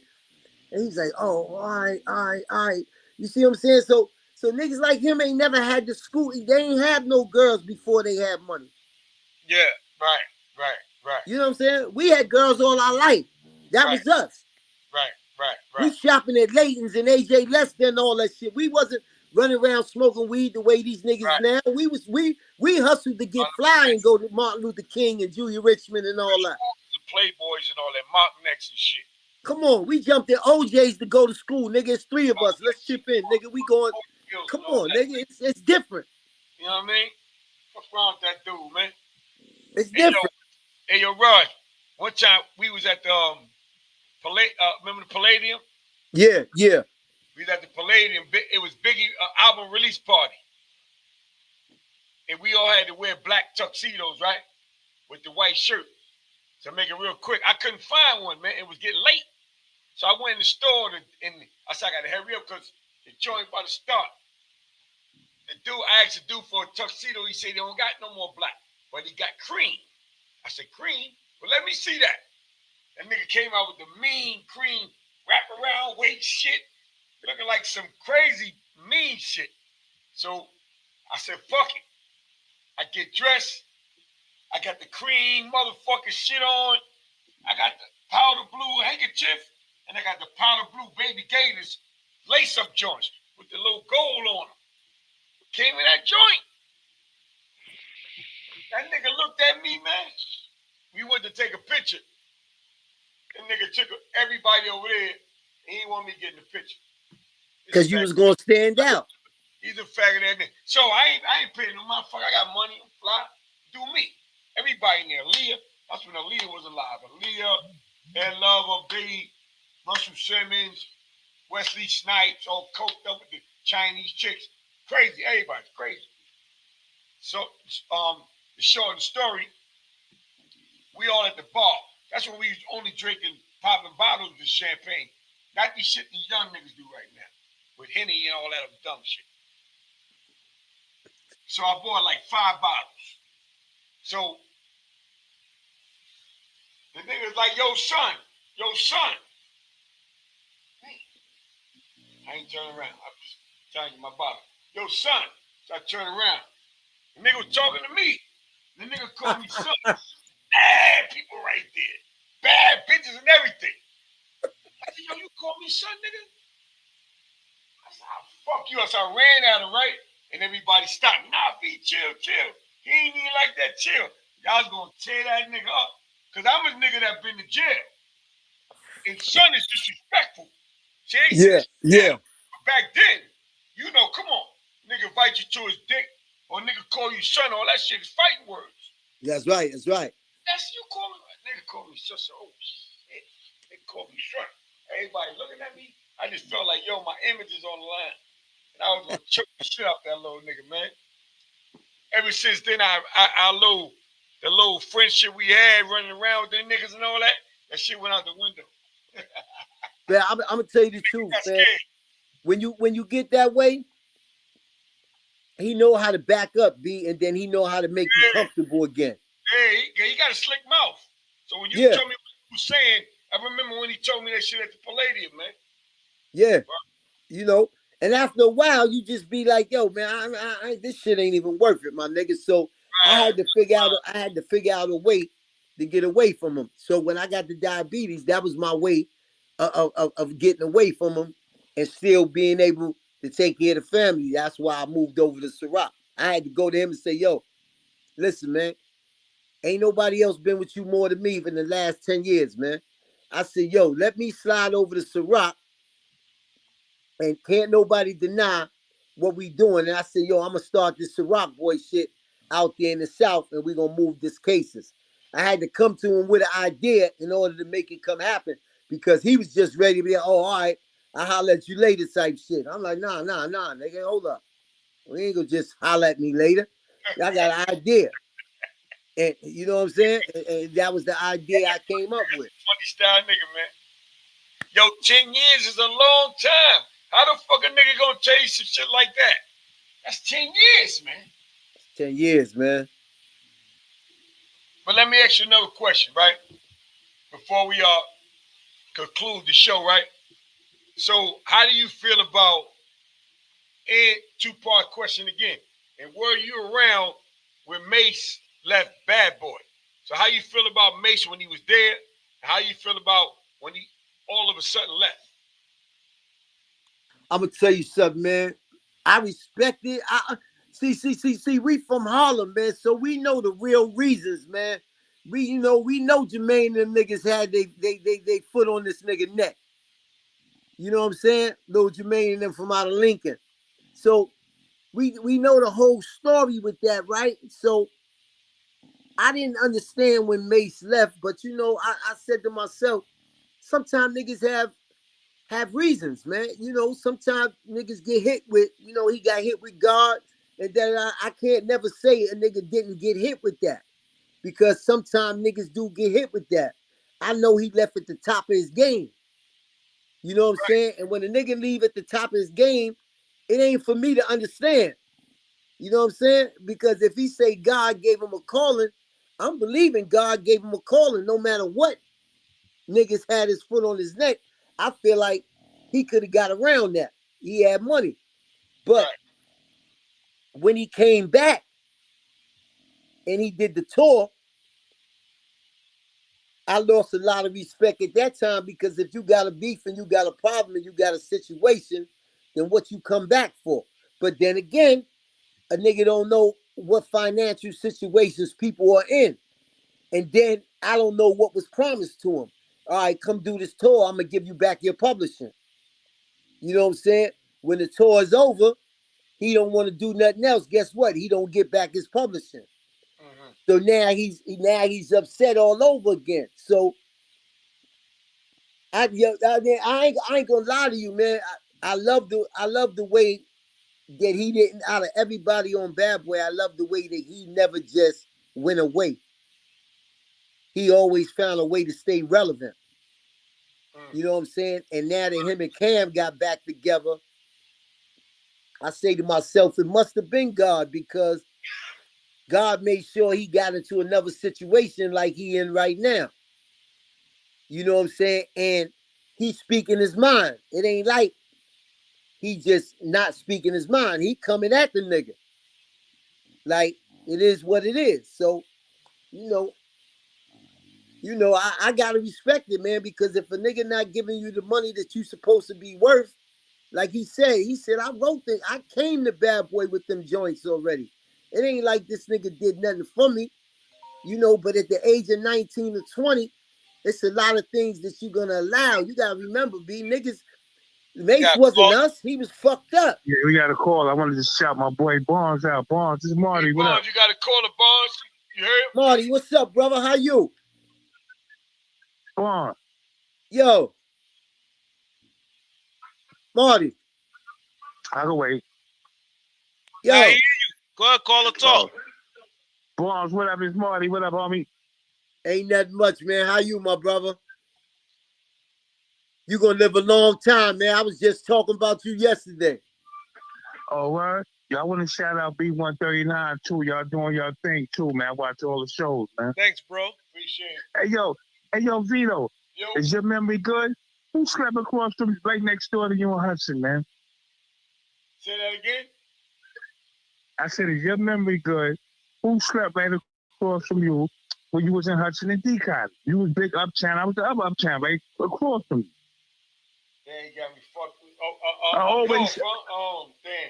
Speaker 10: And he's like, oh, all right. You see what I'm saying? So niggas like him ain't never had the school. They ain't had no girls before they had money.
Speaker 3: Yeah, right.
Speaker 10: You know what I'm saying? We had girls all our life. That was us.
Speaker 3: Right.
Speaker 10: We shopping at Layton's and AJ Lester and all that shit. We wasn't running around smoking weed the way these niggas now. We hustled to get fly and go to Martin Luther King and Julia Richmond and all that.
Speaker 3: The Playboys and all that, Malcolm X and shit.
Speaker 10: Come on, we jumped at OJ's to go to school, nigga. It's 3 of us. Let's chip in, nigga. We going. Come on, nigga. It's different.
Speaker 3: You know what I mean? What's wrong with that dude, man?
Speaker 10: It's different.
Speaker 3: Hey, yo, Rod. One time we was at the remember the Palladium?
Speaker 10: Yeah.
Speaker 3: We was at the Palladium. It was Biggie album release party, and we all had to wear black tuxedos, right, with the white shirt. To make it real quick, I couldn't find one, man. It was getting late, so I went in the store and I said I got to hurry up because the joint about to start. I asked the dude for a tuxedo. He said they don't got no more black, but he got cream. I said, cream? Well, let me see that. That nigga came out with the mean cream wraparound weight shit, looking like some crazy mean shit. So I said, fuck it. I get dressed. I got the cream motherfucking shit on. I got the powder blue handkerchief, and I got the powder blue baby gators lace-up joints with the little gold on them. Came in that joint. That nigga looked at me, man. We went to take a picture. That nigga took everybody over there, and he didn't want me to get in the picture.
Speaker 10: Because you was going to stand out.
Speaker 3: He's a faggot that nigga. So I ain't paying no motherfucker. I got money. I'm fly. Do me. Everybody in there. Leah. That's when Leah was alive. Leah, Ed Lover, Biggie, Russell Simmons, Wesley Snipes, all coked up with the Chinese chicks. Crazy. Everybody's crazy. So, the short of the story, we all at the bar. That's when we only drinking, popping bottles of champagne. Not the shit these young niggas do right now. with Henny and all that other dumb shit. So I bought like 5 bottles. So the nigga's like, yo, son. I ain't turning around. I'm just telling you my bottle. Yo, son. So I turn around. The nigga was talking to me. The nigga called me son. Bad people right there. Bad bitches and everything. I said, yo, you call me son, nigga? I said, oh, fuck you. So I ran at him, right? And everybody stopped. Nah, B, chill. He ain't even like that chill. Y'all was going to tear that nigga up. Because I'm a nigga that been to jail. And son is disrespectful. See,
Speaker 10: yeah.
Speaker 3: But back then, you know, come on. Nigga invite you to his dick. Or nigga call you son. All that shit is fighting words.
Speaker 10: That's right.
Speaker 3: That's you call me. Nigga call me sister. Oh, shit. They call me son. Everybody looking at me. I just felt like, yo, my image is on the line. And I was going to choke the shit out that little nigga, man. Ever since then, the little friendship we had running around with them niggas and all that shit went out the window.
Speaker 10: Man, I'm gonna tell you the truth, man. When you get that way, he know how to back up, B, and then he know how to make you comfortable again.
Speaker 3: Yeah, he got a slick mouth. So when you told me what you were saying, I remember when he told me that shit at the Palladium, man.
Speaker 10: Yeah, you know. And after a while, you just be like, "Yo, man, I this shit ain't even worth it, my nigga." So I had to figure out a way to get away from him. So when I got the diabetes, that was my way of getting away from him and still being able to take care of the family. That's why I moved over to Ciroc. I had to go to him and say, "Yo, listen, man, ain't nobody else been with you more than me in the last 10 years, man." I said, "Yo, let me slide over to Ciroc. And can't nobody deny what we doing." And I said, "Yo, I'm gonna start this Ciroc boy shit out there in the South, and we're gonna move these cases." I had to come to him with an idea in order to make it come happen because he was just ready to be, "Oh, all right, I'll holler at you later" type shit. I'm like, nah, nigga, hold up. We ain't gonna just holler at me later. I got an idea. And you know what I'm saying? And that was the idea I came up with.
Speaker 3: Funny style nigga, man. Yo, 10 years is a long time. How the fuck a nigga gonna tell you some shit like that? That's 10 years, man.
Speaker 10: 10 years, man.
Speaker 3: But let me ask you another question, right? Before we conclude the show, right? So how do you feel about a two-part question again? And were you around when Mase left Bad Boy? So how you feel about Mase when he was there? And how you feel about when he all of a sudden left?
Speaker 10: I'm gonna tell you something, man. I respect it. See, we from Harlem, man, so we know the real reasons, man. We know Jermaine and them niggas had they foot on this nigga neck. You know what I'm saying? Little Jermaine and them from out of Lincoln. So we know the whole story with that, right? So I didn't understand when Mase left, but you know, I said to myself, sometimes niggas have reasons, man. You know, sometimes niggas get hit with, you know, he got hit with God, and then I can't never say a nigga didn't get hit with that, because sometimes niggas do get hit with that. I know he left at the top of his game. You know what I'm saying? And when a nigga leave at the top of his game, it ain't for me to understand. You know what I'm saying? Because if he say God gave him a calling, I'm believing God gave him a calling no matter what niggas had his foot on his neck. I feel like he could have got around that. He had money. But when he came back and he did the tour, I lost a lot of respect at that time, because if you got a beef and you got a problem and you got a situation, then what you come back for? But then again, a nigga don't know what financial situations people are in. And then I don't know what was promised to him. All right, come do this tour, I'm going to give you back your publishing. You know what I'm saying? When the tour is over, he don't want to do nothing else. Guess what? He don't get back his publishing. Mm-hmm. So now he's upset all over again. So I ain't gonna lie to you, man. I love the way that he didn't, out of everybody on Bad Boy, I love the way that he never just went away. He always found a way to stay relevant. You know what I'm saying? And now that him and Cam got back together, I say to myself, it must have been God, because God made sure he got into another situation like he in right now. You know what I'm saying? And he's speaking his mind. It ain't like he just not speaking his mind. He coming at the nigga. Like, it is what it is. So, I gotta respect it, man, because if a nigga not giving you the money that you supposed to be worth, like he said, I wrote things. I came to Bad Boy with them joints already. It ain't like this nigga did nothing for me, but at the age of 19 or 20, it's a lot of things that you're gonna allow. You gotta remember, niggas, Mase wasn't us. He was fucked up.
Speaker 11: Yeah, we got a call. I wanted to shout my boy Barnes out. Barnes, this is Marty.
Speaker 3: Hey,
Speaker 11: what
Speaker 3: Barnes,
Speaker 11: up?
Speaker 3: you got to call the Barnes. You heard?
Speaker 10: Marty, what's up, brother? How you?
Speaker 11: Barnes.
Speaker 10: Yo. Marty.
Speaker 11: I can wait.
Speaker 10: Yo.
Speaker 12: I hear you. Go ahead, call or talk.
Speaker 11: Barnes, what up? It's Marty. What up, homie?
Speaker 10: Ain't nothing much, man. How you, my brother? You gonna live a long time, man. I was just talking about you yesterday.
Speaker 11: Oh, what? Y'all want to shout out B139 too. Y'all doing your thing too, man. I watch all the shows, man.
Speaker 12: Thanks, bro.
Speaker 3: Appreciate it.
Speaker 11: Hey, yo, Vito.
Speaker 3: Yo.
Speaker 11: Is your memory good? Who slept across from right next door to you in Hudson, man?
Speaker 3: Say that again?
Speaker 11: I said, is your memory good? Who slept right across from you when you was in Hudson and D College? You was big uptown. I was the other uptown, right across from you.
Speaker 3: Yeah, you got me fucked with. Damn.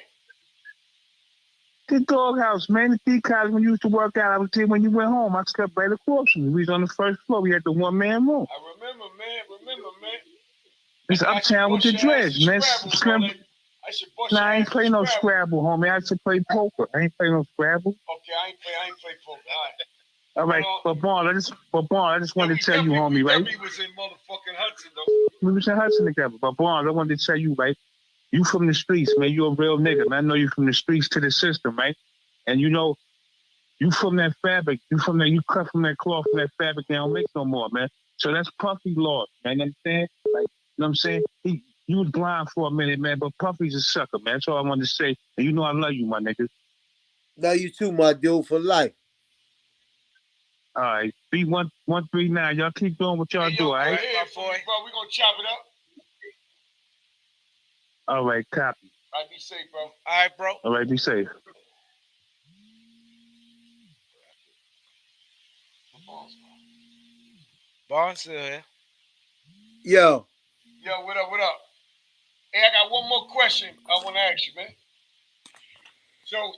Speaker 11: The doghouse, man. The D College, when you used to work out, I was there when you went home. I slept right across from you. We was on the first floor. We had the one-man room.
Speaker 3: I remember, man.
Speaker 11: It's uptown with the dreads, man. I ain't play no Scrabble, homie. I should play poker. I ain't play no Scrabble.
Speaker 3: Okay, I ain't play poker.
Speaker 11: All right, but Barnes, I just wanted to tell you, homie, right?
Speaker 3: We was in motherfucking Hudson, though.
Speaker 11: We was in Hudson together. But Barnes, I wanted to tell you, right? You from the streets, man. You a real nigga, man. I know you from the streets to the system, right? And you from that fabric. You cut from that cloth, from that fabric they don't make no more, man. So that's Puffy lost, man. You understand? Like, you know what I'm saying? You was blind for a minute, man, but Puffy's a sucker, man. That's all I wanted to say. And you know I love you, my nigga.
Speaker 10: Love you too, my dude, for life.
Speaker 11: All right. B139. Y'all keep doing what y'all do, all right?
Speaker 3: Hey, bro, we gonna chop it up.
Speaker 11: All right, copy.
Speaker 3: All right, be safe, bro.
Speaker 12: All right, bro.
Speaker 11: All right, be safe.
Speaker 12: Barnes still here.
Speaker 10: Yo,
Speaker 3: what up? Hey, I got one more question I want to ask you, man. So,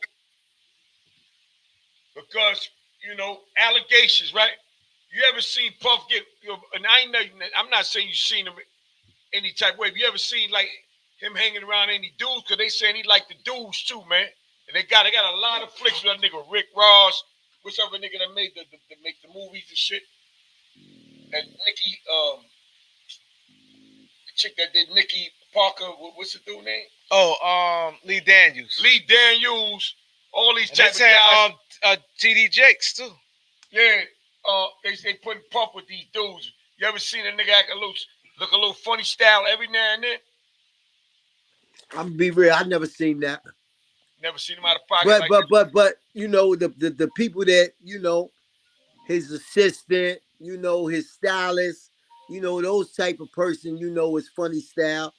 Speaker 3: because, allegations, right? You ever seen Puff get, and I'm not saying you've seen him any type of way. Have you ever seen, like, him hanging around any dudes? Because they saying he like the dudes, too, man. And they got a lot of flicks with that nigga Rick Ross, whichever nigga that made the movies and shit. And Nicky, the chick that did Nicky Parker, what's the dude name?
Speaker 12: Lee Daniels.
Speaker 3: All these type of guys.
Speaker 12: TD Jakes, too.
Speaker 3: Yeah, they putting Puff with these dudes. You ever seen a nigga act look a little funny style every now and then?
Speaker 10: I'm gonna be real. I never seen that.
Speaker 3: Never seen him out of pocket.
Speaker 10: But the people that his assistant, his stylist, those type of person, his funny style.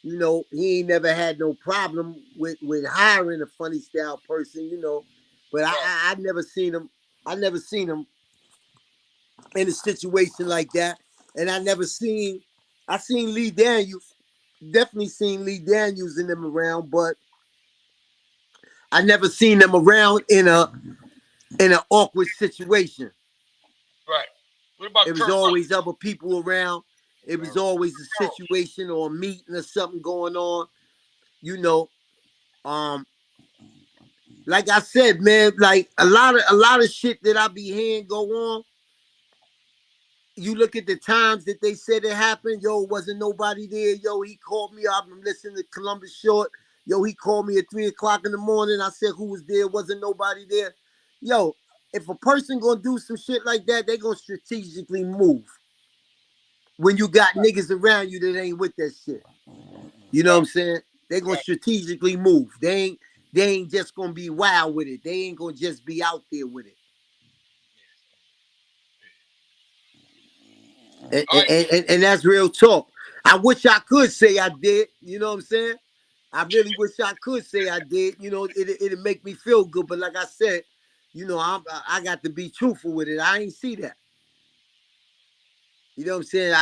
Speaker 10: He ain't never had no problem with hiring a funny style person, But I never seen him. I never seen him in a situation like that. And I seen Lee Daniels. Definitely seen Lee Daniels and them around, but I never seen them around in an awkward situation.
Speaker 3: Right. What about
Speaker 10: it was always other people around. It was always a situation or a meeting or something going on. Like I said, man, like a lot of shit that I be hearing go on. You look at the times that they said it happened. Yo, wasn't nobody there. Yo, he called me up. I'm listening to Columbus Short. Yo, he called me at 3 o'clock in the morning. I said, who was there? Wasn't nobody there. Yo, if a person gonna do some shit like that, they gonna strategically move. When you got niggas around you that ain't with that shit. You know what I'm saying? They gonna strategically move. They ain't just gonna be wild with it. They ain't gonna just be out there with it. And that's real talk. I wish I could say I did. You know what I'm saying? I really wish I could say I did. You know, it'd make me feel good. But like I said, you know, I got to be truthful with it. I ain't see that. You know what I'm saying?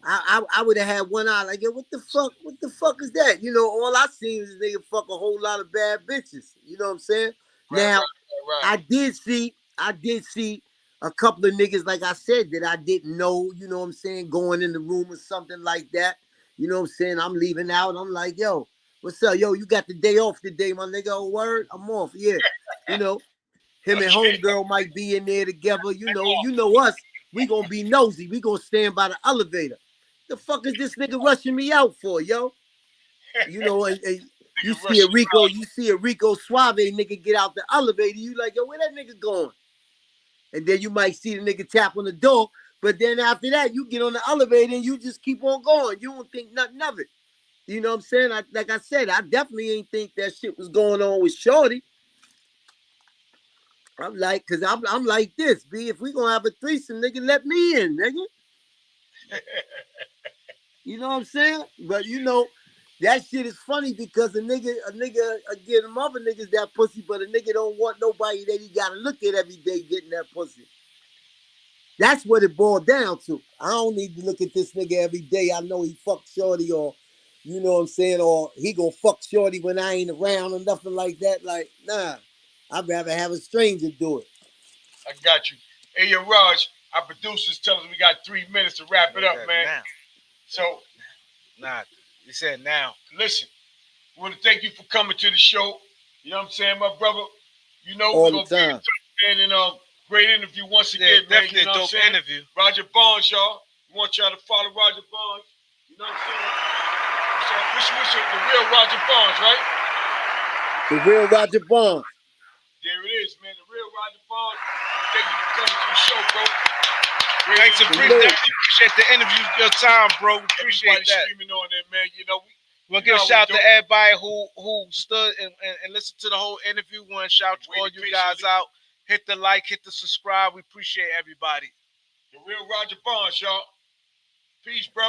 Speaker 10: I would have had one eye like, yo, what the fuck is that? You know, all I seen is nigga fuck a whole lot of bad bitches. You know what I'm saying? Right. I did see a couple of niggas, like I said, that I didn't know, you know what I'm saying, going in the room or something like that. You know what I'm saying? I'm leaving out. I'm like, yo, what's up? Yo, you got the day off today, my nigga. Oh, word? I'm off. Yeah. You know, him and homegirl might be in there together. You know us. We gonna be nosy. We gonna stand by the elevator. The fuck is this nigga rushing me out for, yo? You know, and you see a Rico Suave nigga get out the elevator. You like, yo, where that nigga going? And then you might see the nigga tap on the door. But then after that, you get on the elevator and you just keep on going. You don't think nothing of it. You know what I'm saying? Like I said, I definitely ain't think that shit was going on with Shorty. I'm like, cause I'm like this, B. If we gonna have a threesome, nigga, let me in, nigga. You know what I'm saying? But you know, that shit is funny because a nigga get them other niggas that pussy, but a nigga don't want nobody that he gotta look at every day getting that pussy. That's what it boiled down to. I don't need to look at this nigga every day. I know he fucked Shorty, or you know what I'm saying, or he gonna fuck Shorty when I ain't around or nothing like that. Like, nah. I'd rather have a stranger do it.
Speaker 3: I got you. Hey, yo, Raj, our producers tell us we got 3 minutes to wrap it up, man. Now. So,
Speaker 12: you said now.
Speaker 3: Listen, we want to thank you for coming to the show. You know what I'm saying, my brother? You know,
Speaker 10: all
Speaker 3: we're
Speaker 10: the
Speaker 3: going to be in, and great interview once again, man.
Speaker 12: Definitely
Speaker 3: you know
Speaker 12: a dope interview.
Speaker 3: Rodger Barnes, y'all. We want y'all to follow Rodger Barnes. You know what I'm saying? So, the real Rodger Barnes, right?
Speaker 10: The real Rodger Barnes.
Speaker 3: There it is, man. The real Rodger Barnes. Thank you for coming to the show, bro.
Speaker 12: Thanks, appreciate the interview, your time, bro. We appreciate
Speaker 3: everybody
Speaker 12: that.
Speaker 3: Streaming on there, man. You know,
Speaker 12: we'll give a shout out to everybody who stood and listened to the whole interview. We want to shout all you guys out. Hit the like, hit the subscribe. We appreciate everybody.
Speaker 3: The real Rodger Barnes, y'all. Peace, bro.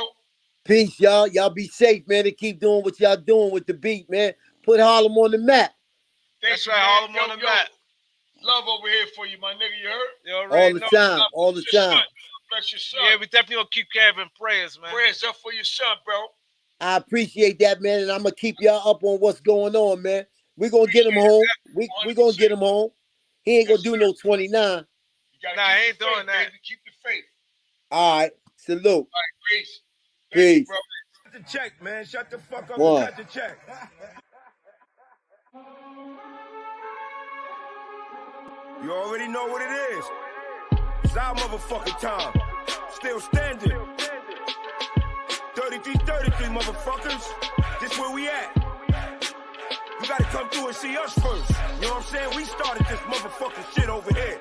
Speaker 10: Peace, y'all. Y'all be safe, man, and keep doing what y'all doing with the beat, man. Put Harlem on the map.
Speaker 12: That's right, Harlem on the map.
Speaker 3: Love over here for you, my nigga. You heard?
Speaker 12: You already know.
Speaker 10: All the time.
Speaker 3: Bless your son.
Speaker 12: Yeah, we definitely gonna keep having prayers, man.
Speaker 3: Prayers up for your son, bro.
Speaker 10: I appreciate that, man, and I'm gonna keep y'all up on what's going on, man. We gonna get him home. We gonna get him home. He ain't gonna do no 29.
Speaker 12: Nah, he ain't doing that.
Speaker 3: Baby. Keep the faith.
Speaker 10: All right, salute.
Speaker 3: All right, peace.
Speaker 10: Peace.
Speaker 3: Bro.
Speaker 1: Cut the check, man. Shut the fuck up
Speaker 10: One.
Speaker 1: and cut the check. You already know what it is. It's our motherfucking time. Still standing. 33, motherfuckers. This where we at. You gotta come through and see us first. You know what I'm saying? We started this motherfucking shit over here.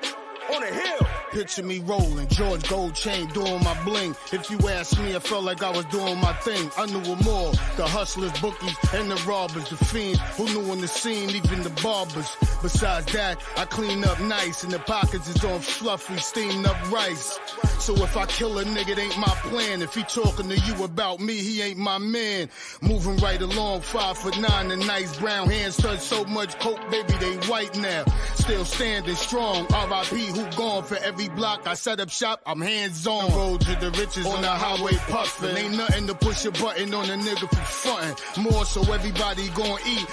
Speaker 1: On a hill.
Speaker 2: Picture me rolling, George Gold Chain doing my bling. If you ask me, I felt like I was doing my thing. I knew them all, the hustlers, bookies, and the robbers, the fiends who knew on the scene, even the barbers. Besides that, I clean up nice, and the pockets is on fluffy, steamed up rice. So if I kill a nigga, it ain't my plan. If he talking to you about me, he ain't my man. Moving right along, 5'9", the nice brown hands touch so much coke, baby, they white now. Still standing strong, R.I.P. who gone for every block I set up shop, I'm hands-on. Road to the riches on the highway puffin'. Ain't nothing to push a button on a nigga for frontin'. More so everybody gon' eat.